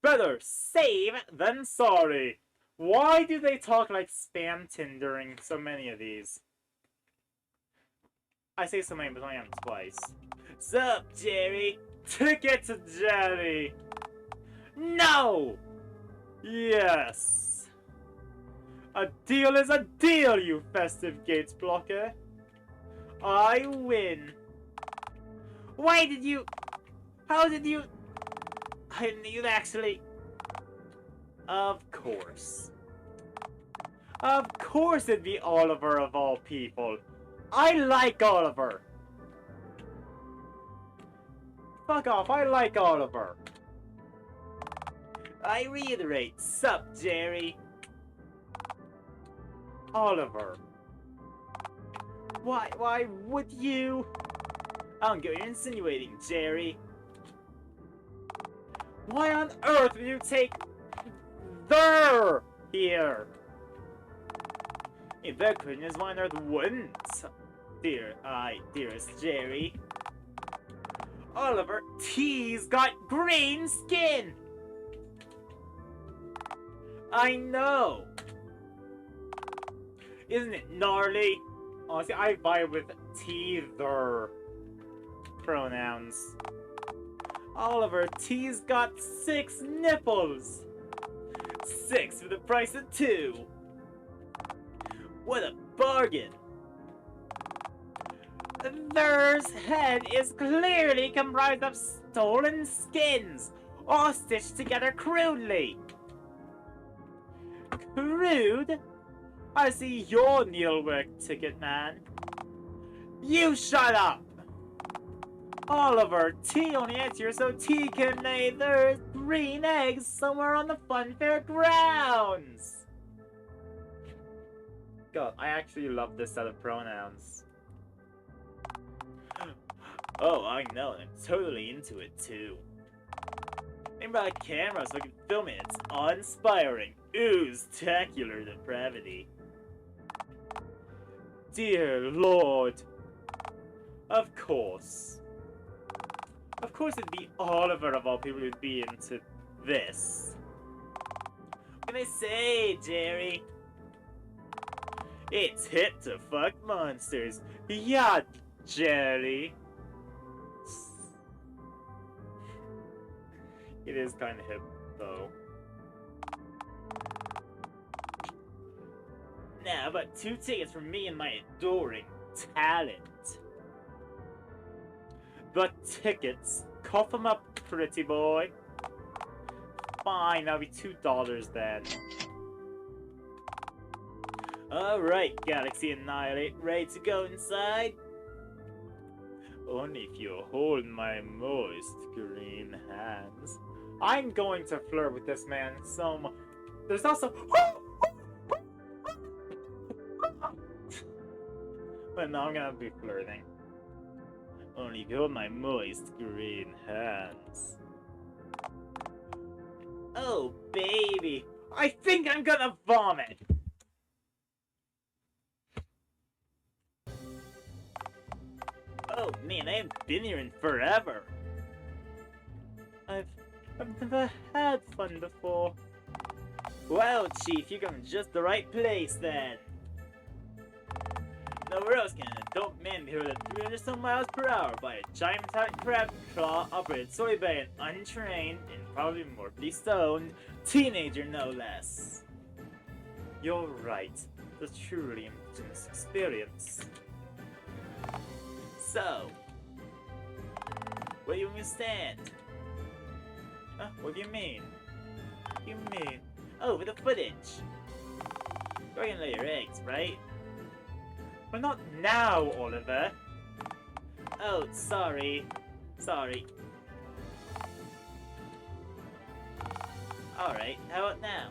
better save than sorry. Why do they talk like spam Tinder in so many of these? I say so many, but I am twice. Sup, Jerry? Ticket to Jerry! No! Yes! A deal is a deal, you festive gates blocker! I win! Why did you... How did you... I didn't you actually... Of course. Of course it'd be Oliver of all people. I like Oliver. Fuck off, I like Oliver. I reiterate, sup, Jerry? Oliver. Why would you? I don't get what you're insinuating, Jerry. Why on earth would you take there here? If that couldn't is why on earth wouldn't, dearest Jerry. Oliver T's got green skin. I know. Isn't it gnarly? Honestly, I vibe with T-ther pronouns. Oliver T's got 6 nipples. 6 for the price of 2. What a bargain! Their's head is clearly comprised of stolen skins, all stitched together crudely. Crude? I see your needlework ticket, man. You shut up! Oliver, T only gets here so T can lay their green eggs somewhere on the funfair grounds. God, I actually love this set of pronouns. Oh, I know, I'm totally into it too. They brought a camera so I can film it. It's awe-inspiring. Ooze-tacular depravity. Dear Lord. Of course. Of course it'd be Oliver of all people who'd be into this. What can I say, Jerry? It's hip to fuck monsters. Yeah, Jerry. It is kind of hip, though. Now, about 2 tickets for me and my adoring talent. The tickets. Cough them up, pretty boy. Fine, that'll be $2 then. Alright, Galaxy Annihilate, ready to go inside? Only if you hold my moist green hands. I'm going to flirt with this man so much. There's also... But no, I'm gonna be flirting. Only if you hold my moist green hands. Oh, baby. I think I'm gonna vomit. Oh man, I haven't been here in forever. I've never had fun before. Well, Chief, you're coming just the right place then. Nowhere else can an adult man be heard at 300 some miles per hour by a giant metallic crab claw operated solely by an untrained and probably morbidly stoned teenager, no less. You're right. The truly indigenous experience. So, where do you want me to stand? Huh? What do you mean? What do you mean? Oh, with the footage. You're gonna lay your eggs, right? But not now, Oliver. Oh, sorry. Sorry. Alright, how about now?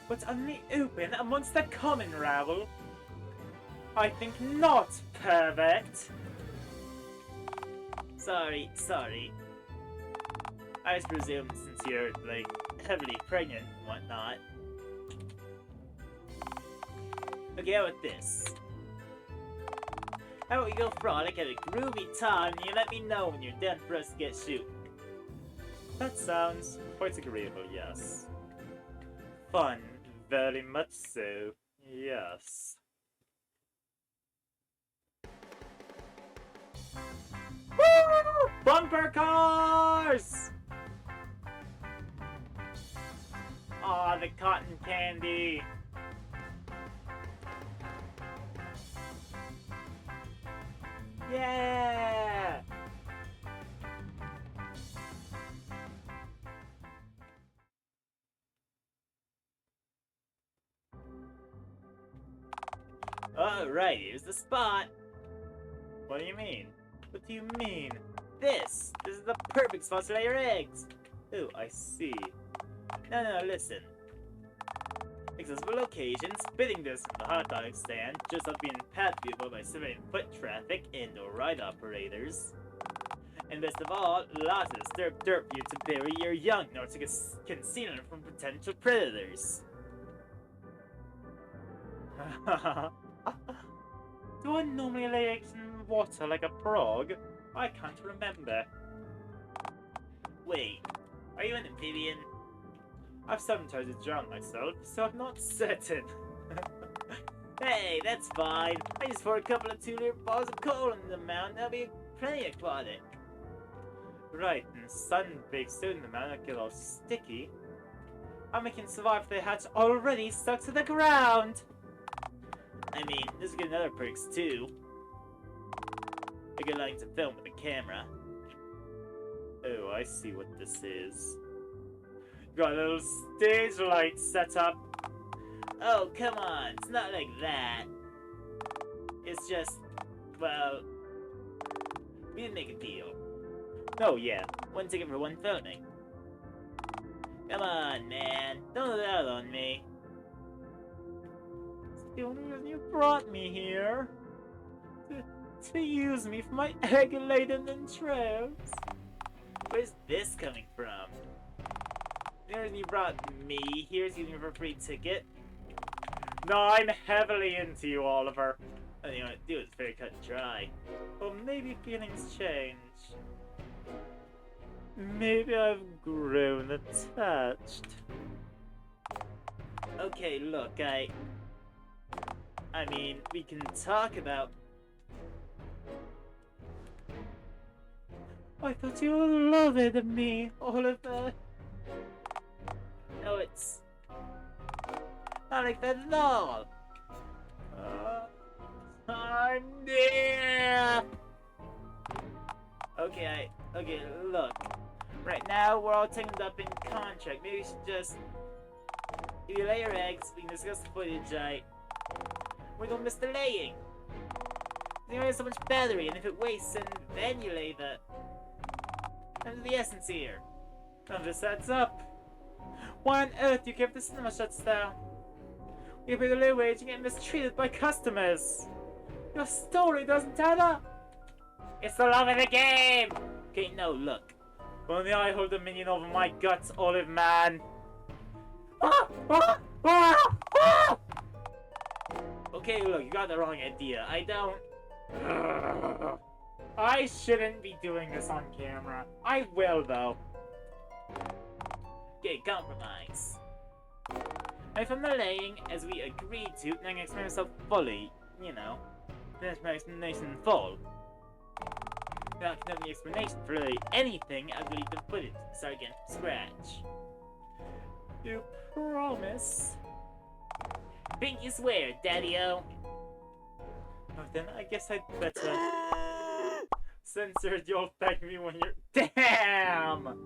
But only open amongst the common rabble. I think not, pervert. Sorry. I just presumed since you're, like, heavily pregnant and whatnot. Okay, how about this? How about we go frolic at a groovy time and you let me know when you're done for us to get shooting? That sounds quite agreeable, yes. Fun, very much so, yes. Woo! Bumper cars! Aw, the cotton candy. Yeah! Alright, here's the spot. What do you mean? What do you mean? This is the perfect spot to lay your eggs. Oh, I see. No, listen. Accessible locations, fitting this from the hot dog stand, just off being path viewable by surveying foot traffic and or ride operators. And best of all, lots of disturbed dirt for you to bury your young, nor to conceal them from potential predators. Do I normally lay eggs in water like a frog? I can't remember. Wait, are you an amphibian? I've sometimes drowned myself, so I'm not certain. Hey, that's fine. I just poured a couple of 2-liter balls of coal in the mountain. That'll be plenty aquatic. Right, and sun baked soon the mountain will get all sticky. And we can survive if the hatch already stuck to the ground. I mean, this will get another perks too. You're allowing to film with a camera. Oh, I see what this is. Got a little stage light set up. Oh, come on. It's not like that. It's just, well, we didn't make a deal. Oh, yeah. One ticket for one filming. Come on, man. Don't let out on me. It's the only reason you brought me here. To use me for my egg-laden entrails. Where's this coming from? The only reason you brought me here is using me for a free ticket. No, I'm heavily into you, Oliver. All you want to do is very cut and dry. Well, maybe feelings change. Maybe I've grown attached. Okay, look, I mean, we can talk about... I thought you loved me, Oliver. No, it's not like that at all. I'm there. Okay, look. Right now, we're all tangled up in contract. Maybe we should just... If you lay your eggs, we can discuss the footage, we don't miss the laying. You only have so much battery, and if it wastes, and then you lay the... Under the essence here. None of this adds up. Why on earth do you keep the cinema shuts down? You pay the low wage and get mistreated by customers. Your story doesn't add up. It's the love of the game. Okay, no, look. Only I hold dominion over my guts, Olive Man. Okay, look, you got the wrong idea. I don't... I shouldn't be doing this on camera. I will, though. Okay, compromise. I film the laying as we agreed to, and I can explain myself fully. You know, finish my explanation in full. Without conducting the explanation for literally anything, I'll delete the footage and start again from scratch. You promise? Pinky swear, Daddy-O. Oh, then I guess I'd better censor you'll thank me when you're... Damn!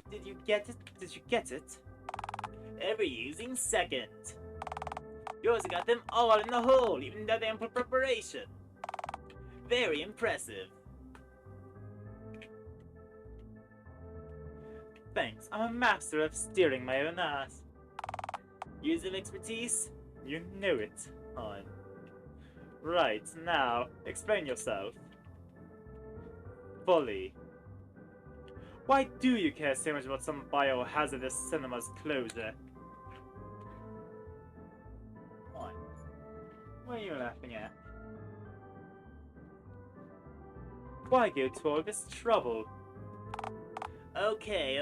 Did you get it? Did you get it? Every using second. You also got them all in the hole, even without ample preparation. Very impressive. Thanks, I'm a master of steering my own ass. Use of expertise? You knew it, hon. Right, now, explain yourself. Fully. Why do you care so much about some biohazardous cinema's closure? What are you laughing at? Why go to all this trouble? Okay.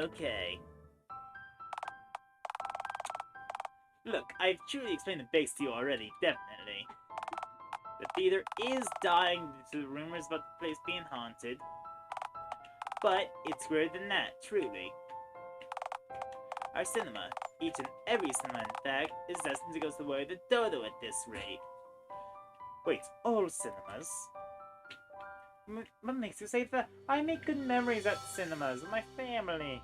Look, I've truly explained the base to you already, definitely. The theater is dying due to the rumors about the place being haunted. But it's greater than that, truly. Our cinema, each and every cinema in fact, is destined to go the way of the dodo at this rate. Wait, all cinemas? What makes you say that? I make good memories at cinemas with my family.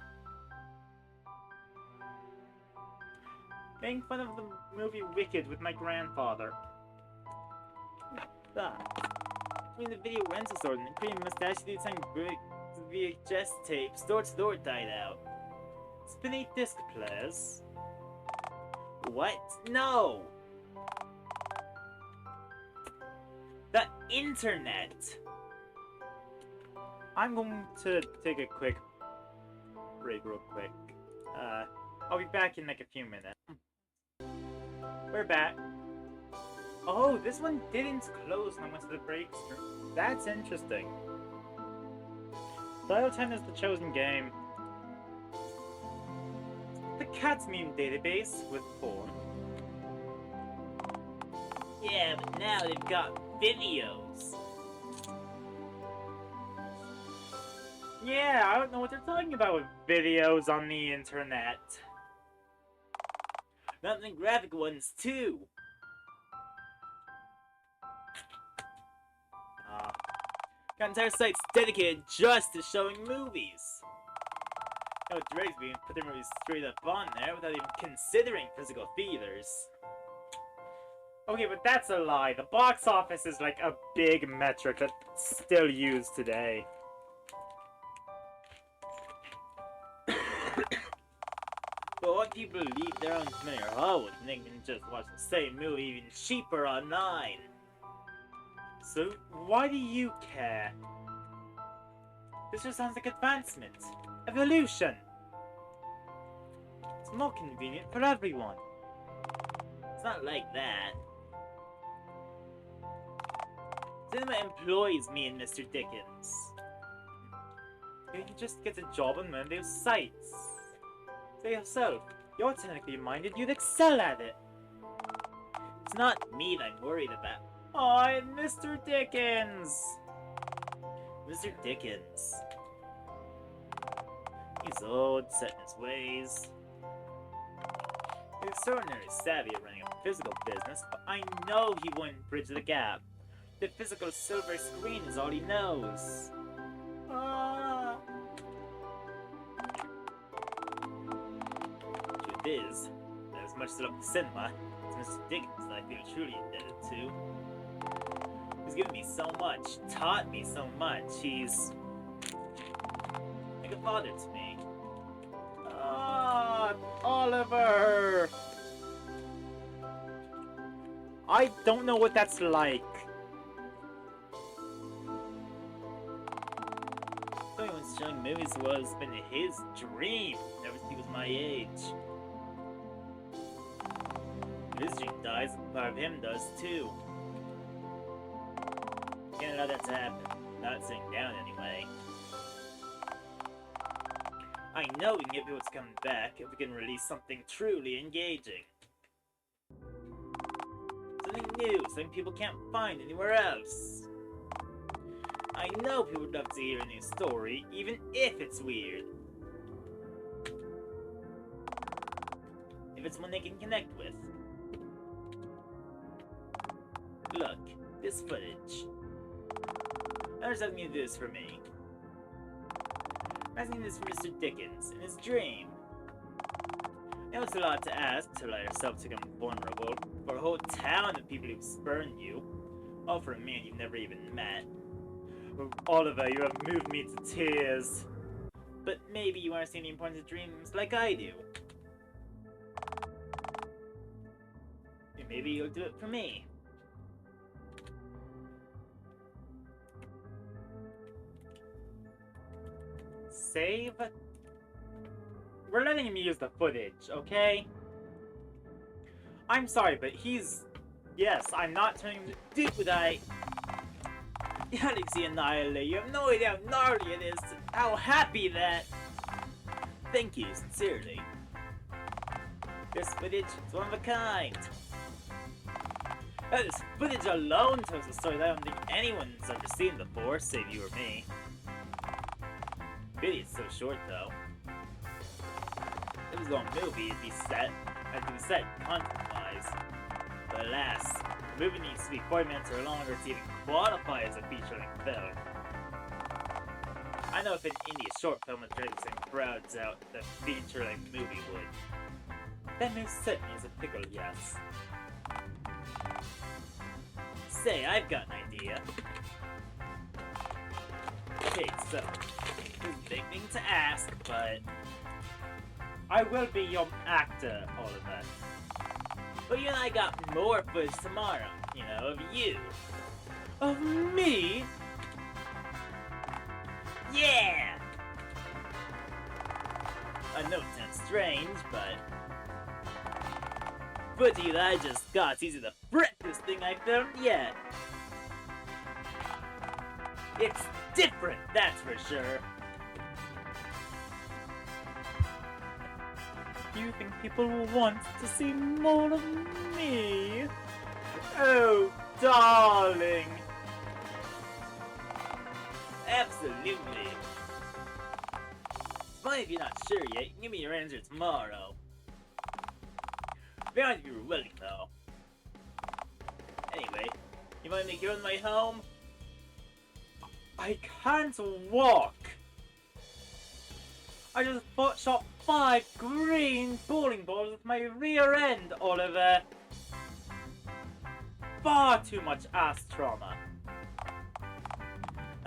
Making fun of the movie Wicked with my grandfather. Between the video rental store and the cream mustache dude selling VHS tapes, door to door died out. Spinny disc players. What? No! The internet! I'm going to take a quick break real quick. I'll be back in like a few minutes. We're back. Oh, this one didn't close when I went to the break. That's interesting. Dialtown is the chosen game. The cat's meme database with porn. Yeah, but now they've got videos. Yeah, I don't know what they're talking about with videos on the internet. Not the graphic ones, too. Got entire sites dedicated just to showing movies. No, Drake's being put their movies straight up on there without even considering physical theaters. Okay, but that's a lie. The box office is like a big metric that's still used today. But what people leave their own familiar home and they can just watch the same movie even cheaper online. So, why do you care? This just sounds like advancement. Evolution. It's more convenient for everyone. It's not like that. Cinema employs me and Mr. Dickens. You can just get a job on one of those sites. Say yourself, you're technically minded, you'd excel at it. It's not me that I'm worried about. Oh, Mr. Dickens! Mr. Dickens. He's old, set in his ways. He's extraordinarily savvy at running a physical business, but I know he wouldn't bridge the gap. The physical silver screen is all he knows. Truth is, that as much as I love the cinema, it's Mr. Dickens that I feel truly indebted to. He's given me so much, taught me so much. He's like a father to me. Oliver! I don't know what that's like. Going when showing movies was been his dream ever since he was my age. If his dream dies, part of him does too. Can't allow that to happen. Not sitting down anyway. I know we can get people to come back if we can release something truly engaging. Something new, something people can't find anywhere else. I know people would love to hear a new story, even if it's weird. If it's one they can connect with. Look, this footage. Others asking you to do this for me. I'm asking this for Mr. Dickens in his dream. I know it's a lot to ask to allow yourself to become vulnerable for a whole town of people who've spurned you, all for a man you've never even met. Oliver, you have moved me to tears. but maybe you aren't seeing the importance of dreams like I do. And maybe you'll do it for me. Save? We're letting him use the footage, okay? I'm sorry, but he's... Yes, I'm not telling him to Dude, Galaxy Annihilate, you have no idea how gnarly it is, how happy that... Thank you, sincerely. This footage is one of a kind. This footage alone tells a story that I don't think anyone's ever seen before, save you or me. Really, it's so short though. It was a long movie to be set content-wise. But alas, the movie needs to be 40 minutes or longer to even qualify as a feature-length film. I know if an indie short film would drag the same crowds out that a feature-length movie would. That may set me as a pickle, yes. Say, I've got an idea. Okay, so, it's a big thing to ask, but... I will be your actor, Oliver. But you and I got more footage tomorrow, you know, of you. Of me? Yeah! I know it sounds strange, but... footage that I just got's easy to frick this thing I filmed yet. It's different, that's for sure. You think people will want to see more of me? Oh, darling. Absolutely. It's fine if you're not sure yet. You can give me your answer tomorrow. Very nice if you were willing, though. Anyway, you want to make your own way home? I can't walk. I just shot 5 green bowling balls with my rear end, Oliver. Far too much ass trauma.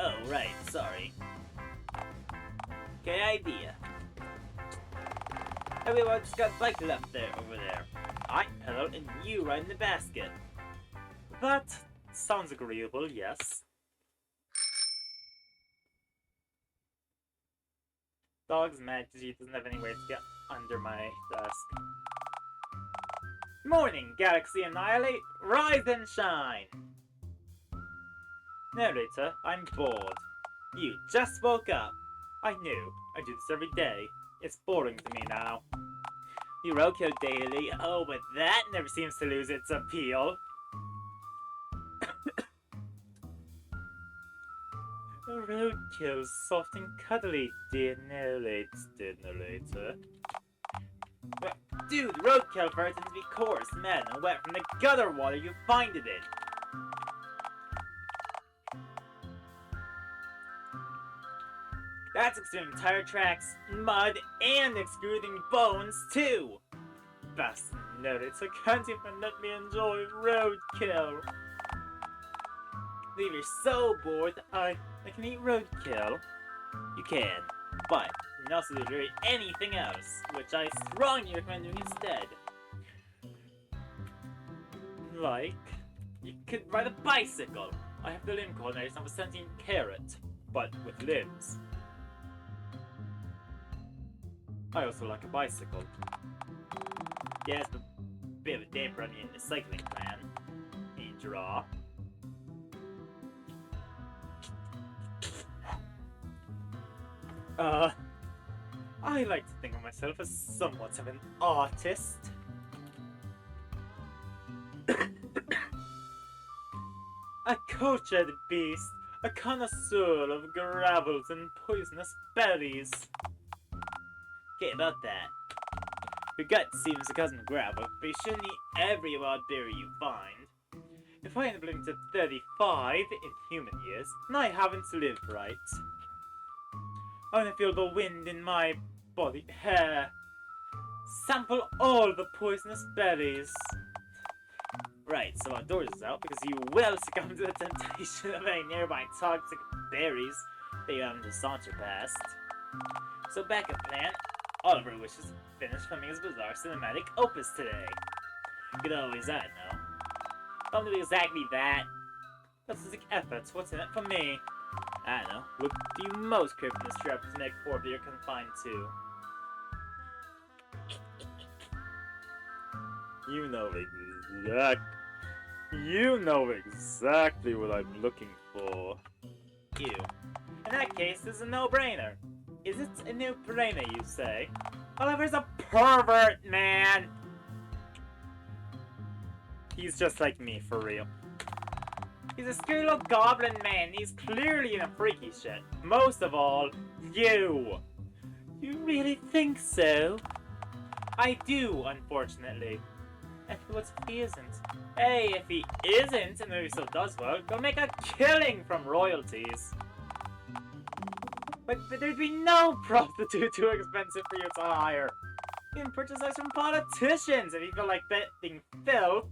Oh, right, sorry. Okay, idea. Everyone just got a bike left there, over there. I pedal and you ride in the basket. That sounds agreeable, yes. Dog's mad because he doesn't have anywhere to get under my desk. Morning, Galaxy Annihilate! Rise and shine! Narrator, I'm bored. You just woke up. I knew. I do this every day. It's boring to me now. You roadkill daily. Oh, but that never seems to lose its appeal. Roadkill, soft and cuddly, dear narrator. But, dude, roadkill fur tends to be coarse, mad, and wet from the gutter water you find it in. That's extruding tire tracks, mud, and extruding bones, too! Best narrator can't even let me enjoy roadkill. If you're so bored, I can eat roadkill. you can. But, you can also do literally anything else, which I strongly recommend doing instead. Like? You could ride a bicycle! I have the limb coordinators of a sentient carrot, but with limbs. I also like a bicycle. Yes, but a bit of a damper on the cycling plan. You draw. I like to think of myself as somewhat of an artist. A cultured beast, a connoisseur of gravels and poisonous berries. Okay, about that. Your gut seems a cousin of gravel, but you shouldn't eat every wild berry you find. If I end up living to 35 in human years, then I haven't lived right. I want to feel the wind in my body, hair. Sample all the poisonous berries. Right, so outdoors is out because you will succumb to the temptation of any nearby toxic berries that you happen to saunter past. So backup plan. Oliver wishes to finish filming his bizarre cinematic opus today. Could always that, no? Don't do exactly that. Specific efforts, what's in it for me? I don't know. What do you most crave from this trip to make 4 that you're confined to? You know exactly what I'm looking for. You. In that case, it's a no-brainer. Is it a no-brainer, you say? Oliver's a pervert, man! He's just like me, for real. He's a scary little goblin man. He's clearly in a freaky shit. Most of all, you. You really think so? I do, unfortunately. And what if he isn't? Hey, if he isn't, and maybe still does well, go make a killing from royalties. But there'd be no prostitute too expensive for you to hire. You can purchase those from politicians if you feel like betting filth.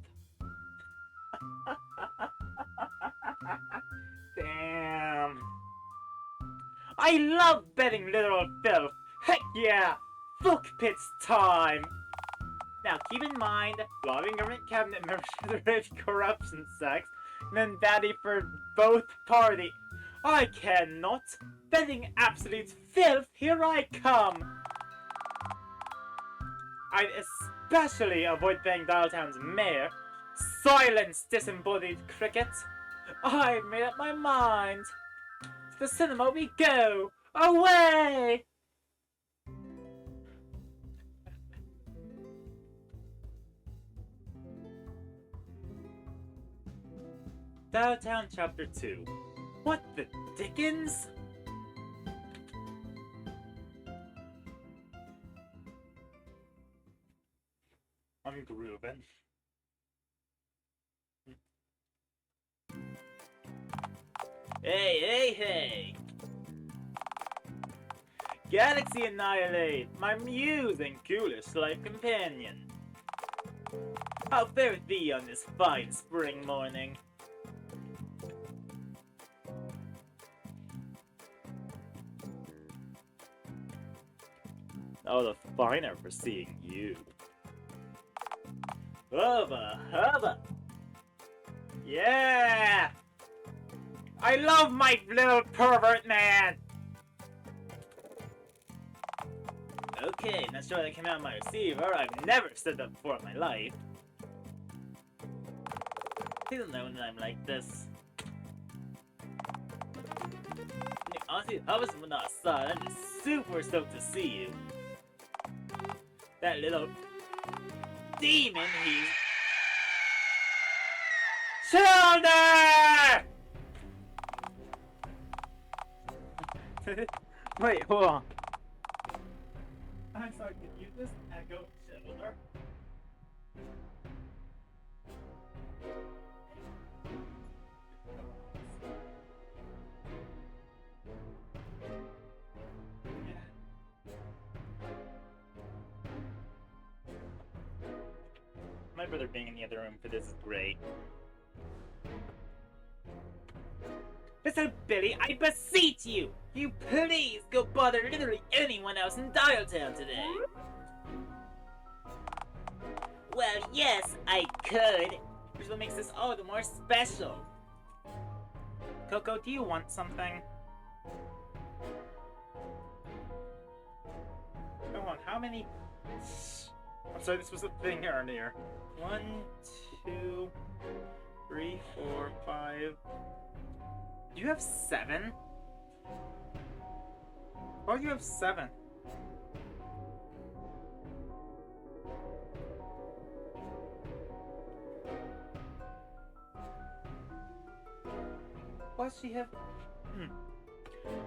Damn. I love betting literal filth. Heck yeah! Fuck pits time! Now keep in mind, robbing government cabinet members for the rape, corruption, sex, and then daddy for both party. I cannot! Betting absolute filth, here I come! I'd especially avoid betting Dialtown's mayor. Silence, disembodied cricket! I've made up my mind! To the cinema we go! Away! Dialtown Chapter 2. What the dickens? I'm grooving. Hey! Galaxy Annihilate, my muse and coolest life companion. How fareth thee on this fine spring morning? All the finer for seeing you. Hubba! Yeah! I love my little pervert man! Okay, not sure that came out of my receiver. I've never said that before in my life. Please don't know when I'm like this. Honestly, I was when I saw it. I'm just super stoked to see you. That little demon, he's... Shoulder! Wait, hold on. I'm sorry, can you just echo shoulder? My brother being in the other room for this is great. Mr. Billy, I beseech you! You please go bother literally anyone else in Dialtown today! Well, yes, I could, which is what makes this all the more special. Coco, do you want something? Come on, how many... I'm sorry, this was a thing earlier. 1, 2, 3, 4, 5... You have 7? Why do you have 7? Why does she have...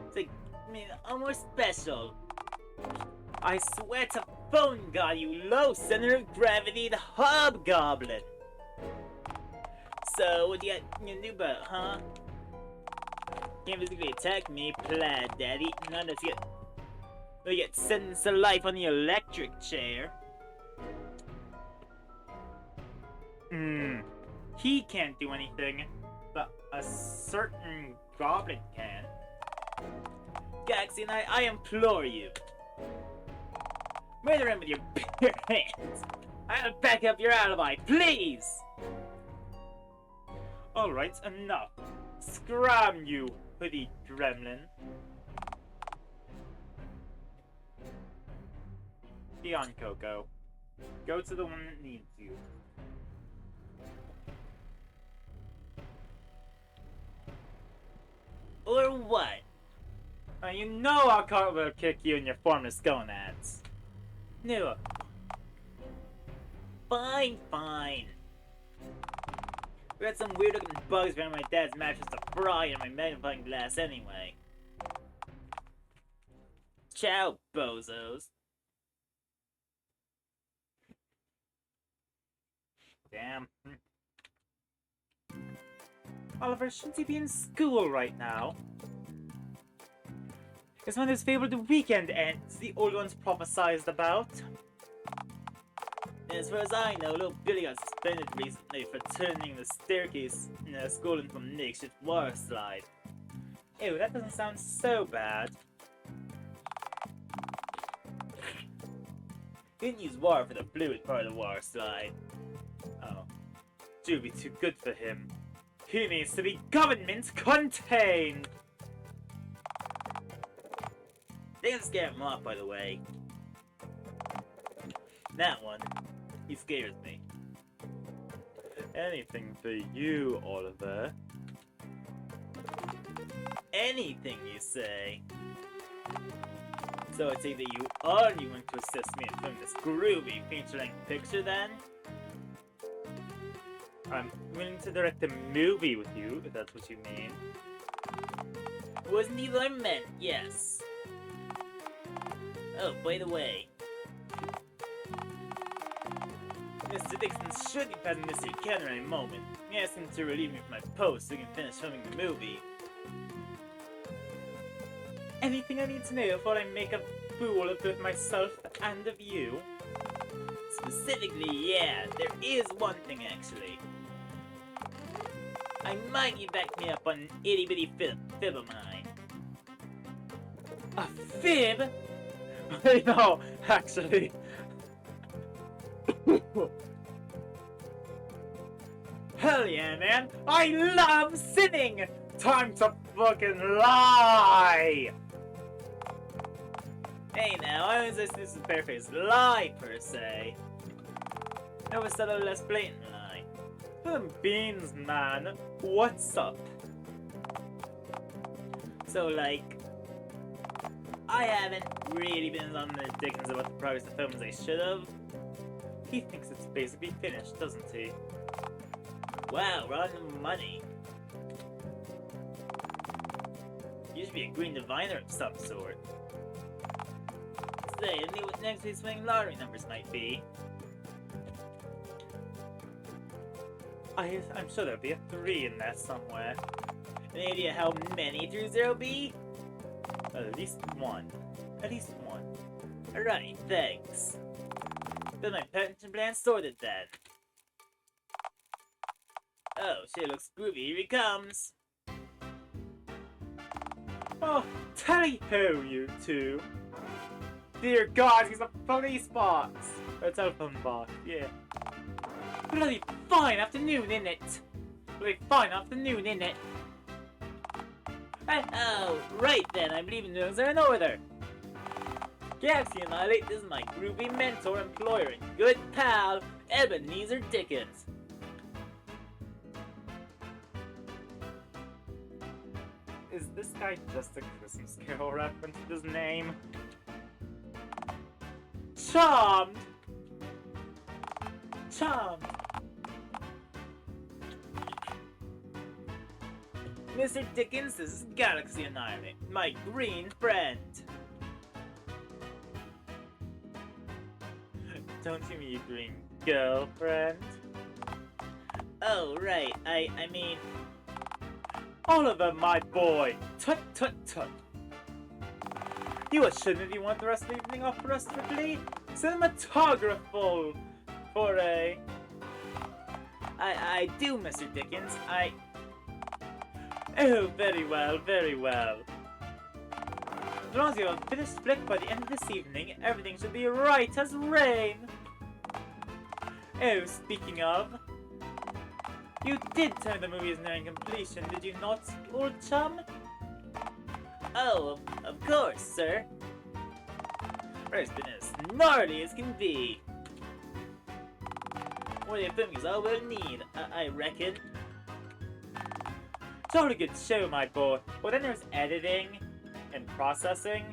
It's like, I mean, almost special. I swear to phone god, you low center of gravity, the hobgoblin. So, what do you got to do about it, huh? Can't physically attack me, plaid daddy. Not unless you get sentenced to life on the electric chair. He can't do anything, but a certain goblin can. Galaxy Knight, I implore you. Murder him with your bare hands! I'll back up your alibi, please! Alright, enough. Scram, you hoodie gremlin. Be on, Coco. Go to the one that needs you. Or what? You know I'll cartwheel kick you in your formless gonads. No. Fine, fine. We got some weird looking bugs around my dad's mattress to fry in my magnifying glass anyway. Ciao, bozos. Damn. Oliver, shouldn't he be in school right now? It's when his favorite weekend ends the old ones prophesized about. And as far as I know, little Billy got suspended recently for turning the staircase in a school into a makeshift water slide. Ew, that doesn't sound so bad. Didn't use water for the fluid part of the water slide. Oh. Should be too good for him. He needs to be government contained! They can scare him off, by the way. That one, he scares me. Anything for you, Oliver. Anything you say. So I take that you are going to assist me in filming this groovy feature-length picture then? I'm willing to direct a movie with you, if that's what you mean. Wasn't either I meant, yes. Oh, by the way. Mr. Dixon should be passing Mr. Kenner any moment. Ask him to relieve me from my post so we can finish filming the movie. Anything I need to know before I make a fool of both myself and of you? Specifically, yeah, there is one thing actually. I might you back me up on an itty bitty fib of mine. A fib? I know, actually. Hell yeah, man! I love sinning! Time to fucking lie! Hey now, I was just this is a barefaced lie per se. No, it's a little less blatant lie. Beans, man. What's up? So like, I haven't really been on the Dickens about the progress of films I should have. He thinks it's basically finished, doesn't he? Wow, we're on the money. You should be a green diviner of some sort. Say, I knew what next week's winning lottery numbers might be. I'm sure there'll be a 3 in there somewhere. Any idea how many throughs there'll be? At least one. At least one. Alright, thanks. Then my pension plan sorted then. Oh, shit looks groovy. Here he comes. Oh, tally-ho, you two. Dear God, he's a police box. A telephone box, yeah. Bloody fine afternoon, innit? Bloody fine afternoon, innit? Oh, right then, I'm leaving things are in order. Galaxy Annihilate, this is my groovy mentor, employer, and good pal, Ebenezer Dickens. Is this guy just a Christmas Carol reference with his name? Charmed! Charmed! Mr. Dickens, this is Galaxy Annihilate, my green friend. Don't you mean green girlfriend? Oh, right, I mean... Oliver, my boy! Tut tut tut! You shouldn't you want the rest of the evening off restfully? Cinematographer for a... I do, Mr. Dickens, Oh, very well, very well. As long as you have a finished flick by the end of this evening, everything should be right as rain. Oh, speaking of, you did tell me the movie is nearing completion, did you not, old chum? Oh, of course, sir. It's been as gnarly as can be. What do you think is all we'll need, I reckon? Totally good show, my boy. Well, then there's editing and processing.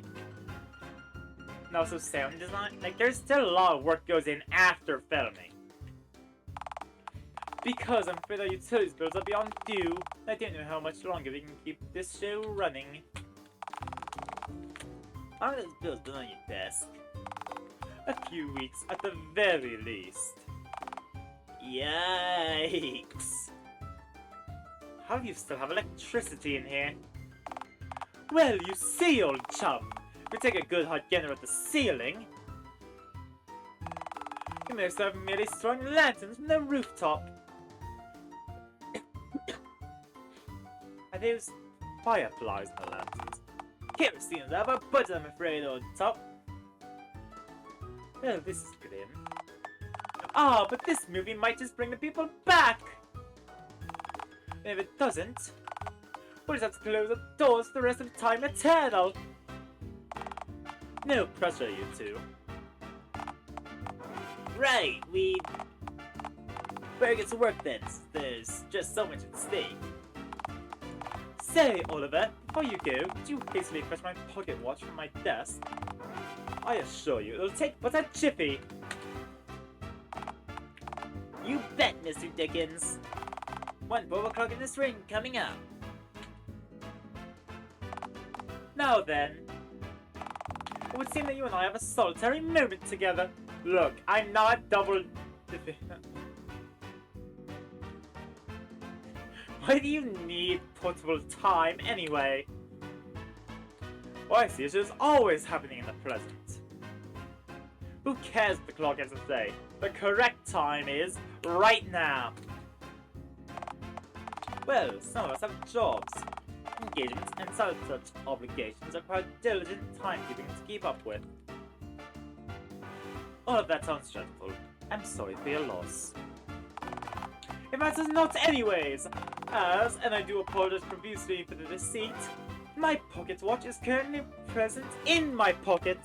And also sound design. Like, there's still a lot of work goes in after filming. Because I'm afraid our utilities bills are beyond due. I don't know how much longer we can keep this show running. How long has those bills been on your desk? A few weeks at the very least. Yikes. How do you still have electricity in here? Well, you see, old chum, we take a good hot gander at the ceiling. You may also have merely strung lanterns from the rooftop. Are those fireflies in the lanterns? Kerosene's out of budget, I'm afraid, old top. Well, this is grim. Ah, but this movie might just bring the people back! And if it doesn't, we'll just have to close the doors for the rest of time eternal! No pressure, you two. Right, we better get to work then. There's just so much at stake. Say, Oliver, before you go, could you hastily fetch my pocket watch from my desk? I assure you, it'll take but a jiffy. You bet, Mr. Dickens. 12 o'clock in this ring coming up. Now then, it would seem that you and I have a solitary moment together. Look, I'm not double... Why do you need portable time anyway? Oh, I see, it's just always happening in the present. Who cares what the clock has to say? The correct time is right now. Well, some of us have jobs, engagements, and such obligations require diligent timekeeping to keep up with. All of that sounds dreadful. I'm sorry for your loss. It matters not anyways, as, and I do apologize profusely for the deceit, my pocket watch is currently present in my pocket.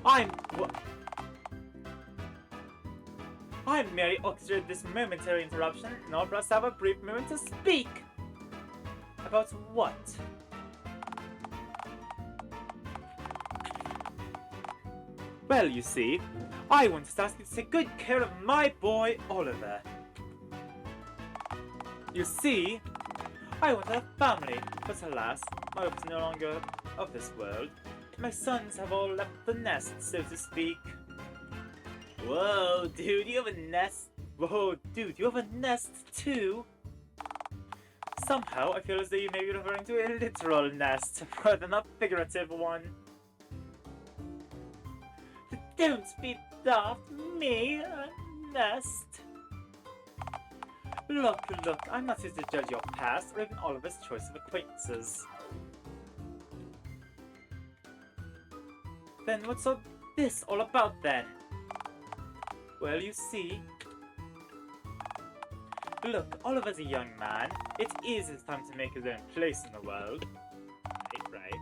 I'm merely orchestrated this momentary interruption in order for us to have a brief moment to speak. About what? Well, you see, I wanted to ask you to take good care of my boy, Oliver. You see, I want to have a family, but alas, my wife is no longer of this world. My sons have all left the nest, so to speak. Whoa, dude, you have a nest? Whoa, dude, you have a nest too? Somehow, I feel as though you may be referring to a literal nest, rather than a figurative one. Don't be daft, me, a nest. Look, I'm not here to judge your past, or even Oliver's choice of acquaintances. Then what's all this all about then? Well, you see... Look, Oliver's a young man. It is his time to make his own place in the world. Right.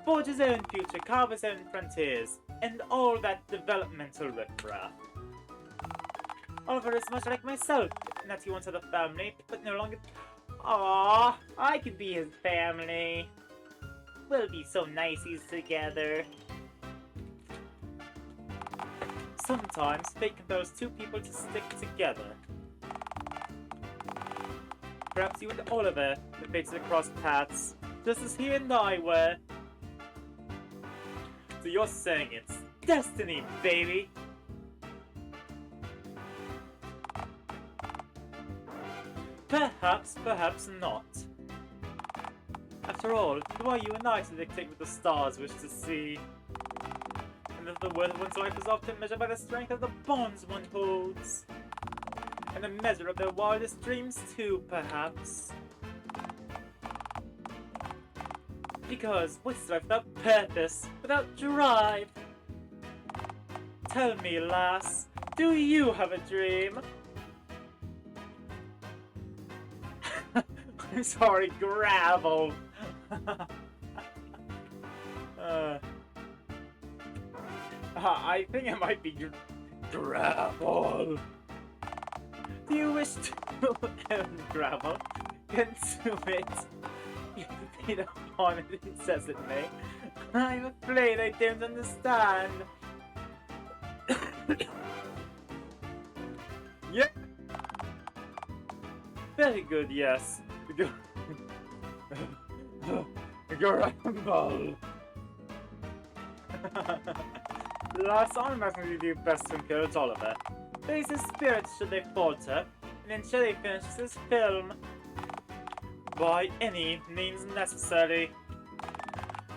Forge his own future, carve his own frontiers, and all that developmental riffraff. Oliver is much like myself, in that he once had a family, but no longer... Aww, I could be his family. We'll be so niceys together. Sometimes fate compels two people to stick together. Perhaps you and Oliver were fated to cross paths, just as he and I were. So you're saying it's destiny, baby? Perhaps, perhaps not. After all, who are you and I to dictate what the stars wish to see? And that the worth of one's life is often measured by the strength of the bonds one holds. And the measure of their wildest dreams too, perhaps. Because what's life without purpose, without drive? Tell me, lass, do you have a dream? I'm sorry, gravel. I think it might be gravel. Do you wish to gravel? Consume it. You feed upon it incessantly. I'm afraid I don't understand. Yeah. Very good, yes. Grumble. Last I'm asking you to do best to encourage Oliver. Face his spirits should they falter, and ensure he finishes his film. By any means necessary.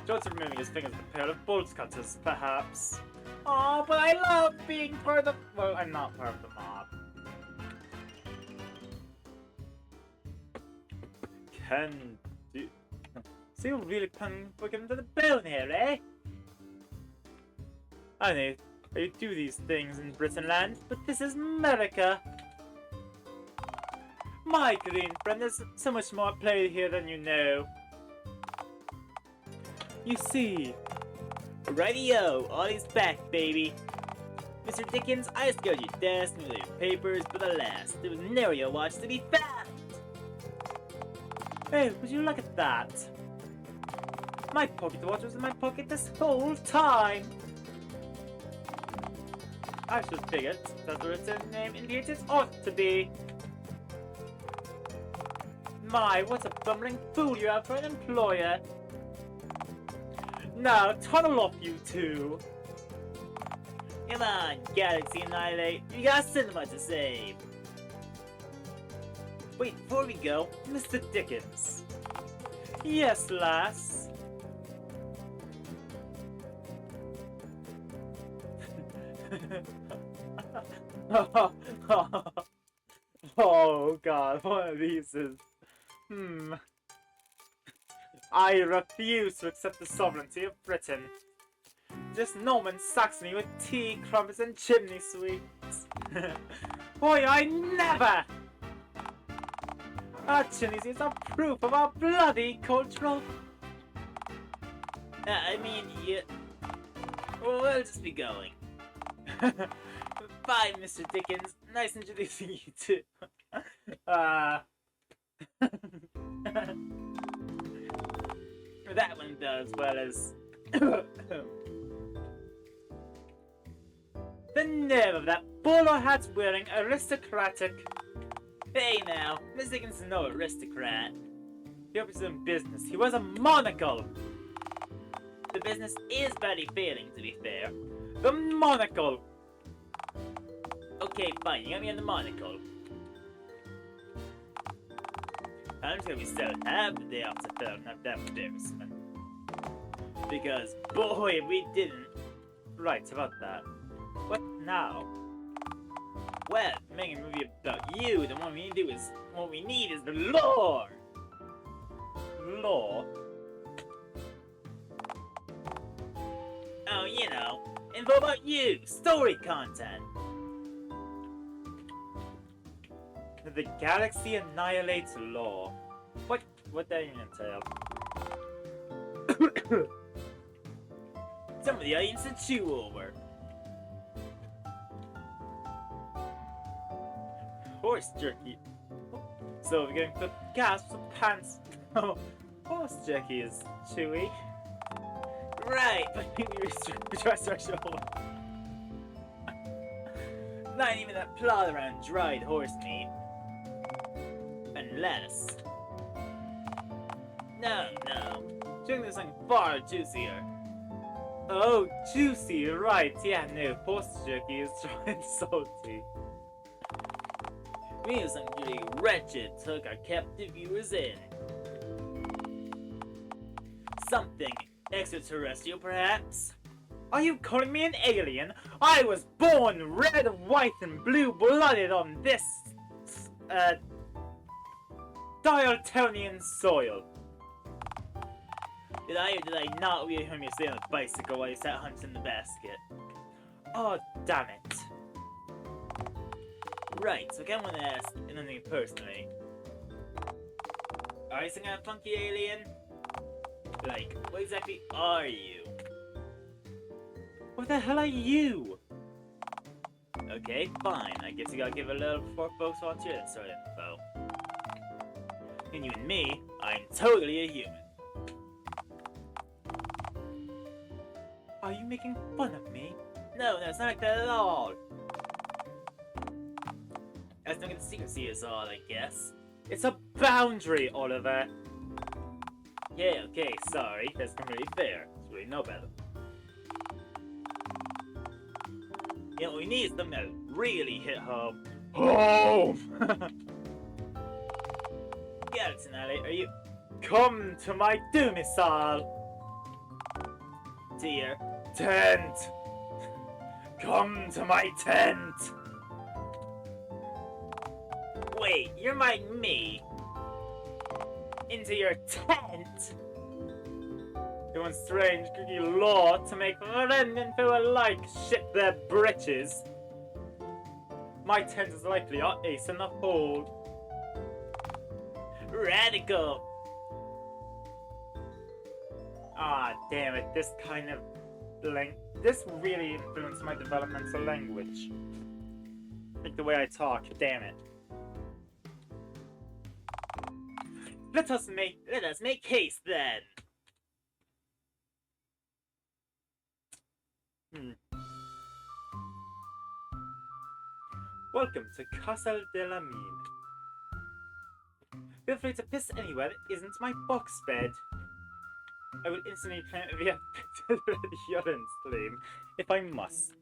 George removing his fingers with a pair of bolt cutters, perhaps. Oh, but I love being part of the... Well, I'm not part of the mob. Can do... So you're really planning for getting to the bone here, eh? I know you do these things in Britain land, but this is America. My green friend, there's so much more at play here than you know. You see... Radio, Ollie's back, baby. Mr. Dickens, I scoured your desk, knew your papers, but alas, there was nary a watch to be found. Hey, would you look at that? My pocket watch was in my pocket this whole time. I should figure that the written name indicates it ought to be. My, what a bumbling fool you are for an employer. Now, tunnel off, you two! Come on, Galaxy Annihilate, you got cinema to save! Wait, before we go, Mr. Dickens. Yes, lass? Oh god, one of these is... I refuse to accept the sovereignty of Britain. This Norman Saxony with tea, crumpets, and chimney sweets. Boy, I never! Our chimney sweets are proof of our bloody cultural... I mean, yeah... Well, we'll just be going. Bye, Mr. Dickens. Nice introducing you too. That one does well as... The nerve of that bowler hat wearing aristocratic... Hey now, Mr. Dickens is no aristocrat. He opens his own business. He wears a monocle. The business is badly failing, to be fair. The monocle. Okay, fine, you got me on the monocle. I'm just gonna be so half the day off to film, not that embarrassment. Because, boy, if we didn't. Right, about that. What now? Well, making a movie about you, then what we need is the lore! Law? Oh, you know, info about you, story content. The Galaxy Annihilates Law. What does that even entail? Some of the audience to chew over. Horse jerky. So we're getting the gasps of pants. Oh, horse jerky is chewy. Right, but you trust our show. Not even that plot around dried horse meat. Unless... No. Doing this something far juicier. Oh, juicy, right. Yeah, no, horse jerky is dry and salty. We need something really wretched to hook our captive viewers in. Something extraterrestrial, perhaps? Are you calling me an alien? I was born red, white, and blue-blooded on this, Dialtonian soil. Did I or did I not really hear you stay on the bicycle while you sat hunched in the basket? Oh, damn it. Right, so I kinda wanna ask anything personally. Are you some kind of funky alien? Like, what exactly are you? What the hell are you? Okay, fine. I guess you gotta give it a little before folks want to hear that sort of info. And you and me, I'm totally a human. Are you making fun of me? No, it's not like that at all. I was thinking secrecy is all, I guess. It's a boundary, Oliver. Yeah, okay, sorry. That's not really fair. It's really no better. You know what we need is something that really hit home. Home! Dialtown, Ollie, are you Come to my domicile. to your... Tent. Come to my tent. Wait, you're inviting me into your tent? It was strange cookie law to make Brendan feel alike shit their britches. My tent is likely our ace in the hole. Radical. Ah, damn it, this kind of this really influenced my developmental language. Like the way I talk, damn it. Let us make haste then. Welcome to Castle de la Mine. Feel free to piss anywhere that isn't my box bed. I will instantly claim it via urine stream if I must.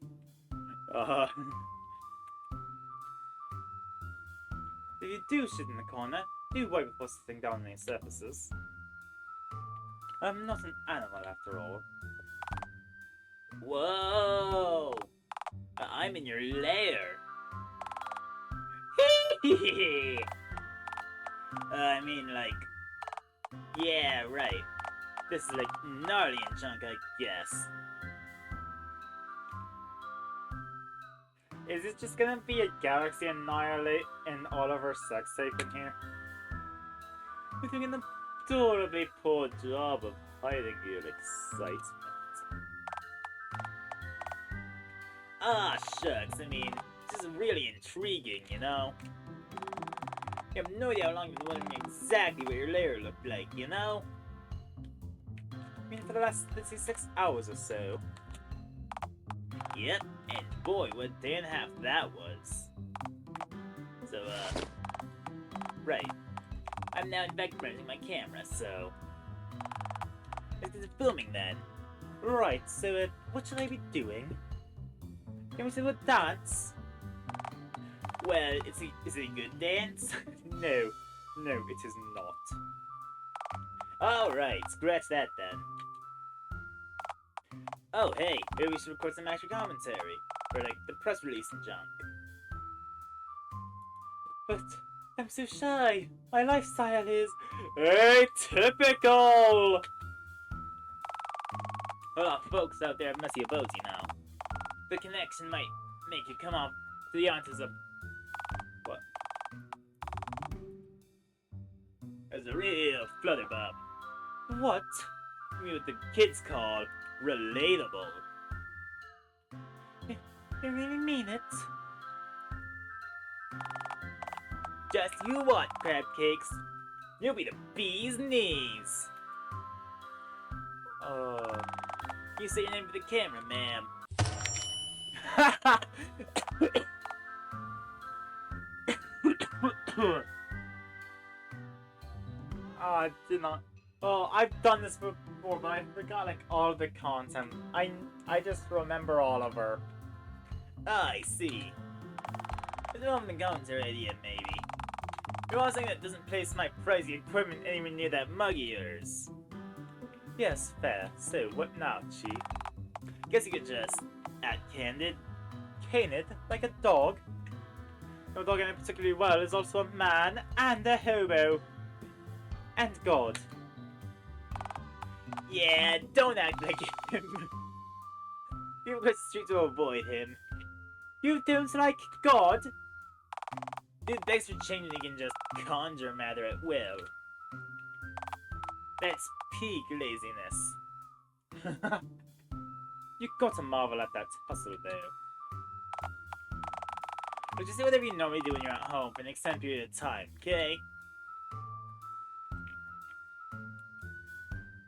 If you do shit in the corner, do wipe before sitting down on any surfaces. I'm not an animal after all. Whoa! I'm in your lair. I mean, like... Yeah, right. This is like gnarly and junk, I guess. Is it just gonna be a galaxy annihilate and all of our sex tape in here? You're doing an adorably poor job of hiding your excitement. Ah, shucks, I mean, this is really intriguing, you know? You have no idea how long you've been wondering exactly what your lair looked like, you know? I mean, for the last 36 hours or so. Yep, and boy, what a day and a half that was. So, right. I'm now in fact renting my camera, so... Let's get to filming then. Right, so, what should I be doing? Can we do a dance? Well, is it a good dance? No, it is not. Alright, scratch that then. Oh, hey, maybe we should record some extra commentary. Or like, the press release and junk. But I'm so shy. My lifestyle is atypical. Oh, folks out there must be a boat, you know. The connection might make you come up to the answers of... What? As a real flutterbob. What? What the kids call relatable. You really mean it? Just you what, crab cakes? You'll be the bee's knees. You say your name for the camera, ma'am. I did not. Oh, I've done this before, but I forgot like all the content. I just remember Oliver. I see. I don't have the commentary idea, maybe. You want something that doesn't place my pricey equipment anywhere near that mug of yours. Yes, fair. So, what now, Chief? Guess you could just act candid. Canid, like a dog. No dog I know particularly well is also a man and a hobo. And God. Yeah, don't act like him. People go straight to avoid him. You don't like God? Dude, thanks for changing, you can just conjure matter at will. That's peak laziness. You got to marvel at that hustle, though. But just do whatever you normally do when you're at home for an extended period of time, okay?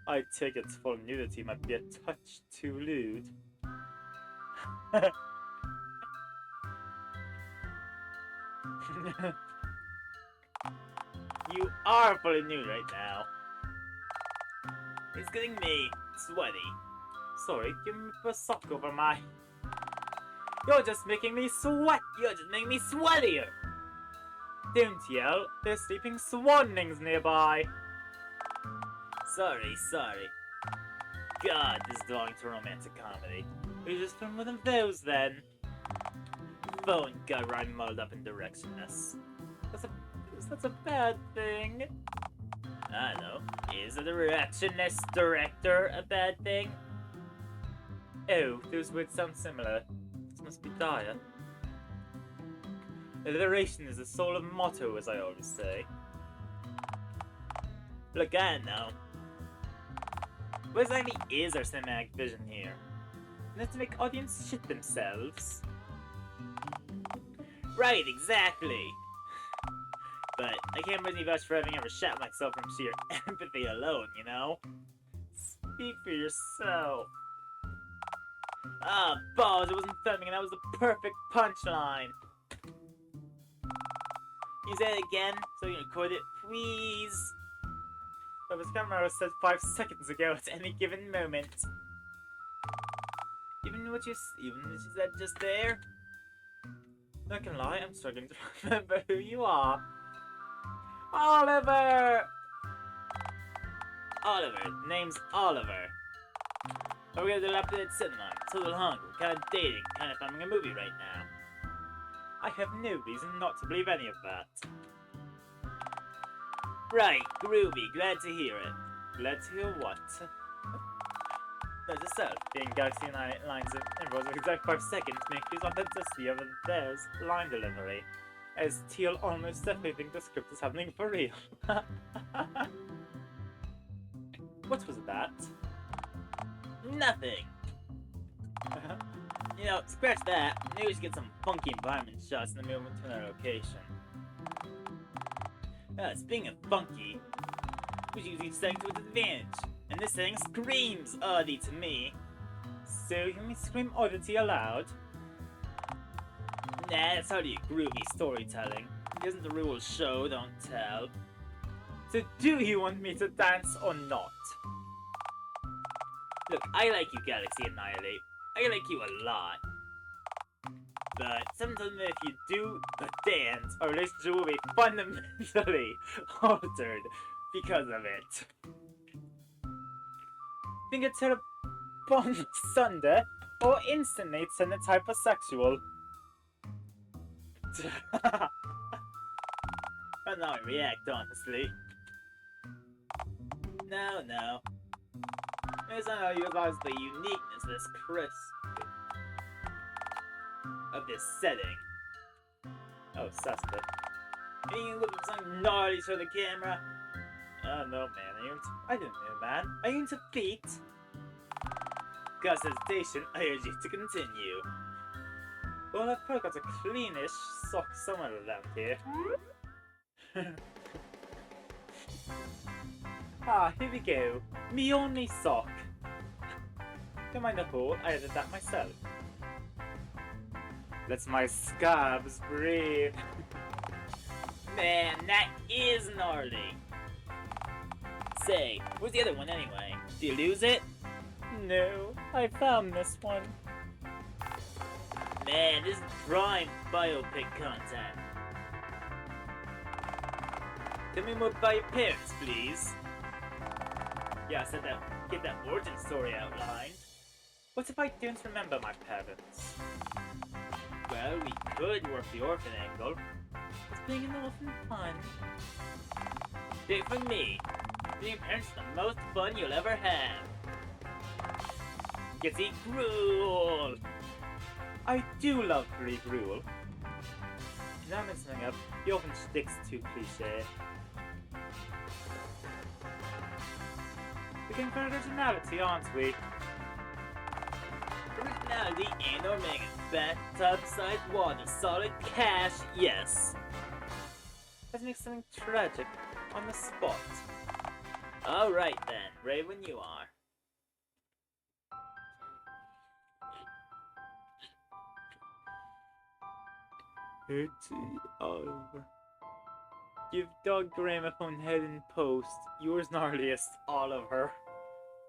I take it full nudity might be a touch too lewd. You are fully nude right now. It's getting me sweaty. Sorry, give me a sock over my... You're just making me sweat! You're just making me sweatier! Don't yell, there's sleeping swanlings nearby! Sorry. God, this is belonging to romantic comedy. We just film one of those then. Phone got right muddled up in directionless. That's a bad thing. I don't know. Is a directionless director a bad thing? Oh, those words sound similar. This must be dire. Alliteration is the soul of motto, as I always say. Look, I know. What exactly is our cinematic vision here? Not to make audience shit themselves. Right, exactly. But I can't really vouch for having ever shot myself from sheer empathy alone, you know? Speak for yourself. Ah, balls, it wasn't filming and that was the perfect punchline. Can you say it again so you can record it, please? But this camera said 5 seconds ago at any given moment. Even what you said just there? Not gonna lie, I'm struggling to remember who you are. Oliver! Oliver. Name's Oliver. Are we gonna do updated cinema? Total hunger, kind of dating, kind of filming a movie right now. I have no reason not to believe any of that. Right, groovy, glad to hear it. Glad to hear what? Note to self. Being Galaxy lines of intervals of exact 5 seconds make use authenticity of theirs line delivery. As Teal almost definitely think the script is happening for real. What was that? Nothing. You know, scratch that. Maybe we should get some funky environment shots in the movement to our location. Speaking of funky, we should use each setting to its advantage. And this setting screams oddity to me. So you mean scream oddity aloud? Nah, that's hardly a groovy storytelling. Isn't the rule show, don't tell. So do you want me to dance or not? Look, I like you, Galaxy Annihilate. I like you a lot. But sometimes if you do dance, our relationship will be fundamentally altered because of it. Think it's a bond sunder or instantly turn it hypersexual. But now I react, honestly. No. It's not how you realize the uniqueness of this of this setting. Oh, suspect. And you look at something naughty to the camera. Oh no, man. I didn't know, man. Are you into feet? Cause hesitation, I urge you to continue. Well, I've probably got a cleanish sock somewhere around here. Here we go. Me only sock. Don't mind the hole, I added that myself. Let my scabs breathe. Man, that is gnarly. Say, where's the other one anyway? Did you lose it? No, I found this one. Man, this is prime biopic content. Tell me more about your parents, please. Yeah, I said that. Get that origin story outlined. What if I don't remember my parents? Well, we could work the orphan angle. It's being an orphan fun. Do it for me. Being parents is the most fun you'll ever have. Get to eat gruel. I do love free gruel. Now I'm messing up. He often sticks to cliche. We're getting for originality, aren't we? Originality and Omega. Bathtub-sized water, solid cash, yes. Let's make something tragic on the spot. Alright then, ready when you are. It's over. Give dog gramophone head and post. Yours gnarliest, Oliver.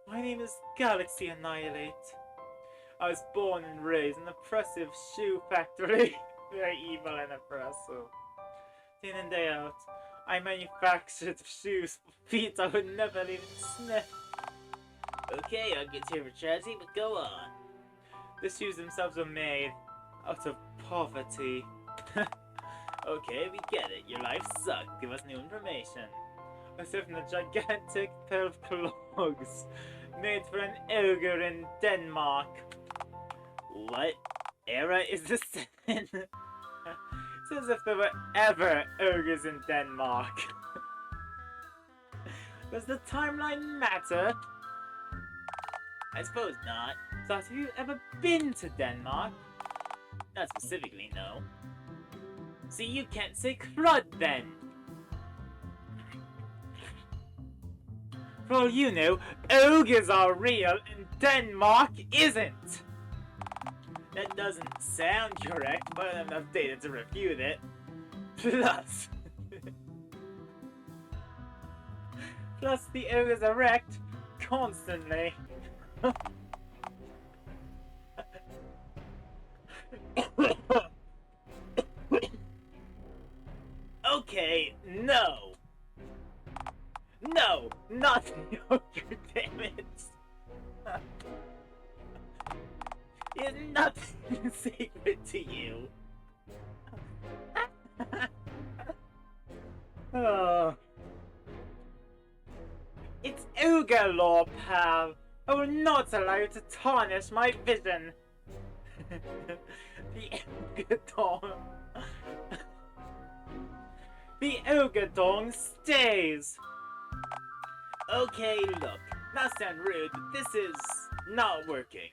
My name is Galaxy Annihilate. I was born and raised in an oppressive shoe factory. Very evil and oppressive. Day in and day out, I manufactured shoes for feet I would never even sniff. Okay, I'll get to your tragedy, but go on. The shoes themselves were made out of poverty. Okay, we get it. Your life sucked. Give us new information. I served in a gigantic pair of clogs made for an ogre in Denmark. What era is this in? It's as if there were ever ogres in Denmark. Does the timeline matter? I suppose not. So have you ever been to Denmark? Not specifically, no. See, you can't say crud then. For all you know, ogres are real and Denmark isn't. That doesn't sound correct, but I have enough data to refute it. Plus, the ogres are wrecked constantly. Okay, no! No! Not the ogre, damn it! Is nothing sacred to you. Oh. It's ogre law, pal. I will not allow you to tarnish my vision. The ogre dong. The ogre dong stays. Okay, look. Not sound rude, but this is not working.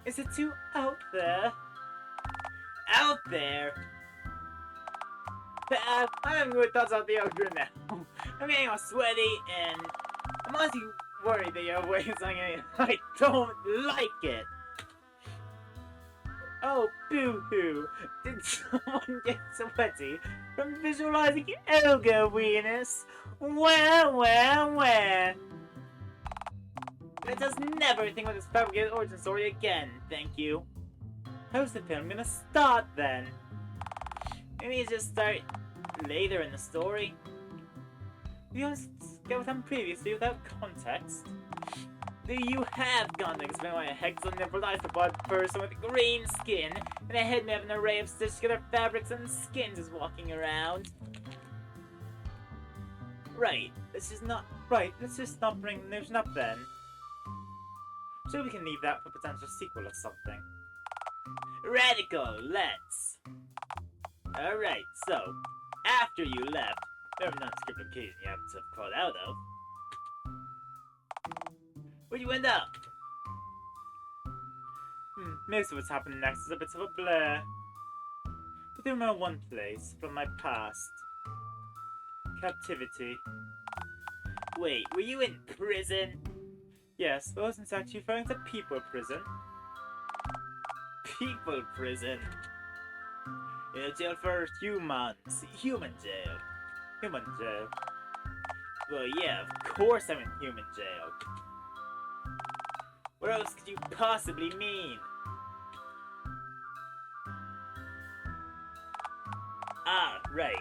Is it too out there? Out there? Pal, I'm having good thoughts about the ogre now. I'm getting all sweaty and I'm honestly worried that you're wearing something I don't like it. Oh, boo-hoo. Did someone get sweaty from visualizing ogre weenus? Where? Let us never think about this fabricated origin story again, thank you. How's the film gonna start then? maybe just start later in the story. We almost get with them previously without context. You have gone to explain why a hexagon nippled blood person with green skin and a head made of an array of stitched together fabrics and skins is walking around. Right, Let's just not bring the notion up then. So we can leave that for potential sequel or something. Radical, let's. Alright, so, after you left, whatever non-script occasion you happen to have called out of, where'd you end up? Most of what's happening next is a bit of a blur. But I remember one place from my past. Captivity. Wait, were you in prison? Yes, but I wasn't actually referring to people prison. People prison? In a jail for humans. Human jail. Human jail. Well, yeah, of course I'm in human jail. What else could you possibly mean? Ah, right.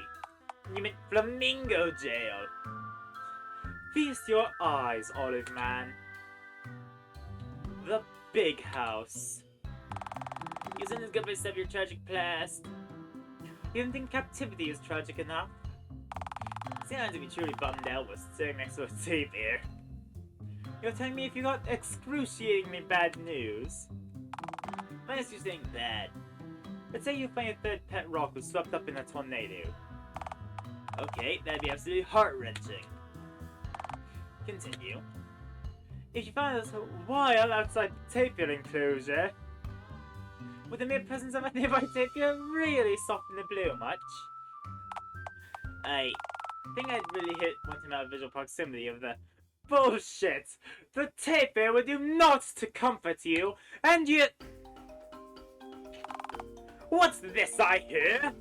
You meant Flamingo Jail. Feast your eyes, Olive Man. The big house. Isn't this good place of your tragic past? You don't think captivity is tragic enough? Sounds to be truly bummed out was sitting next to a tape here. You're telling me if you got excruciatingly bad news? Minus you saying bad. Let's say you find a third pet rock who's swept up in a tornado. Okay, that'd be absolutely heart-wrenching. Continue. If you found us while outside the tapir enclosure, would the mere presence of a nearby tapir really soften the blow much? I think I'd really want him out of visual proximity of the... Bullshit! The tapir would do naught to comfort you, and you... What's this I hear?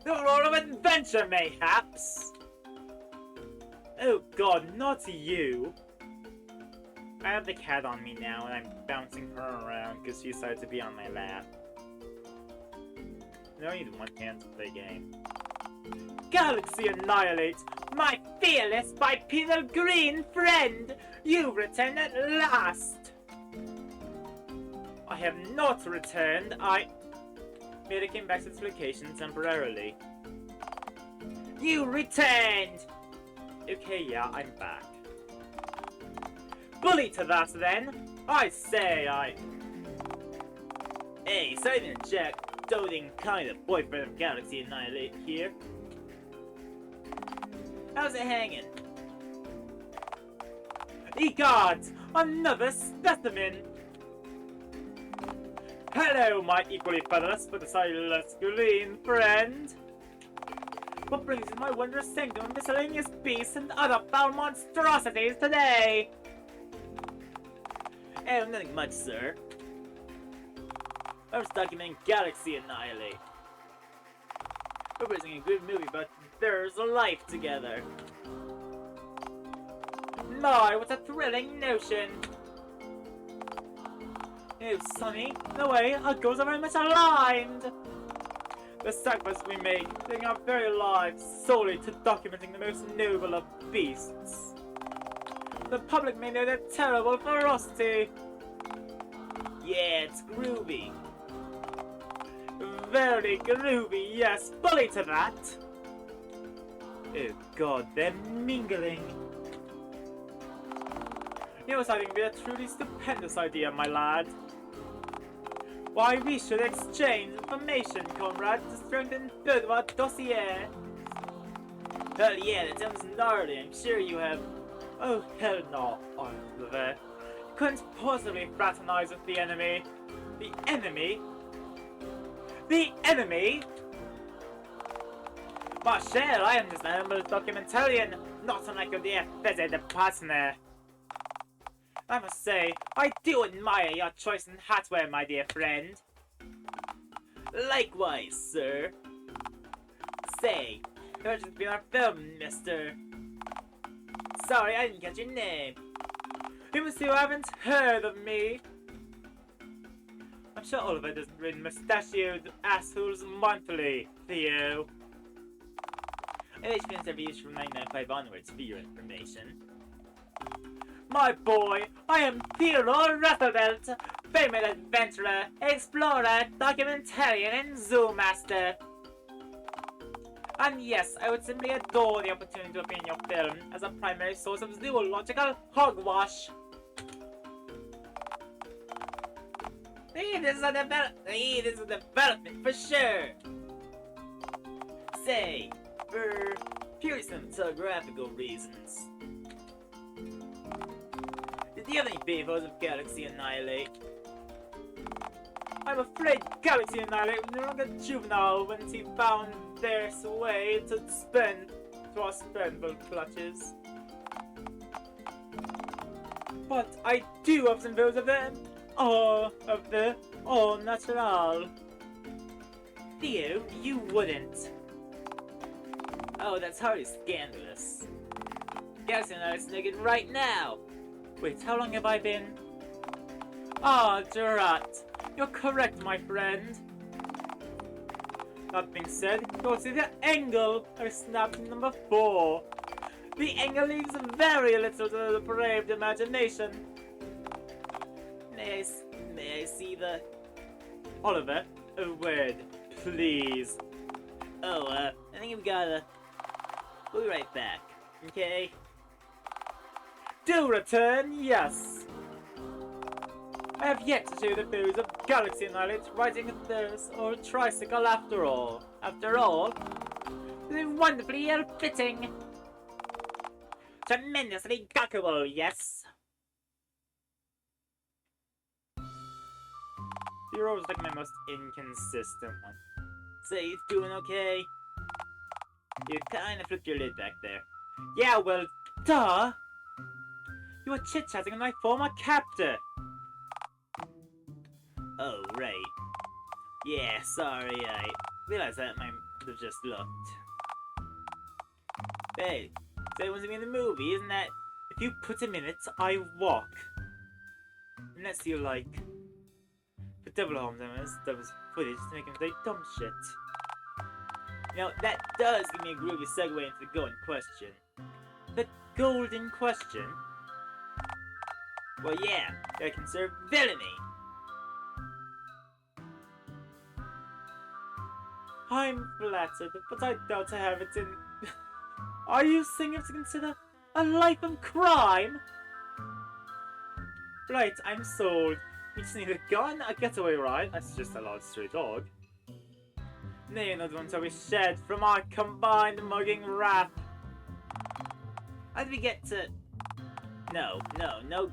The roar of adventure, mayhaps? Oh god, not you! I have the cat on me now, and I'm bouncing her around because she decided to be on my lap. I don't need one hand to play game. Galaxy Annihilate! My fearless bipedal green friend! You return at last! I have not returned, Mira came back to its location temporarily. You returned! Okay, yeah, I'm back. Bully to that, then! I say, Hey, sorry to interject, doting kind of boyfriend of Galaxy Annihilate here. How's it hanging? Egad! Another specimen! Hello, my equally featherless but decidedly green friend! What brings you to my wondrous sanctum of miscellaneous beasts and other foul monstrosities today? Oh, nothing much, sir. I was documenting Galaxy Annihilate. We're producing a good movie about there's a life together. My, what a thrilling notion! Oh, Sonny, no way, our goals are very much aligned! The sacrifice we make, living our very lives solely to documenting the most noble of beasts. The public may know their terrible ferocity. Yeah, it's groovy. Very groovy, yes, bully to that! Oh god, they're mingling. You know what's I think would be a truly stupendous idea, my lad? Why, we should exchange information, comrade, to strengthen both our dossier. Hell yeah, that sounds gnarly. I'm sure you have... Oh, hell no, Oliver. You couldn't possibly fraternize with the enemy. The enemy? The enemy? Marshal, I am just an humble documentarian, not unlike your dear feathered partner. I must say, I do admire your choice in hatwear, my dear friend. Likewise, sir. Say, you've just been our film, mister. Sorry, I didn't catch your name. You must you haven't heard of me. I'm sure Oliver doesn't read mustachioed assholes monthly, Theo. NHPN's reviews from 1995 onwards for your information. My boy, I am Theodore Rutherford, famous adventurer, explorer, documentarian, and zoo master. And yes, I would simply adore the opportunity to appear in your film as a primary source of zoological hogwash. This is a development for sure. Say, for purely cinematographical reasons. Do you have any favors of Galaxy Annihilate? I'm afraid Galaxy Annihilate was no longer juvenile when he found their way to our spendable clutches. But I do have some views of them. Of the all natural. Theo, you wouldn't. Oh, that's hardly scandalous. Galaxy Annihilate naked right now. Wait, how long have I been? Ah, Drat. You're correct, my friend. That being said, you'll see the angle I snapped in number 4. The angle leaves very little to the depraved imagination. May I see the... Oliver, a word, please. Oh, I think we've got a We'll be right back, okay? Do return, yes! I have yet to show you the views of Galaxy Annihilate riding a thirst or tricycle after all. After all, they're wonderfully ill-fitting. Tremendously gawkable, yes. You're always like my most inconsistent one. Say he's doing okay? You kind of flipped your lid back there. Yeah, well, duh! You were chit-chatting with my former captor. Oh, right. Yeah, sorry, I realized that might have just looked. Hey, so wants to be in the movie, isn't that? If you put him in it, I walk. Unless you like. For double home demos, there was footage to make him say dumb shit. You know, that does give me a groovy segue into the golden question. The golden question? Well, yeah, I can serve villainy. I'm flattered, but I doubt I have it in. Are you saying you have to consider a life of crime? Right, I'm sold. We just need a gun, a getaway ride. That's just a large stray dog. Nay, another one shall be shed from our combined mugging wrath. How did we get to... No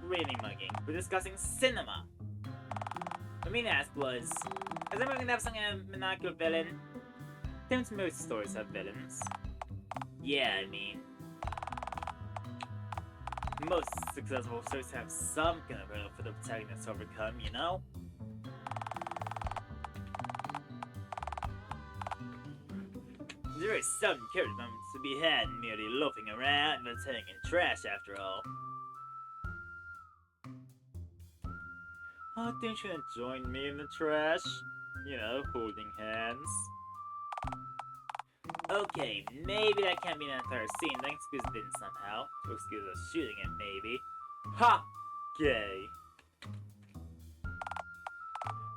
grinning mugging. We're discussing cinema. What I mean to ask was, is anyone gonna have some kind of monocular villain? Don't most stories have villains? Yeah, I mean... most successful stories have some kind of hurdle for the protagonist to overcome, you know? There is some encouragement moments to be had in merely loafing around and turning in trash after all. Oh, don't you want to join me in the trash? You know, holding hands. Okay, maybe that can't be an entire scene. That can excuse Vin somehow. To excuse us shooting it, maybe. Ha! Gay.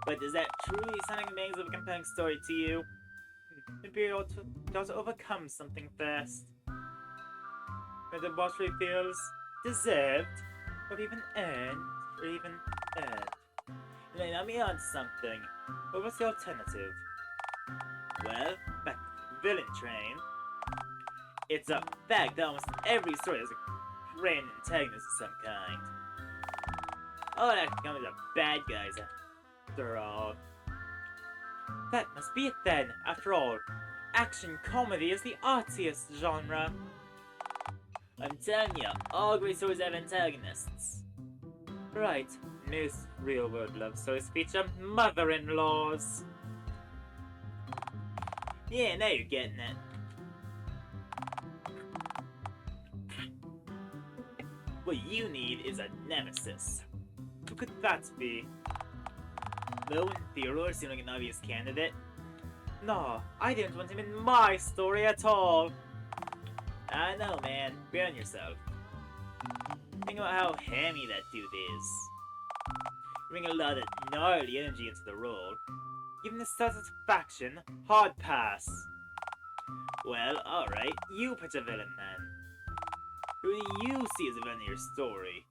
But does that truly sound like the makings of a compelling story to you? Maybe you ought to overcome something first. Whether what really feels deserved, or even earned, or even earned. You know, me on something. What was the alternative? Well, back to the villain train. It's a fact that almost every story has a grand antagonist of some kind. All that comes are bad guys after all. That must be it then, after all. Action comedy is the artiest genre. I'm telling you, all great stories have antagonists. Right, most real-world love stories feature mother-in-laws. Yeah, now you're getting it. What you need is a nemesis. Who could that be? Though in theory seems like an obvious candidate. No, I didn't want him in my story at all. I know, man. Be on yourself. Think about how hammy that dude is. Bring a lot of gnarly energy into the role. Given the satisfaction, hard pass. Well, alright. You pick a villain then. Who do you see as a villain in your story?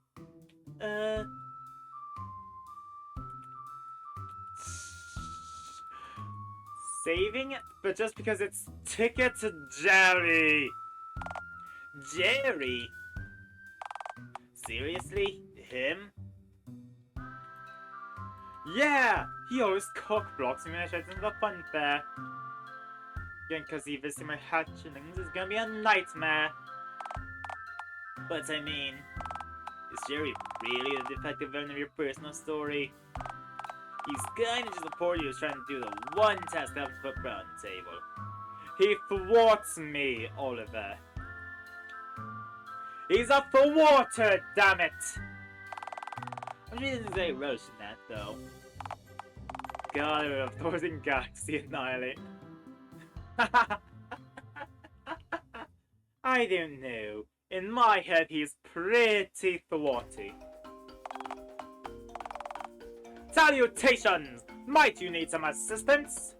Saving, but just because it's Ticket to Jerry. Jerry? Seriously? Him? Yeah! He always cock blocks me when I try to enter the fun fair. Again, because he visiting my hatchlings is gonna be a nightmare. But I mean, is Jerry really the defective villain of your personal story? He's kinda just a poor dude who's trying to do the one task that happens to put bread on the table. He thwarts me, Oliver. He's a thwarter, damn it! I'm sure he doesn't say relish in that, though. God, I love thwarting Galaxy Annihilate. I don't know. In my head, he's pretty thwarty. Salutations! Might you need some assistance?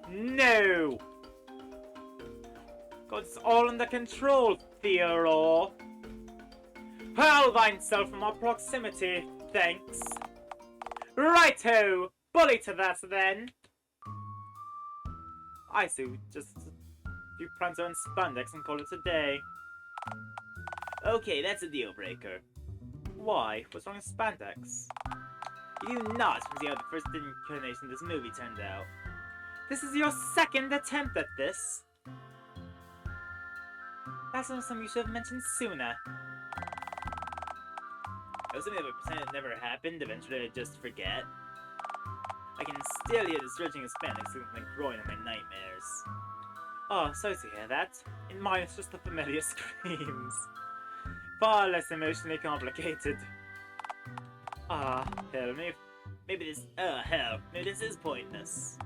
No! Got this all under control, Theodore. Hurl thyself from our proximity, thanks. Righto! Bully to that, then. I see, just a few prancer and spandex and call it a day. Okay, that's a deal breaker. Why? What's wrong with spandex? You do not see how the first incarnation of this movie turned out. This is your second attempt at this. That's not something you should have mentioned sooner. I was something that would pretend it never happened, eventually I'd just forget. I can still hear the surging of spandex like growing in my nightmares. Oh, sorry to hear that. In mine, it's just the familiar screams. Far less emotionally complicated. Ah, hell, maybe this is pointless.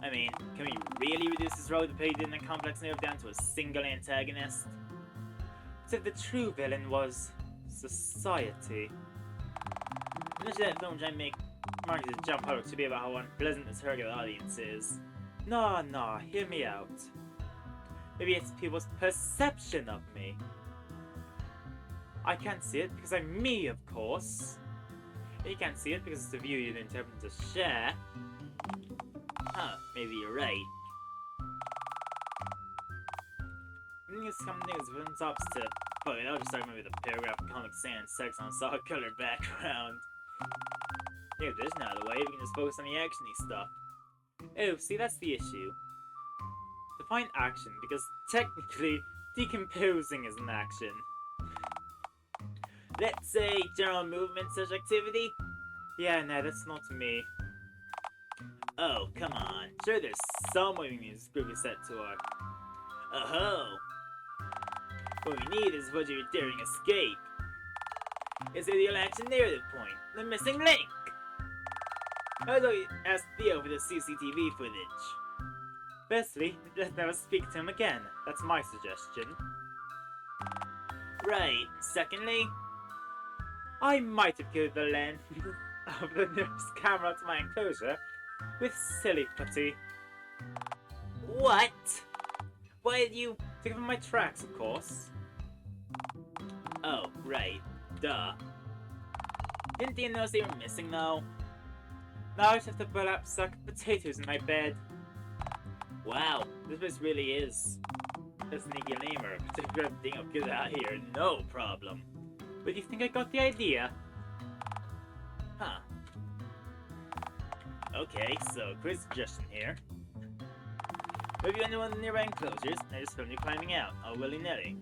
I mean, can we really reduce this road-dependent and complex nerve down to a single antagonist? So the true villain was society. Much of that film trying to make Marcus jump out to be about how unpleasant the target audience is. Nah, hear me out. Maybe it's people's perception of me. I can't see it because I'm me, of course. And you can't see it because it's the view you interpret to share. Huh, maybe you're right. I think it's something that's film's opposite. But I'll just start with a paragraph of Comic Sans sex on a solid color background. Yeah, there's no other way, we can just focus on the actiony stuff. Oh, see, that's the issue. Define action, because technically, decomposing is an action. Let's say general movement such activity? Yeah, no, that's not me. Oh, come on. Sure, there's some way we need this groovy set to our... Oh-ho! What we need is what you're daring escape. Is the ideal action narrative point? The missing link! How do I ask Theo for the CCTV footage? Firstly, let's never speak to him again. That's my suggestion. Right. Secondly, I might have killed the lens of the nearest camera to my enclosure with silly putty. What? Why did you... To give him my tracks, of course. Oh, right. Duh. Didn't you notice they were missing, though? Now I just have to burn up sack of potatoes in my bed. Wow, this place really is a sneaky lemur. Particular thing I'll get out here, no problem. But you think I got the idea? Huh. Okay, so quick suggestion here. Maybe you one of the nearby enclosures, I just film you climbing out, all willy-nilly.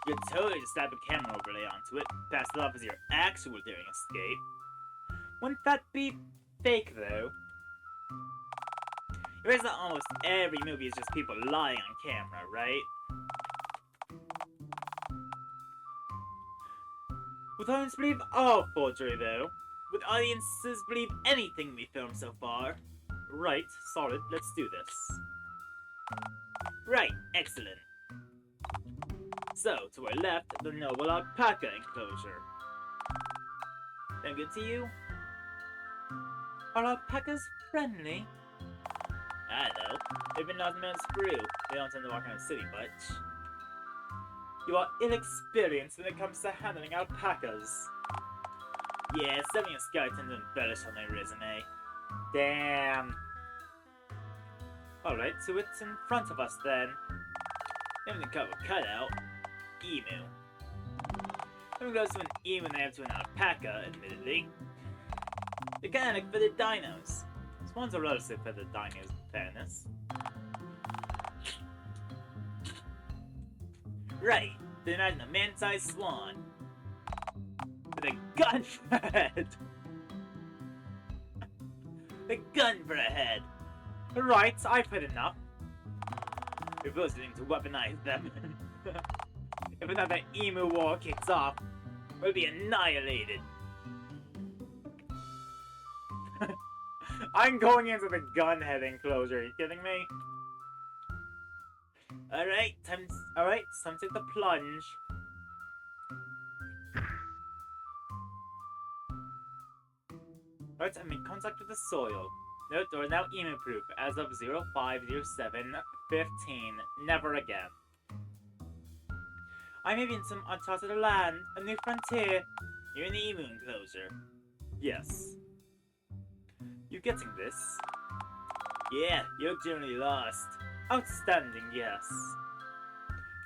You could totally just slap a camera overlay onto it, pass it off as your actual daring escape. Wouldn't that be fake, though? You realize that almost every movie is just people lying on camera, right? Would audience believe our forgery, though? Would audiences believe anything we filmed so far? Right, solid, let's do this. Right, excellent. So, to our left, the noble alpaca enclosure. Sound good to you? Are alpacas friendly? I know. They've been lost man's brew. They don't tend to walk around the city much. You are inexperienced when it comes to handling alpacas. Yeah, something a scout tend to embellish on my resume. Damn. Alright, so it's in front of us then. Having to cover cutout. Emu. Having goes to an emu and I have to an alpaca, admittedly. They're kinda like feathered dinos. Swans are relative for the dinos, in fairness. Right, then imagine a man-sized swan. With a gun for a head. A gun for a head. Right, I've had enough. We're proceeding to weaponize them. If another emu war kicks off, we'll be annihilated. I'm going into the gunhead enclosure, are you kidding me? Alright, time to take the plunge. Alright, I'm in contact with the soil. Note door now emu proof as of 050715. Never again. I may be in some uncharted land, a new frontier. You're in the emu enclosure. Yes. You getting this? Yeah, you look generally lost. Outstanding, yes.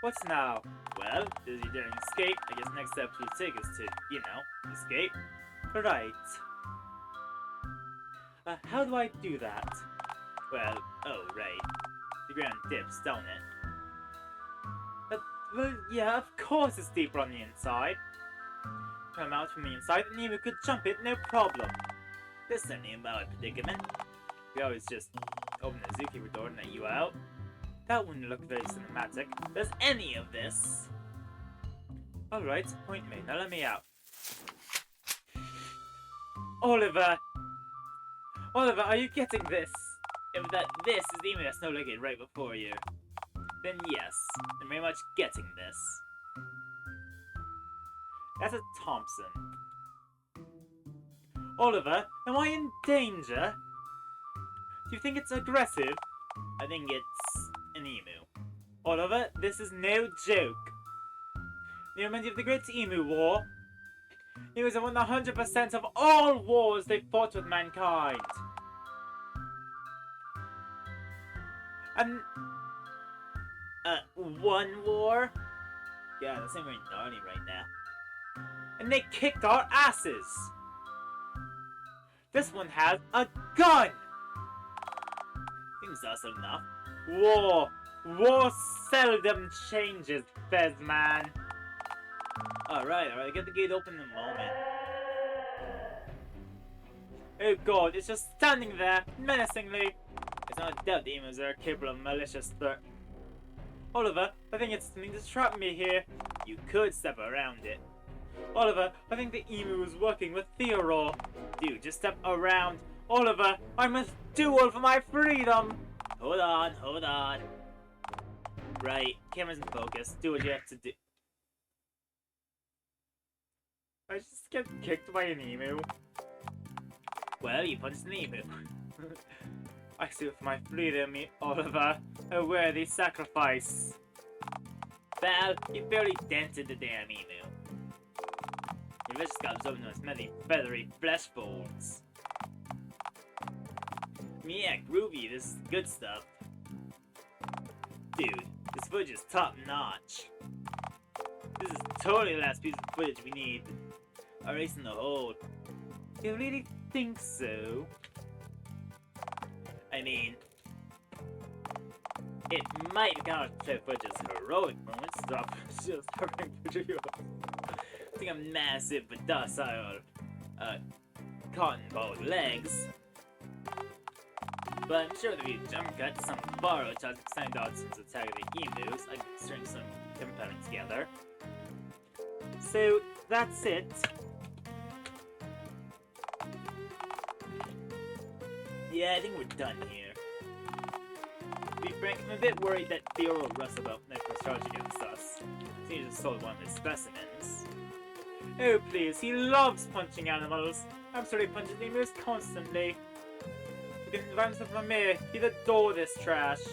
What's now? Well, does your daring escape? I guess next step will take us to, escape. Right. How do I do that? Well, oh, right. The ground dips, don't it? Well, yeah, of course it's deeper on the inside. Come out from the inside and emu could jump it, no problem. This certainly a valid predicament. We always just open the zookeeper door and let you out. That wouldn't look very cinematic. Does any of this? Alright, point made. Now let me out. Oliver! Oliver, are you getting this? If this is the emu that's no located right before you, then yes, I'm very much getting this. That's a Thompson. Oliver, am I in danger? Do you think it's aggressive? I think it's an emu. Oliver, this is no joke. You remind you of the Great Emu War? It was won 100% of all wars they fought with mankind. And one war? Yeah, that's not very gnarly right now. and they kicked our asses. This one has a gun. Seems also enough. War seldom changes, Fezman. Alright, get the gate open in a moment. Oh god, it's just standing there, menacingly. It's not a doubt the emus are capable of malicious threat. Oliver, I think it's something to trap me here. You could step around it. Oliver, I think the emu is working with Theodore. Dude, just step around. Oliver, I must duel for my freedom. Hold on. Right, camera's in focus. Do what you have to do. I just get kicked by an emu. Well, you punched an emu. I sue for my freedom, Oliver. A worthy sacrifice. Val, you barely dented the damn emu. Your vicious scalp's open to its many feathery flesh folds. Yeah, groovy, this is good stuff. Dude, this footage is top notch. This is totally the last piece of footage we need. A race in the hole. You really think so? I mean, it might count as footage as heroic moments. Stop just hovering for you. I think I'm massive but docile, cotton-balled legs. But I'm sure that if you jump cut some borrowed shots of Sand Dodson's attack of the emus, I can string some compelling together. So, that's it. Yeah, I think we're done here. To be frank, I'm a bit worried that Theo will rust about Necro's charge against us. He just sold one of his specimens. Oh please, he loves punching animals. I'm sorry, he punches emus constantly. With the environments of Lamir, he'd adore this trash.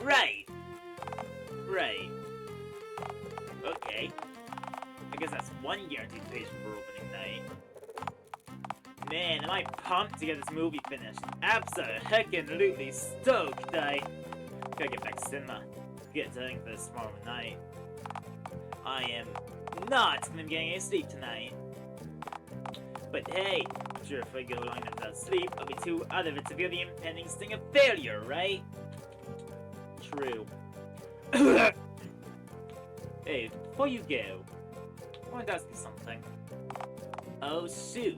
Right. Okay. I guess that's one guaranteed page for opening night. Man, am I pumped to get this movie finished. Abso-heckin-lutely stoked. I gotta get back to cinema. Get to for this tomorrow night. I am not gonna be getting any sleep tonight. But hey, I'm sure if I go long enough without sleep, I'll be too out of it to feel the impending sting of failure, right? True. Hey, before you go, I want to ask you something. Oh shoot.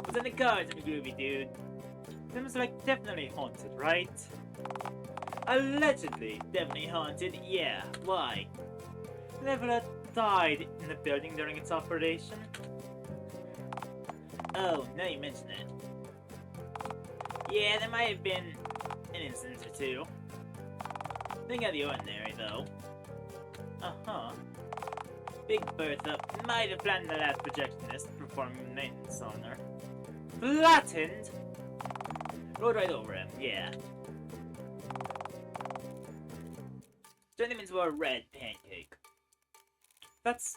What's in the cards, my groovy dude? Seems like definitely haunted, right? Allegedly, definitely haunted, yeah. Why? Leveler died in the building during its operation. Oh, now you mention it. Yeah, there might have been an incident or two. Nothing out of the ordinary, though. Uh-huh. Big Bertha might have planned the last projectionist performing maintenance on her. Flattened? Rode right over him, yeah. Turned him into a red pancake.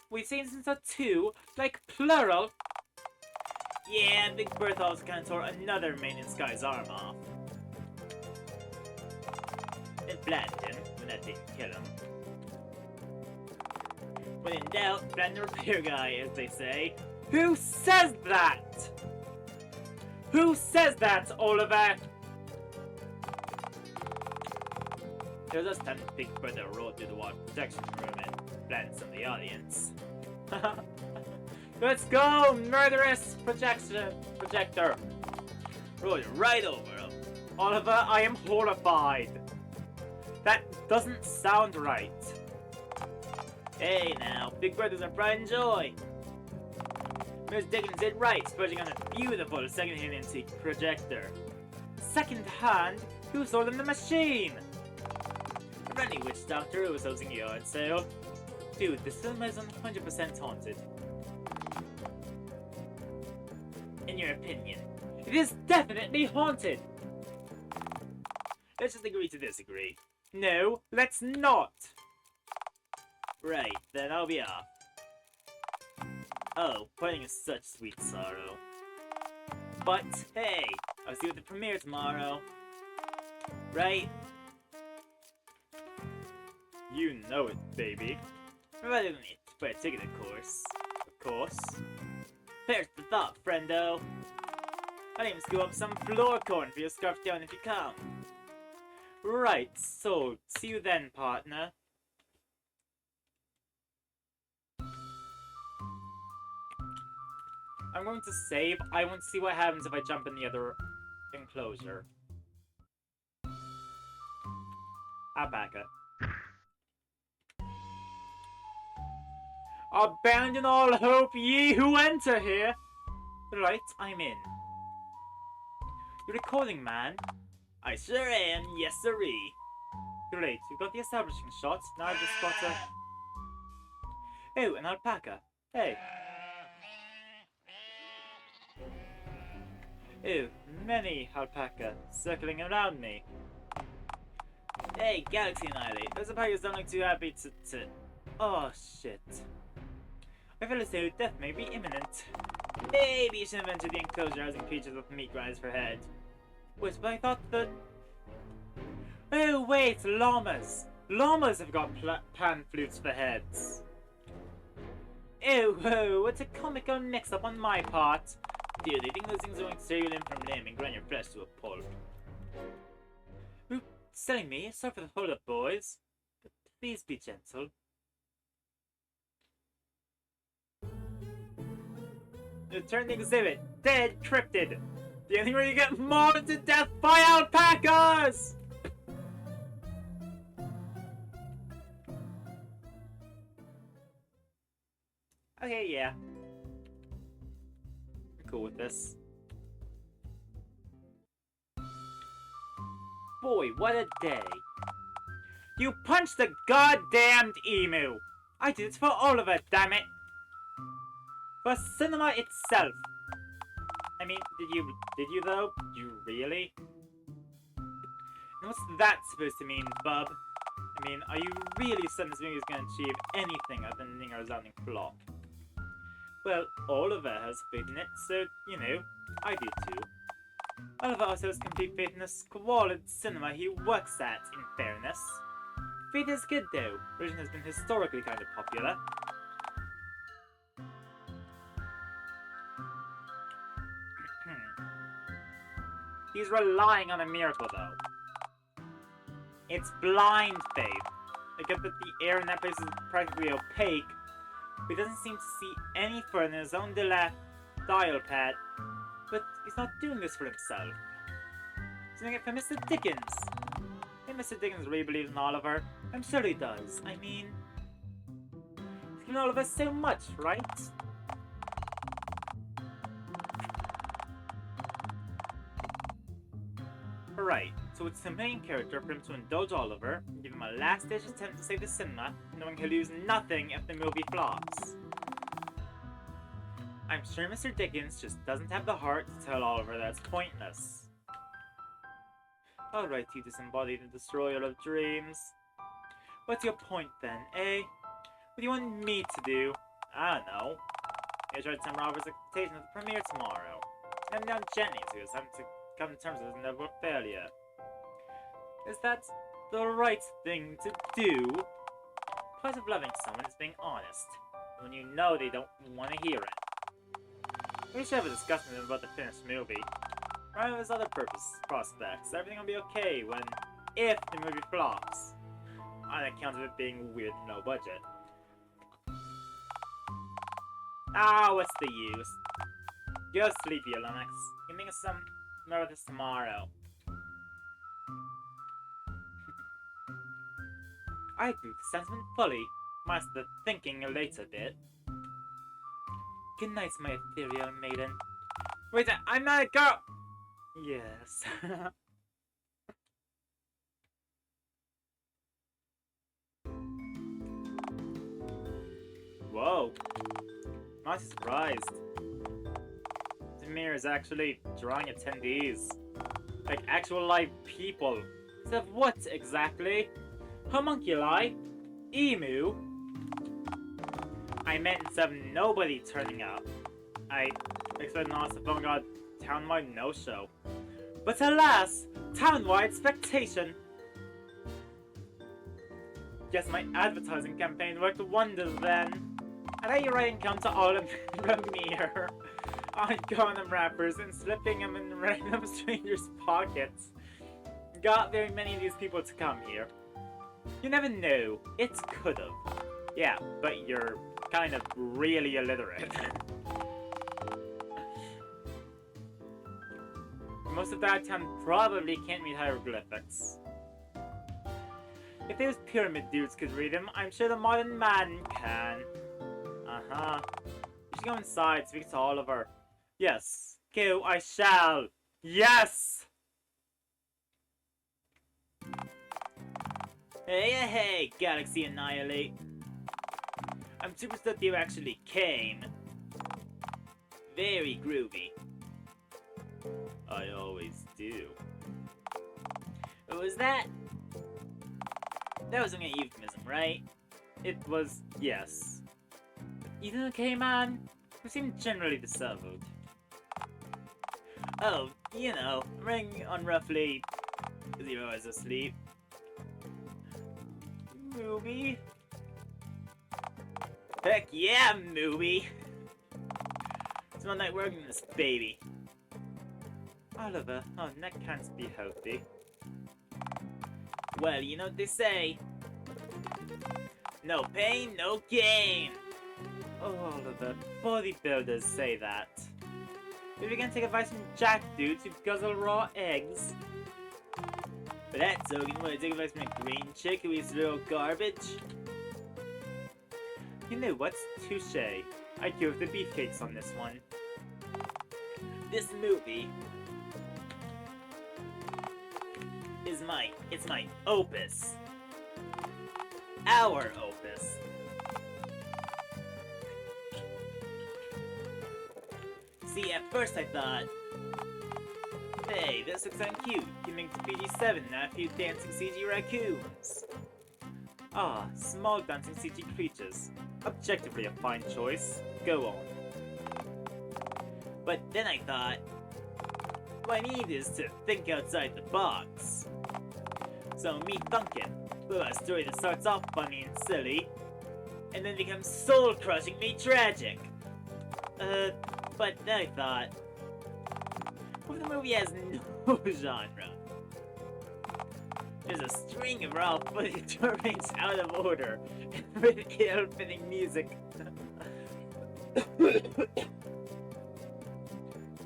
We've seen since a 2, like plural. Yeah, and Big Bertha also kind of tore another main in Sky's arm off. It flattened him, but that didn't kill him. When in doubt, flatten the repair guy, as they say. Who says that? Who says that, Oliver? There was us time Big Bertha rolled through the water protection room and flattened some of the audience. Let's go, murderous projector. Rolled right over him. Oliver, I am horrified. That doesn't sound right. Hey now, Big Bertha's our pride and joy. Miss Dickens did right, spurging on a beautiful second-hand antique projector. Second-hand? Who sold him the machine? A friendly witch doctor who was hosting a yard sale. Dude, the cinema is 100% haunted. In your opinion? It is definitely haunted! Let's just agree to disagree. No, let's not! Right, then I'll be off. Oh, parting is such sweet sorrow. But, hey, I'll see you at the premiere tomorrow. Right? You know it, baby. Provided me to buy a ticket, of course. Of course. There's the thought, friendo. I'll even scoop up some floor corn for your scarf down if you come. Right, so, see you then, partner. I'm going to save. I want to see what happens if I jump in the other enclosure. Alpaca. Abandon all hope, ye who enter here! Right, I'm in. You're recording, man. I sure am, yes sirree. Great, we've got the establishing shots. Now I've just got to... Oh, an alpaca. Hey. Oh, many alpaca circling around me. Hey, Galaxy Annihilate, those alpacas don't look too happy to... Oh, shit. I feel as though death may be imminent. Maybe you should have entered the enclosure housing creatures with meat grinds for head. Wait, but I thought that... Oh, wait, llamas! Llamas have got pan flutes for heads. Oh, whoa, what a comical mix-up on my part. Dude, they think those things are going to tear you limb from limb and grind your flesh to a pulp. Ooh, silly me. Sorry for the hold-up, boys. But please be gentle. Return the exhibit. Dead cryptid. The only way you get mauled to death by alpacas! Okay, yeah. I'm cool with this. Boy, what a day. You punched the goddamned emu! I did it for Oliver, damn it! For cinema itself! I mean, did you though? You really? And what's that supposed to mean, bub? I mean, are you really certain this movie is going to achieve anything other than being a resounding flop? Well, Oliver has faith in it, so, you know, I do too. Oliver also has complete faith in the squalid cinema he works at, in fairness. Faith is good though. Religion has been historically kind of popular. He's relying on a miracle though. It's blind faith. I get that the air in that place is practically opaque, but he doesn't seem to see any further in his own dial pad. But he's not doing this for himself. He's doing it for Mr. Dickens. I think Mr. Dickens really believes in Oliver. I'm sure he does. I mean, he's given Oliver so much, right? Right, so it's the main character for him to indulge Oliver and give him a last-ditch attempt to save the cinema, knowing he'll lose nothing if the movie flops. I'm sure Mr. Dickens just doesn't have the heart to tell Oliver that's pointless. Alright, you disembodied and destroyer of dreams. What's your point then, eh? What do you want me to do? I don't know. I tried to tell Robert's expectation of the premiere tomorrow. I'm down gently to us, having to come to terms with his inevitable failure. Is that the right thing to do? Part of loving someone is being honest, when you know they don't want to hear it. We should have a discussion with him about the finished movie. Right with his other prospects, everything will be okay if the movie flops. On account of it being weird and low budget. Ah, what's the use? Go sleepy, Lennox. You can think of some more of this tomorrow. I agree with the sentiment fully, minus the thinking a later bit. Good night, my ethereal maiden. Wait, I'm not a girl! Yes. Whoa. Not surprised. Demir is actually drawing attendees. Like actual live people. Instead of what exactly? Homunculi? Emu? I meant instead of nobody turning up. I expected an honest avant-garde town-wide no-show. But alas! Town-wide expectation! Guess my advertising campaign worked wonders then. And I writing come to all of premiere on condom wrappers and slipping them in random strangers' pockets. Got very many of these people to come here. You never know. It could've. Yeah, but you're kind of really illiterate. Most of Dialtown probably can't read hieroglyphics. If those pyramid dudes could read them, I'm sure the modern man can. Uh-huh. You should go inside, speak to Oliver. Yes. Go, I shall. Yes! Hey, Galaxy Annihilate. I'm super stoked you actually came. Very groovy. I always do. What was that? That was only a euphemism, right? It was, yes. You doing okay, man? You seem generally disheveled. Oh, you know, I'm running on roughly 0 hours of sleep. Movie? Heck yeah, movie! It's one night working this baby. Oliver, oh, that can't be healthy. Well, you know what they say. No pain, no gain! Oh, Oliver, bodybuilders say that. Maybe we can take advice from Jack dudes who guzzle raw eggs. But that token, wanna take advice from a green chick who eats real garbage? You know what's touche. I'd go with the beefcakes on this one. This movie is it's my opus. Our opus. See, at first I thought, hey, this looks kinda cute. Can make it PG-7 and a few dancing CG raccoons. Ah, small dancing CG creatures. Objectively a fine choice. Go on. But then I thought, what I need is to think outside the box. So me thinking, well, a story that starts off funny and silly, and then becomes soul-crushingly tragic. But then I thought, what if the movie has no genre? There's a string of raw footage arranged out of order, with ill-fitting music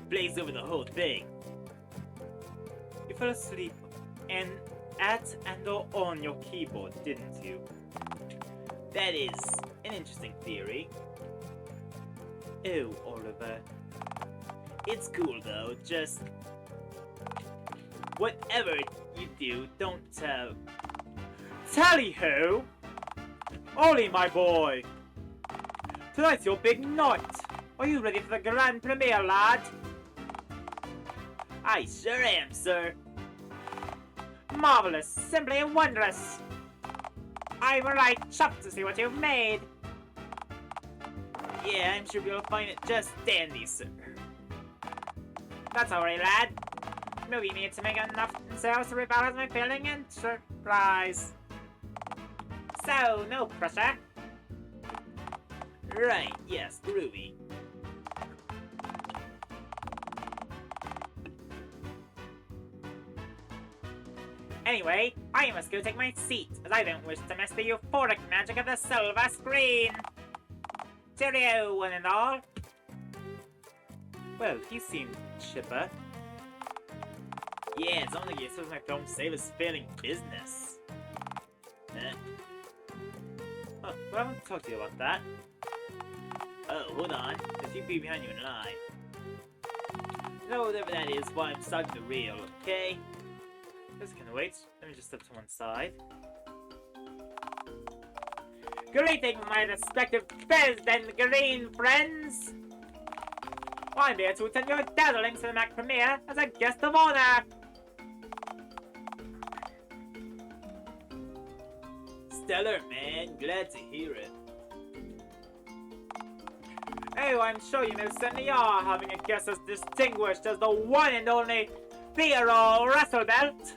plays over the whole thing. You fell asleep at and or on your keyboard, didn't you? That is an interesting theory. Oh, Oliver. It's cool though, just whatever you do, don't tell. Tally-ho! Ollie, my boy! Tonight's your big night! Are you ready for the grand premiere, lad? I sure am, sir. Marvelous, simply wondrous. I'm right chuffed to see what you've made. Yeah, I'm sure you'll find it just dandy, sir. That's alright, lad. Movie needs to make enough sales to rebalance my failing enterprise. So, no pressure. Right, yes, groovy. Anyway, I must go take my seat, as I don't wish to miss the euphoric magic of the silver screen. Cheerio, one and all. Well, he seemed chipper. Yeah, it's only like as soon as my film save is failing business. Oh, well, I want to talk to you about that. Oh, hold on. There's two people behind you in line. No, whatever that is, while I'm starting the reel, okay? Just gonna wait. Let me just step to one side. Greetings, my respective President Green friends! I'm here to attend your dazzling cinematic premiere as a guest of honor! Stellar, man. Glad to hear it. Oh, I'm sure you most certainly are having a guest as distinguished as the one and only Theodore Russelbelt!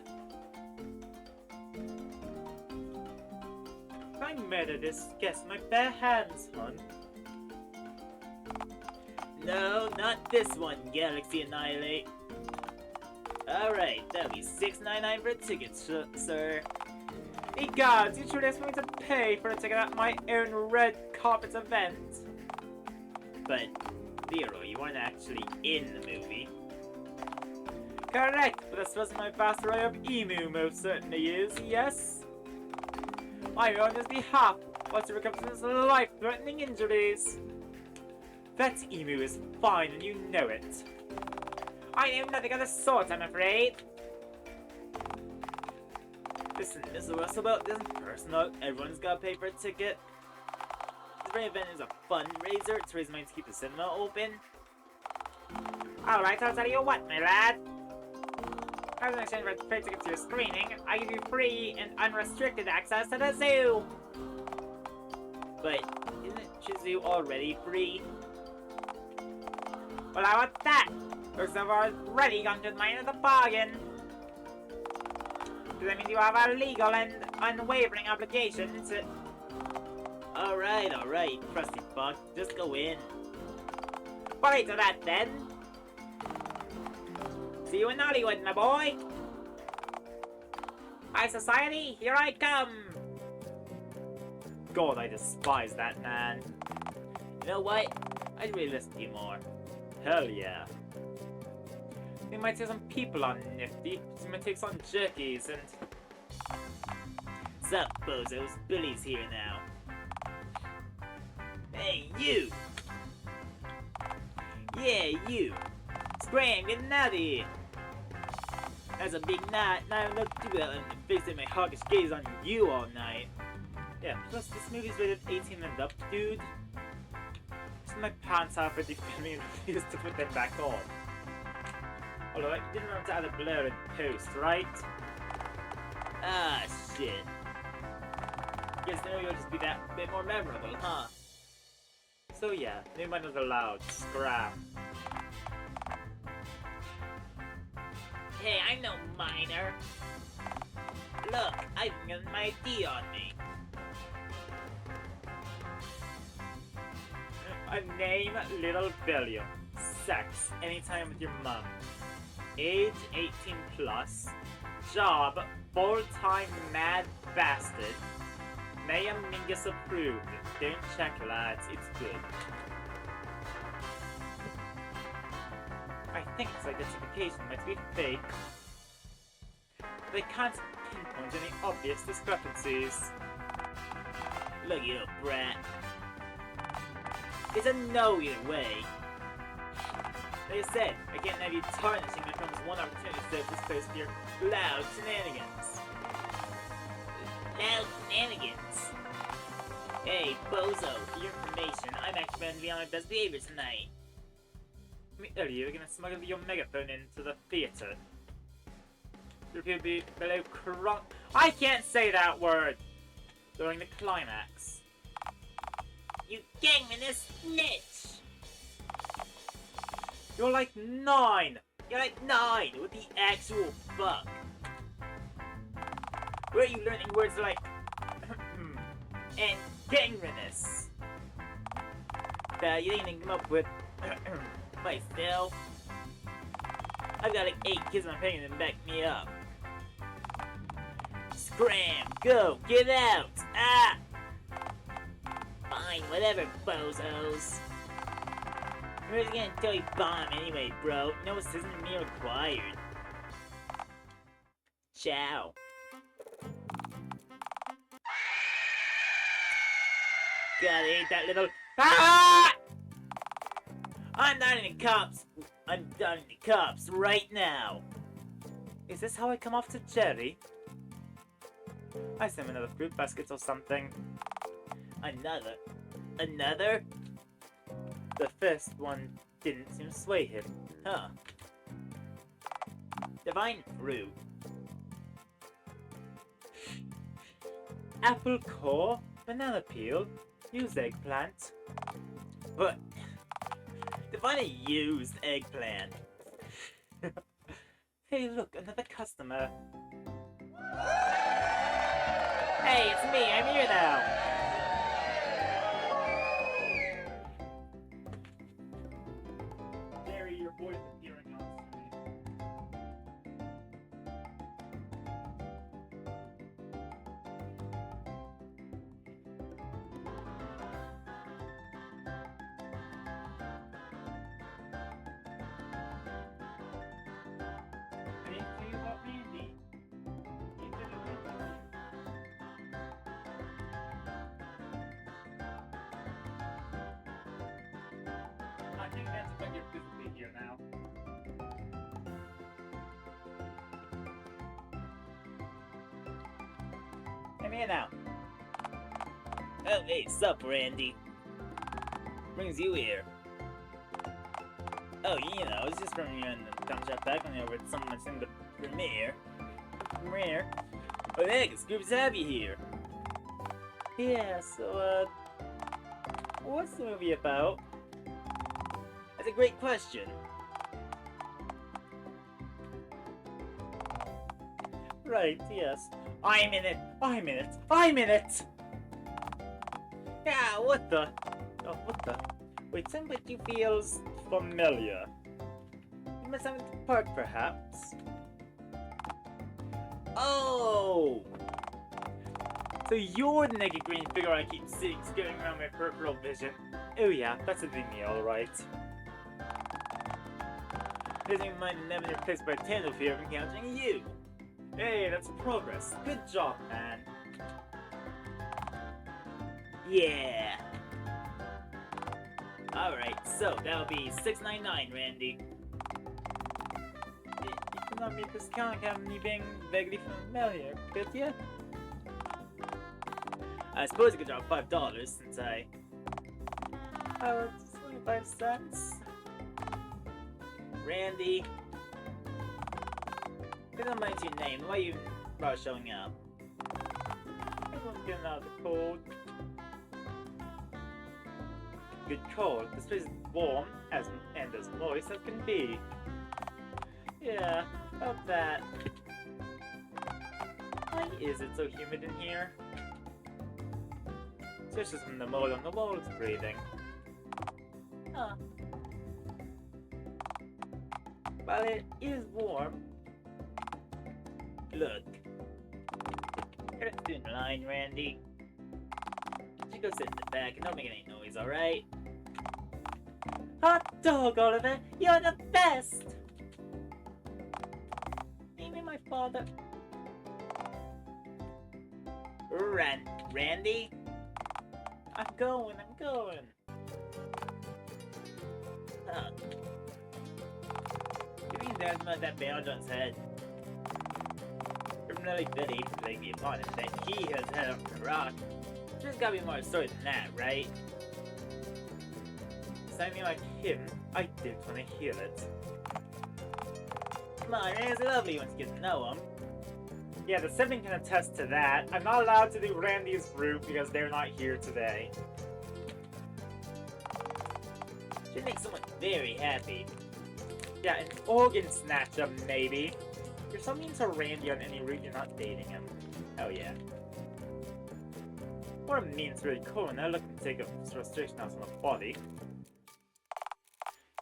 I murdered this guest with my bare hands, hon. No, not this one, Galaxy Annihilate. Alright, that'll be $6.99 for a ticket, sir. Ye gods, you truly asked me to pay for a ticket at my own red carpet event. But, Theodore, you weren't actually in the movie. Correct, but this was my vast array of emu most certainly is, yes? I'm on his behalf, whilst he recovers from his life-threatening injuries. That emu is fine, and you know it. I know nothing of the sort, I'm afraid. Listen, Mr. Russelbelt, this isn't personal. Everyone's gotta pay for a ticket. This very event is a fundraiser to raise money to keep the cinema open. Alright, I'll tell you what, my lad. As an exchange for a free ticket to your screening, I give you free and unrestricted access to the zoo. But isn't Chizoo already free? Well, how about that? Looks like I've already gone to the mine of the bargain. Does that mean you have a legal and unwavering obligation to... Alright, crusty fuck. Just go in. Alright to that then. See you in Hollywood, my boy. High society, here I come. God, I despise that man. You know what? I'd really listen to you more. Hell yeah. They might say some people are nifty. They might take some jerkies and... Sup, bozos? Billy's here now. Hey, you! Yeah, you! Scram, get out of here! That's a big night, not even look too well, and fixing my hawkish gaze on you all night. Yeah, plus this movie's rated 18 and up, dude. Just my pants off with the filming and refused to put them back on. Although I didn't remember to add a blur in post, right? Ah, shit. Guess the movie will just be that bit more memorable, huh? So yeah, no minors allowed. Scrap. Hey, I'm no minor. Look, I've got my ID on me. A name, Little Billion. Sex, anytime with your mum. Age, 18 plus. Job, full-time mad bastard. Maya Mingus approved. Don't check, lads, it's good. I think this identification might be fake. They can't pinpoint any obvious discrepancies. Look, you little brat. It's a no either way. Like I said, I can't have you tarnishing my friend's one opportunity to save this place for your loud shenanigans. Loud shenanigans? Hey, Bozo, for your information, I'm actually going to be on my best behavior tonight. Earlier, you're gonna smuggle your megaphone into the theater. You'll be below I can't say that word! During the climax. You gangmanous snitch! You're like 9! You're like 9! What the actual fuck? Where are you learning words like and gangrenous? That you didn't come up with myself. I've got like 8 kids on my paying to back me up. Scram! Go! Get out! Ah! Fine, whatever, bozos. I'm really gonna tell you bomb anyway, bro. No assistance from me required. Ciao. God, I hate that little. Ah! I'm done in the cops. I'm done in the cops right now. Is this how I come off to Jerry? I sent him another fruit basket or something. Another? Another? The first one didn't seem to sway him. Huh. Divine fruit. Apple core, banana peel, used eggplant. What? Divine a used eggplant. Hey, look, another customer. Hey, it's me. I'm here now. Jerry, your voice is hearing on screen. Anything about Randy? You did it with me. I think that's when you're physically here now. I'm here now. Oh, hey, sup, Randy? Brings you here? Oh, you know, I was just from here in the town shop back on over at someone's in the premiere. Oh, heck, it's good to have you here. Yeah, so, what's the movie about? That's a great question. Right, yes. I'm in it! I'm in it! I'm in it! Yeah, what the? Oh, what the? Wait, somebody feels familiar. You must have at the park, perhaps? Oh! So you're the naked green figure I keep seeing skipping around my peripheral vision. Oh yeah, that's a me, alright. Losing my mind and never replaced by tandem fear of encountering you. Hey, that's progress. Good job, man. Yeah. Alright, so that'll be $6.99, Randy. You cannot make this count have me being vaguely familiar, could you? I suppose you could drop $5 since I... Oh, it's 25 cents. Randy. I don't mind your name. Why are you about showing up? Everyone's getting out of the cold. Good call. This place is warm and as moist as can be. Yeah, about that. Why is it so humid in here? It's just from the mold on the walls breathing. Huh. Well, it is warm. Look. You're a student line, Randy. You go sit in the back and don't make any noise, alright? Hot dog, Oliver! You're the best! Even my father. Randy? I'm going. Huh. You mean there's not that bandage on his head? Criminally Betty for laying me upon it that he has head up the rock. There's gotta be more story than that, right? Something like him, I didn't want to hear it. Come on, it's lovely once you get to know him. Yeah, the sibling can attest to that. I'm not allowed to do Randy's group because they're not here today. Should make someone very happy. Yeah, an organ snatcher, maybe. You're so mean to Randy on any route, you're not dating him. Oh yeah. What a mean, it's really cool, and they're looking to take a frustration out on the body.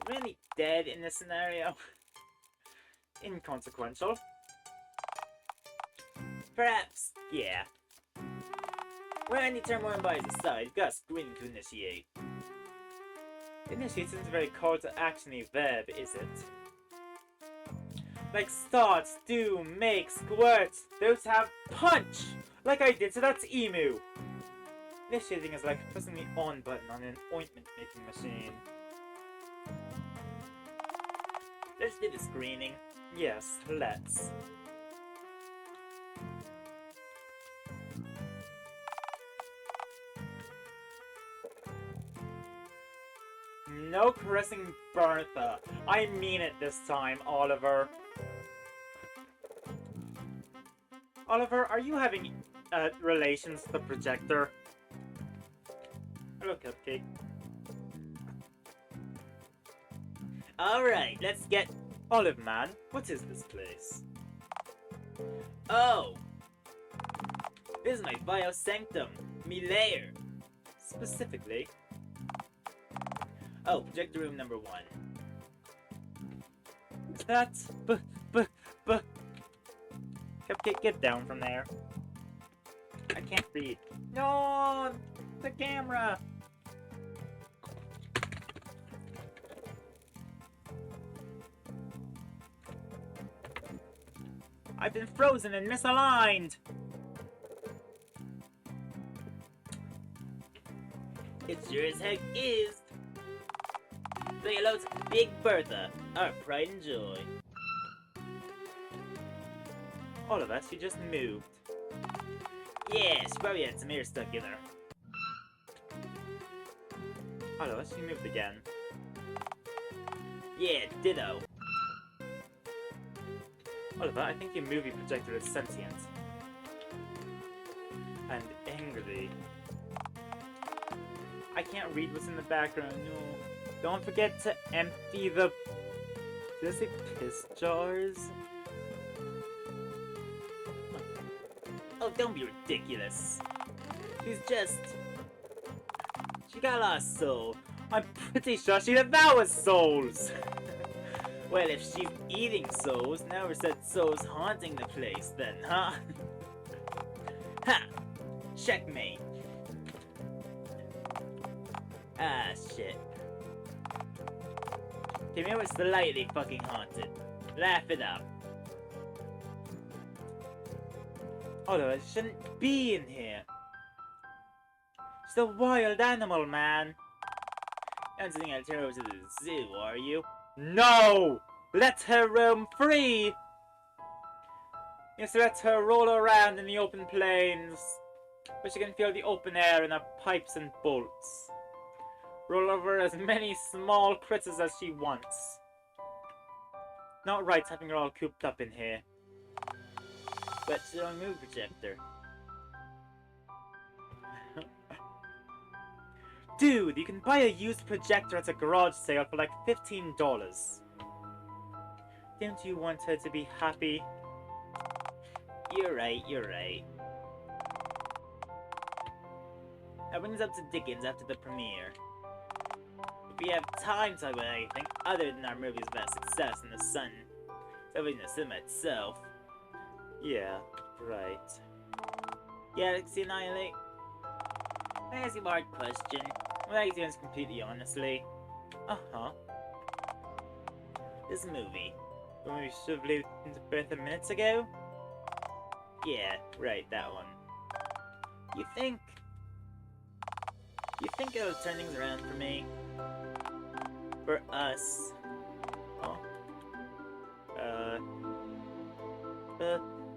Really dead in this scenario? Inconsequential. Perhaps, yeah. When you turn one by his side, you've got a screen to initiate. Initiate isn't a very call to action-y verb, is it? Like start, do, make, squirt, those have punch! Like I did to that emu! Initiating is like pressing the on button on an ointment-making machine. Let's do the screening. Yes, let's. No caressing Bertha. I mean it this time, Oliver. Oliver, are you having relations with the projector? Hello, Cupcake. Alright, let's get... Olive man, what is this place? Oh! This is my biosanctum. Me lair. Specifically? Oh, projector room number 1. That's Cupcake, get down from there. I can't read. No! The camera! I've been frozen and misaligned! It sure as heck is! Say hello to Big Bertha, our pride and joy. Oliver, she just moved. Yeah, she probably had some air stuck in her. Oliver, she moved again. Yeah, ditto. Oliver, I think your movie projector is sentient. And angry. I can't read what's in the background, no. Don't forget to empty the... Did I say piss jars? Oh, don't be ridiculous. She's just... She got a lot of soul. I'm pretty sure she devours souls! Well, if she's eating souls, never said souls haunting the place then, huh? Ha! Checkmate. Ah, shit. Maybe it was slightly fucking haunted. Laugh it up. Although it shouldn't be in here. She's a wild animal, man. Don't think I'll turn over to the zoo, are you? No! Let her roam free! Yes, let her roll around in the open plains, where she can feel the open air in her pipes and bolts. Roll over as many small critters as she wants. Not right having her all cooped up in here. But she don't move projector. Dude, you can buy a used projector at a garage sale for like $15. Don't you want her to be happy? You're right, you're right. That brings up to Dickens after the premiere. If we have time to talk about anything other than our movie's best success in the sun, television the cinema itself. Yeah, right. Galaxy Annihilate? That's a hard question. Well, I answer completely honestly. Uh-huh. This movie. The one we should have leave into birth minutes ago? Yeah, right, that one. You think it'll turn things around for me? For us? Oh.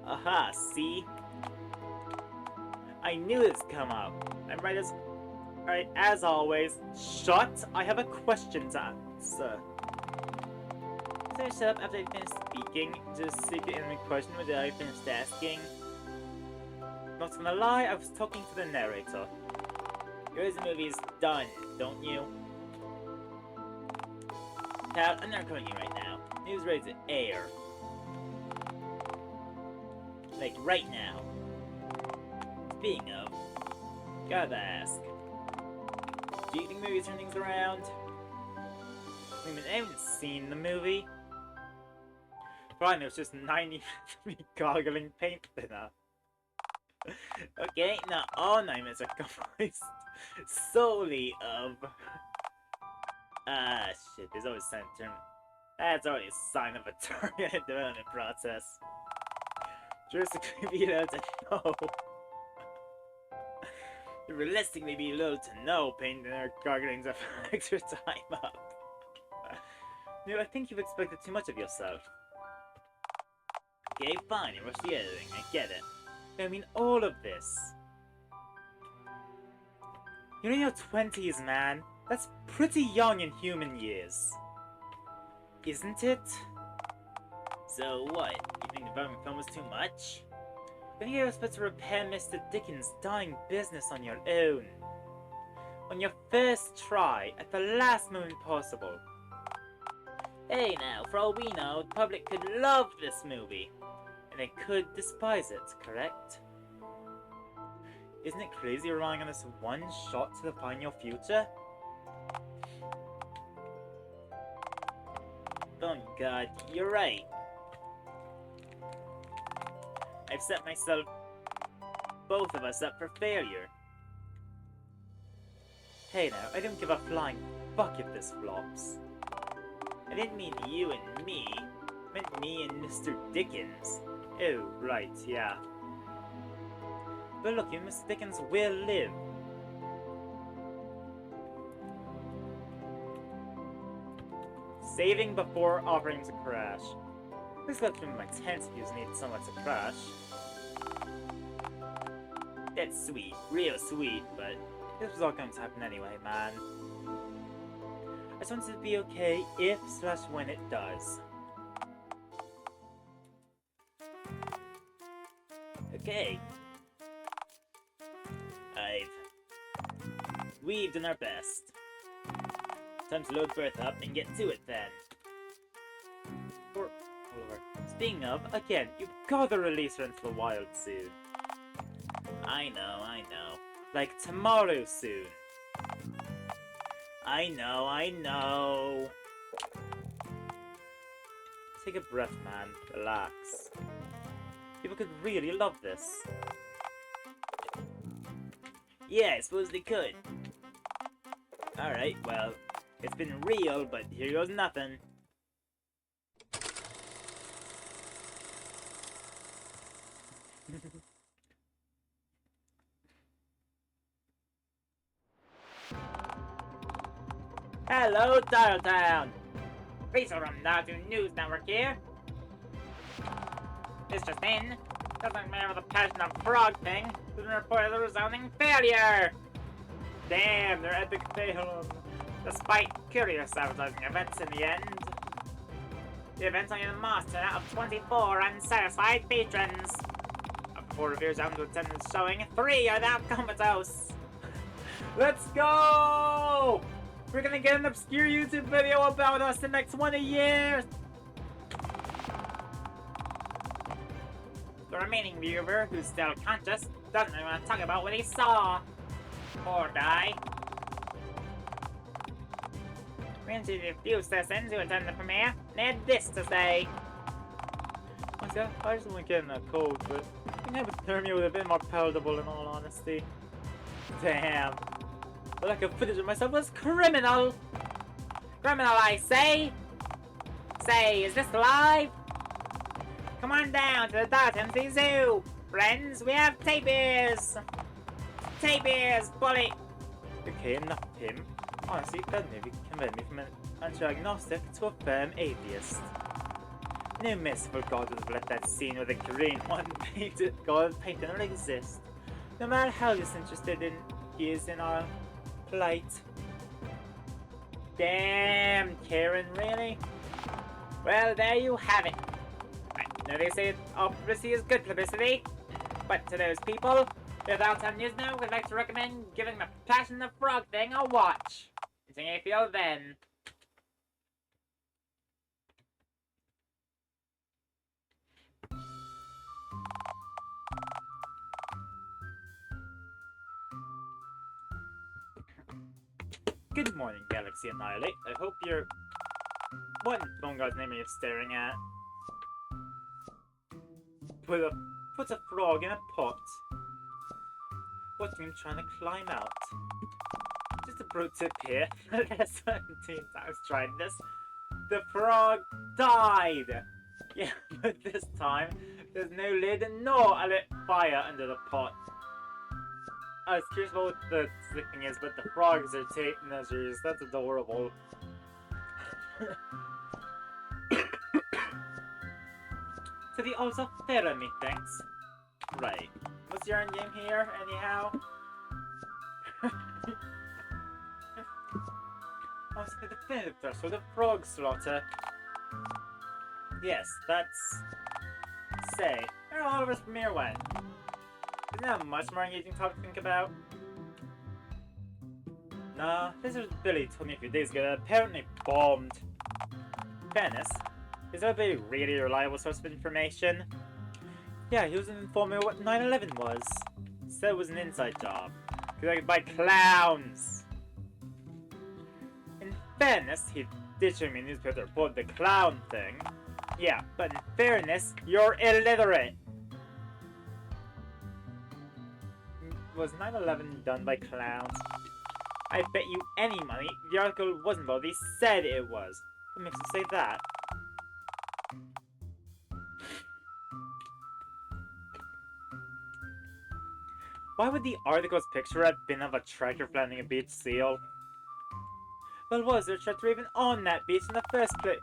Aha, see? I knew this would come up. I'm right as always. Shut! I have a question to answer. Finish up after I finished speaking. Just secret enemy question whether I finished asking. Not gonna lie, I was talking to the narrator. Yours the movie is done, don't you? Pal, I'm not recording you right now. News ready to air. Like right now. Speaking of, gotta ask. Do you think movies turn things around? I mean, I haven't seen the movie. Fine, it was just 90 minutes of me goggling paint thinner. Okay, not all 9 minutes are comprised solely of... shit, there's always a term. That's already a sign of a targeted development process. Realistically, be able to know. Realistically, be little to no pain in our garglings of extra time up. No, I think you've expected too much of yourself. Okay, fine, you rush the editing, I get it. I mean, all of this. You're in your 20s, man. That's pretty young in human years. Isn't it? So what? You think the development film was too much? I think you're supposed to repair Mr. Dickens' dying business on your own. On your first try, at the last moment possible. Hey now, for all we know, the public could love this movie. And they could despise it, correct? Isn't it crazy relying on this one shot to define your future? Oh god, you're right. I've set myself, both of us, up for failure. Hey now, I don't give a flying fuck if this flops. I didn't mean you and me. I meant me and Mr. Dickens. Oh, right, yeah. But look, Mr. Dickens will live. Saving before offering to crash. This left me in my tent if you need someone to crash. That's sweet, real sweet, but this was all going to happen anyway, man. I just want it to be okay if/when it does. Okay. We've done our best. Time to load Bertha up and get to it then. Speaking of, again, you've gotta release her into the wild soon. I know. Like tomorrow soon. I know. Take a breath, man. Relax. People could really love this. Yeah, I suppose they could. Alright, well, it's been real, but here goes nothing. Hello, Dialtown! Lisa from Dialtown News Network here. This just in. Doesn't matter the passion of frog thing. Has been reported a resounding failure. Damn, their epic fail. Despite curious advertising events in the end. The event only amassed out of 24 unsatisfied patrons. Of 4 reviewers down to attendance showing, 3 are now comatose. Let's go! We're gonna get an obscure YouTube video about us the next one a year! The remaining viewer, who's still conscious, doesn't even want to talk about what he saw. Poor guy. We interviewed a few citizens who attended the premiere, and they had this to say. Honestly, I just want to get in that cold, but I think hypothermia would have been more palatable in all honesty. Damn. The lack of footage of myself was criminal! Criminal, I say! Say, is this live? Come on down to the Dialtown Zoo! Friends, we have tapirs! Tapirs, bully! Okay, enough of him. Honestly, that movie converted me from an anti-agnostic to a firm atheist. No merciful god would have let that scene with the green one painted god paint never exist. No matter how disinterested he is in our plight. Damn, Karen, really? Well, there you have it. I know they say all publicity is good publicity, but to those people without some news now, we'd like to recommend giving the Passion the Frog thing a watch. And seeing how you feel then. Good morning, Galaxy Annihilate. I hope you're... What phone guy's name are you staring at? Put a frog in a pot. Watching him trying to climb out. Just a pro tip here. There's 17 times trying this. The frog died! Yeah, but this time, there's no lid and no a lit fire under the pot. I was curious about what the thing is, but the frogs are tape measures. That's adorable. So the odds are fair, methinks. Right. What's your end game here, anyhow? Oh, so the definitive threshold of frog slaughter. Yes, that's... Say, where all of us premiere went. Isn't that a much more engaging topic to think about? Nah, this was Billy told me a few days ago that apparently bombed. Fairness, is that a really reliable source of information? Yeah, he was informing me what 9/11 was. Said it was an inside job. Conducted by clowns! In fairness, he did show me a newspaper report the clown thing. Yeah, but in fairness, you're illiterate! Was 9/11 done by clowns? I bet you any money the article wasn't what he said it was. What makes him say that? Why would the article's picture have been of a tractor flattening a beach seal? Well, was there a tractor even on that beach in the first place?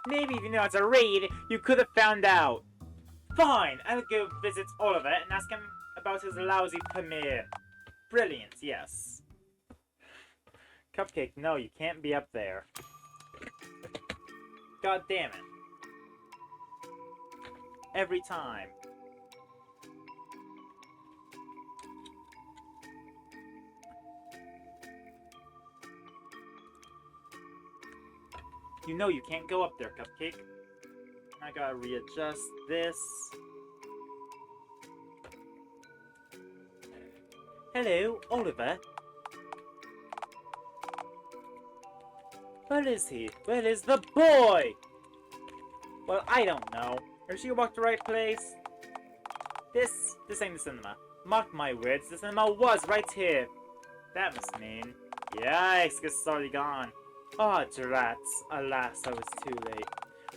Maybe if you know how to read, you could have found out. Fine, I'll go visit Oliver and ask him about his lousy premiere. Brilliant, yes. Cupcake, no, you can't be up there. God damn it. Every time. You know you can't go up there, Cupcake. I gotta readjust this. Hello, Oliver. Where is he? Where is the boy? Well, I don't know. Are you walked the right place? This ain't the cinema. Mark my words, the cinema was right here. That must mean... Yikes, it's already gone. Ah, oh, drats. Alas, I was too late.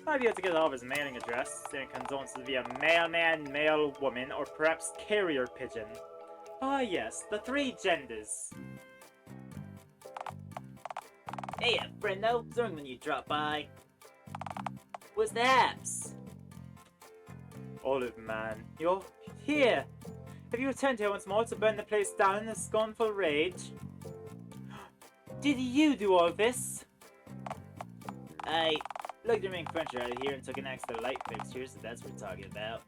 Might be able to get Oliver's mailing address, sending condolences via mailman, mailwoman, or perhaps carrier pigeon. Ah yes, the three genders. Hey, friendo, sorry when you drop by. What's the apps? Olive man, you're here. Have you returned here once more to burn the place down in a scornful rage? Did you do all this? I looked the main furniture out of here and took an axe to the light fixtures, if that's what we're talking about.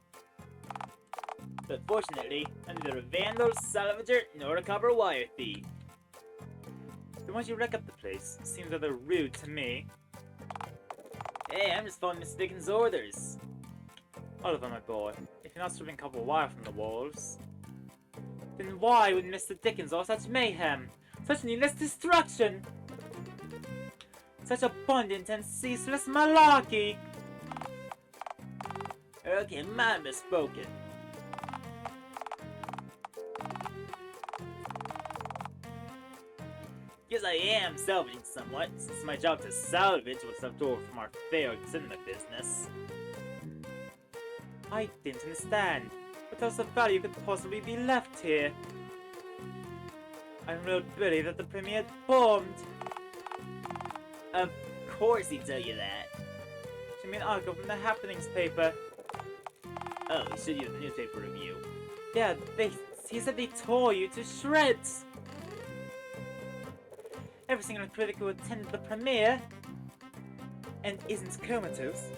But fortunately, I'm neither a vandal, salvager, nor a copper wire thief. Then why'd you wreck up the place? Seems rather rude to me. Hey, I'm just following Mr. Dickens' orders. Oliver, my boy, if you're not stripping copper wire from the walls, then why would Mr. Dickens all such mayhem? Such needless destruction! Such abundant and ceaseless malarkey! Okay, my misspoken. Guess I am salvaging somewhat, since it's my job to salvage what's left over from our failed cinema business. I didn't understand. What else of value could possibly be left here? I wrote Billy that the premiere bombed. Of course he'd tell you that. She made an article from the Happenings paper. Oh, he showed you the newspaper review. Yeah, they He said they tore you to shreds. Every single critic who attended the premiere and isn't comatose.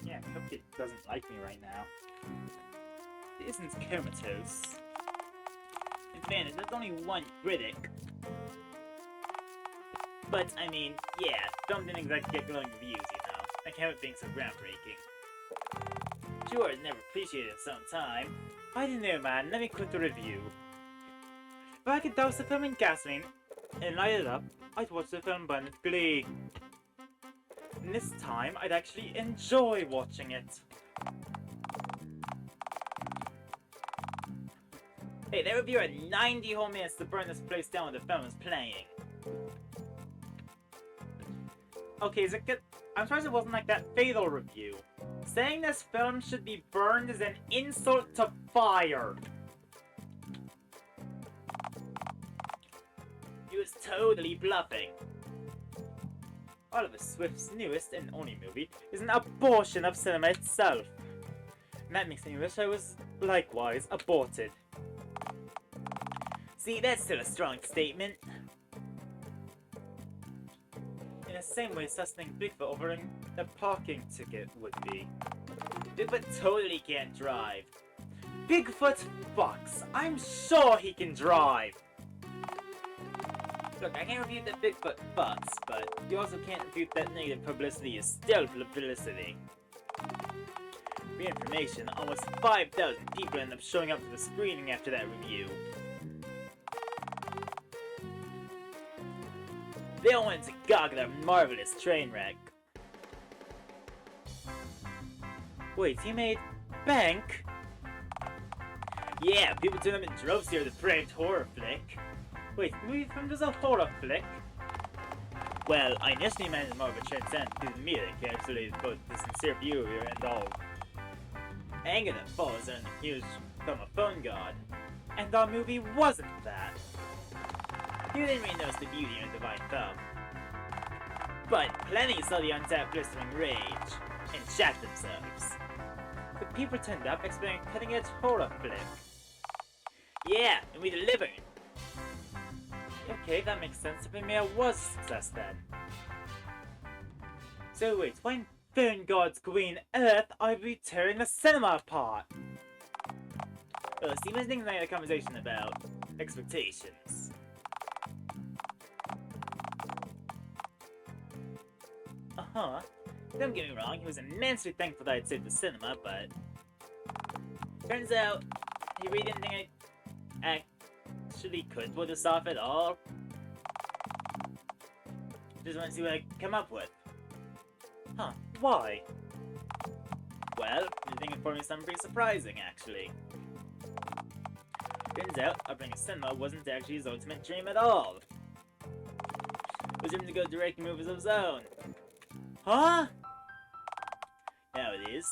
Yeah, Cupcake doesn't like me right now. It isn't comatose. In fairness, there's only one critic. But, I mean, yeah, film didn't exactly get glowing reviews, you know. I can't help being so groundbreaking. Sure, it's never appreciated in some time. I don't know, man. Let me quit the review. If I could douse the film in gasoline and light it up, I'd watch the film burn with glee. And this time, I'd actually enjoy watching it. Hey, that reviewer had 90 whole minutes to burn this place down when the film was playing. Okay, is it good? I'm surprised it wasn't like that Fatal review. Saying this film should be burned is an insult to fire. He was totally bluffing. Oliver Swift's newest and only movie is an abortion of cinema itself. And that makes me wish I was likewise aborted. See, that's still a strong statement. In the same way sussing Bigfoot over the parking ticket would be. Bigfoot totally can't drive. Bigfoot fucks. I'm sure he can drive. Look, I can't refute that Bigfoot fucks, but you also can't refute that negative publicity is still publicity. For your information, almost 5,000 people end up showing up to the screening after that review. They all went to gawk at our marvelous train wreck. Wait, he made bank? Yeah, people turned up in droves here to the depraved horror flick. Wait, movie film was a horror flick? Well, I initially imagined more of a transcendent comedic encapsulated both the sincere viewer and all anger that falls on the huge from a phone god. And our movie wasn't that. You didn't really notice the beauty in a divine thumb. But plenty saw the untapped blistering rage and shat themselves. The people turned up expecting a cutting-edge horror flick. Yeah, and we delivered. Okay, that makes sense. The premiere was a success then. So wait, why in Fern God's green earth are we tearing the cinema apart? Well, see, Ms. Ding and I had a conversation about expectations. Uh-huh. Don't get me wrong, he was immensely thankful that I'd saved the cinema, but... turns out, he really didn't think I actually could pull this off at all. Just want to see what I can come up with. Huh, why? Well, the thing informed me something pretty surprising, actually. Turns out, opening a cinema wasn't actually his ultimate dream at all. It was him to go directing movies of his own. Huh? Now it is.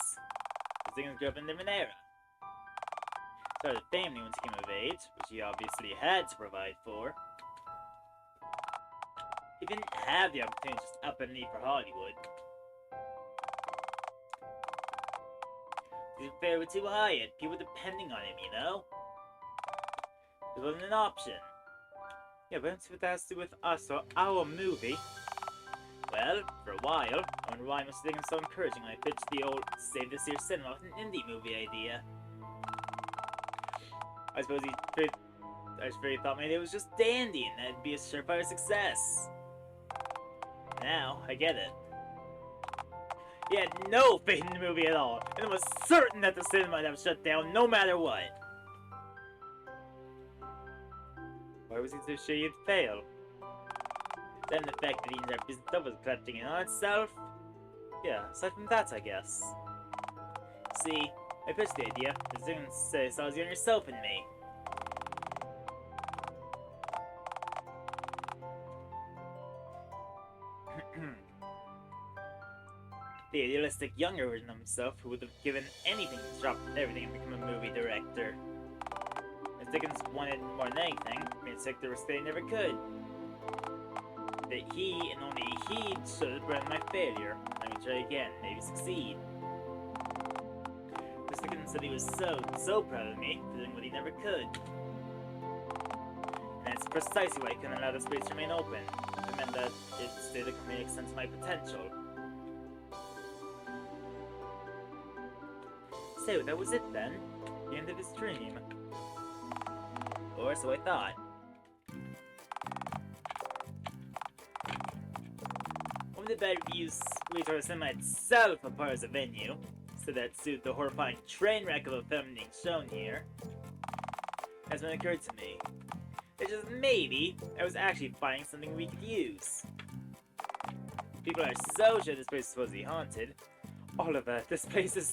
His things grew up in a different era. Started a family once he came of age, which he obviously had to provide for. He didn't have the opportunity to just up and leave for Hollywood. His fare was too high and people depending on him, you know? It wasn't an option. Yeah, but let's see what that has to do with us or our movie. Well, for a while, I wonder why I must think I'm so encouraging when I pitched the old Save This Here Cinema with an indie movie idea. I suppose he really thought maybe it was just dandy and that'd be a surefire success. Now, I get it. He had no faith in the movie at all, and was certain that the cinema would have shut down no matter what. Why was he so sure he'd fail? Then the fact that he ended up his stuff was collapsing in on itself? Yeah, aside from that, I guess. See, I pitched the idea, as you can say, saw you and yourself in me. The idealistic younger version of himself who would have given anything to drop everything and become a movie director. As Dickens wanted more than anything, made a take the risk that he never could. That he, and only he, should have brought my failure. Let me try again, maybe succeed. Mr. Dickens said he was so proud of me for doing what he never could. And that's precisely why he couldn't allow the space to remain open. It meant that it stayed a complete extent to my potential. So that was it then. The end of his dream. Or so I thought. One of the bad reviews we tore the cinema itself apart as a venue, so that suit the horrifying train wreck of a film being shown here, has when it occurred to me that just maybe I was actually finding something we could use. People are so sure this place is supposed to be haunted. Oliver, this place is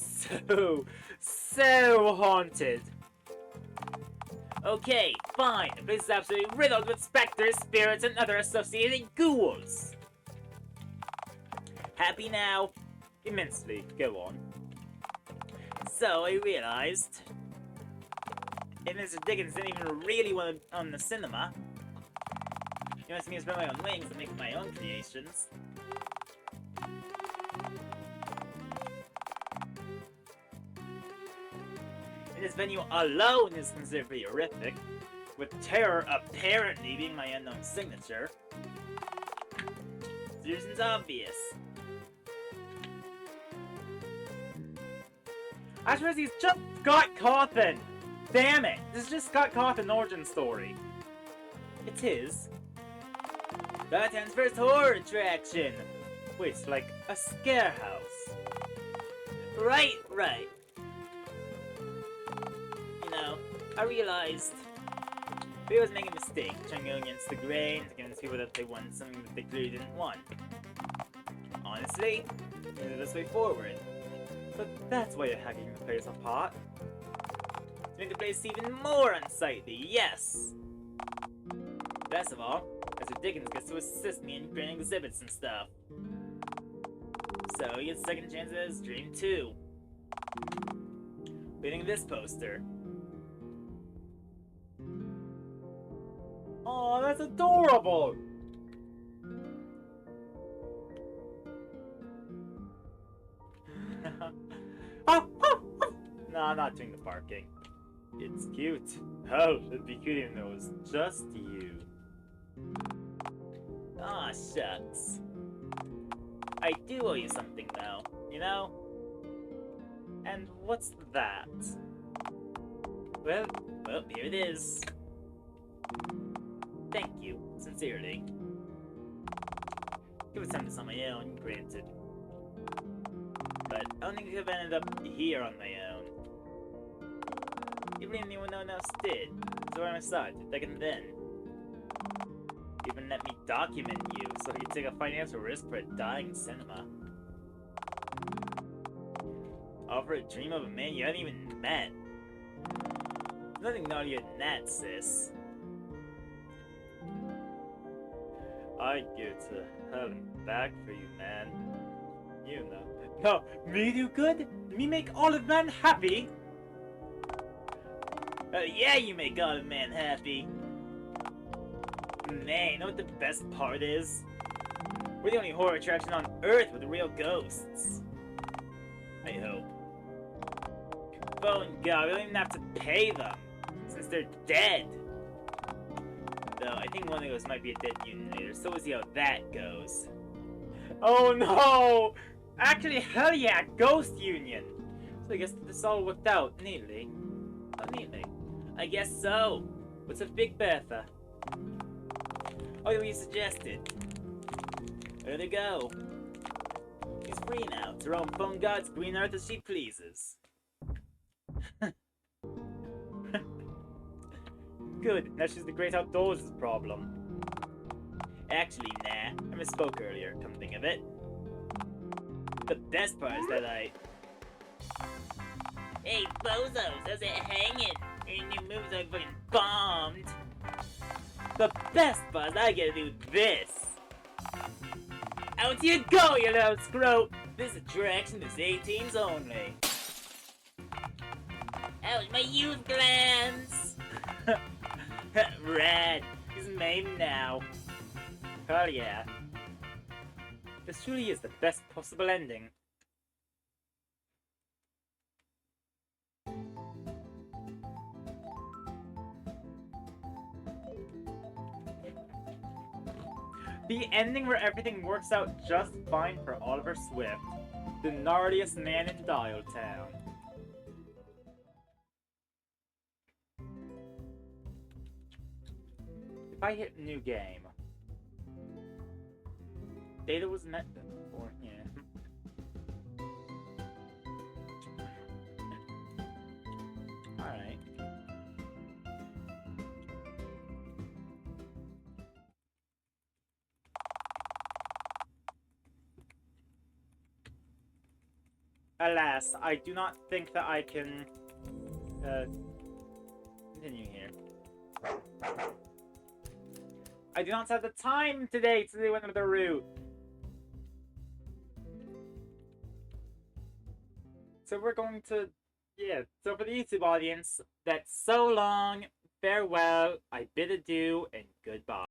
so haunted. Okay, fine. The place is absolutely riddled with specters, spirits, and other associated ghouls. Happy now? Immensely. Go on. So I realized, if Mr. Dickens didn't even really want to own the cinema, he wants me to spread my own wings and make my own creations. And this venue alone is considered pretty horrific, with terror apparently being my unknown signature. The reason's obvious. I suppose he's just Scott Cawthon! Damn it! This is just Scott Cawthon origin story. It is. Dialtown's first horror attraction! Wait, like a scare house. Right. You know, I realized we was making a mistake trying to go against the grain to convince people that they wanted something that they clearly didn't want. Honestly, it's the best way forward. But that's why you're hacking the place apart. To make the place even more unsightly, yes! Best of all, Mr. Dickens gets to assist me in creating exhibits and stuff. So he gets a second chance at his dream too. Reading this poster. Oh, that's adorable! Oh, oh, oh. No, I'm not doing the barking. It's cute. Oh, it'd be cute even though it was just you. Aw, shucks. I do owe you something, though, you know? And what's that? Well, here it is. Thank you, sincerely. Give it some this on my own, granted. But I don't think I could have ended up here on my own. Even if anyone else did. So on my side, back and then. Even let me document you so you take a financial risk for a dying cinema. Offer a dream of a man you haven't even met. There's nothing naughtier than that, sis. I'd go to hell and back for you, man. You know. No, me do good? Me make all of men happy? Yeah, you make all of man happy. Man, you know what the best part is? We're the only horror attraction on Earth with real ghosts. I hope. Oh, and God, we don't even have to pay them, since they're dead. Though, I think one of those might be a dead union later, so we'll see how that goes. Oh no! Actually, hell yeah, Ghost Union! So I guess this all worked out neatly. Oh, neatly. I guess so. What's up, Big Bertha? Oh, you suggested. Let her go. She's free now to roam phone God's green earth as she pleases. Good, now she's the great outdoors' problem. Actually, nah. I misspoke earlier, come to think of it. The best part is that Hey, bozos, how's it hanging? Your new moves are fucking bombed. The best part is I get to do this. Out you go, you little scrote! This attraction is 18s only. Ouch, my youth glands! Rad, he's maimed now. Hell yeah. This truly is the best possible ending. The ending where everything works out just fine for Oliver Swift, the gnarliest man in Dialtown. If I hit new game, data was met before, yeah. Alright. Alas, I do not think that I can continue here. I do not have the time today to do another route. So we're going to, yeah, so for the YouTube audience, that's so long, farewell, I bid adieu, and goodbye.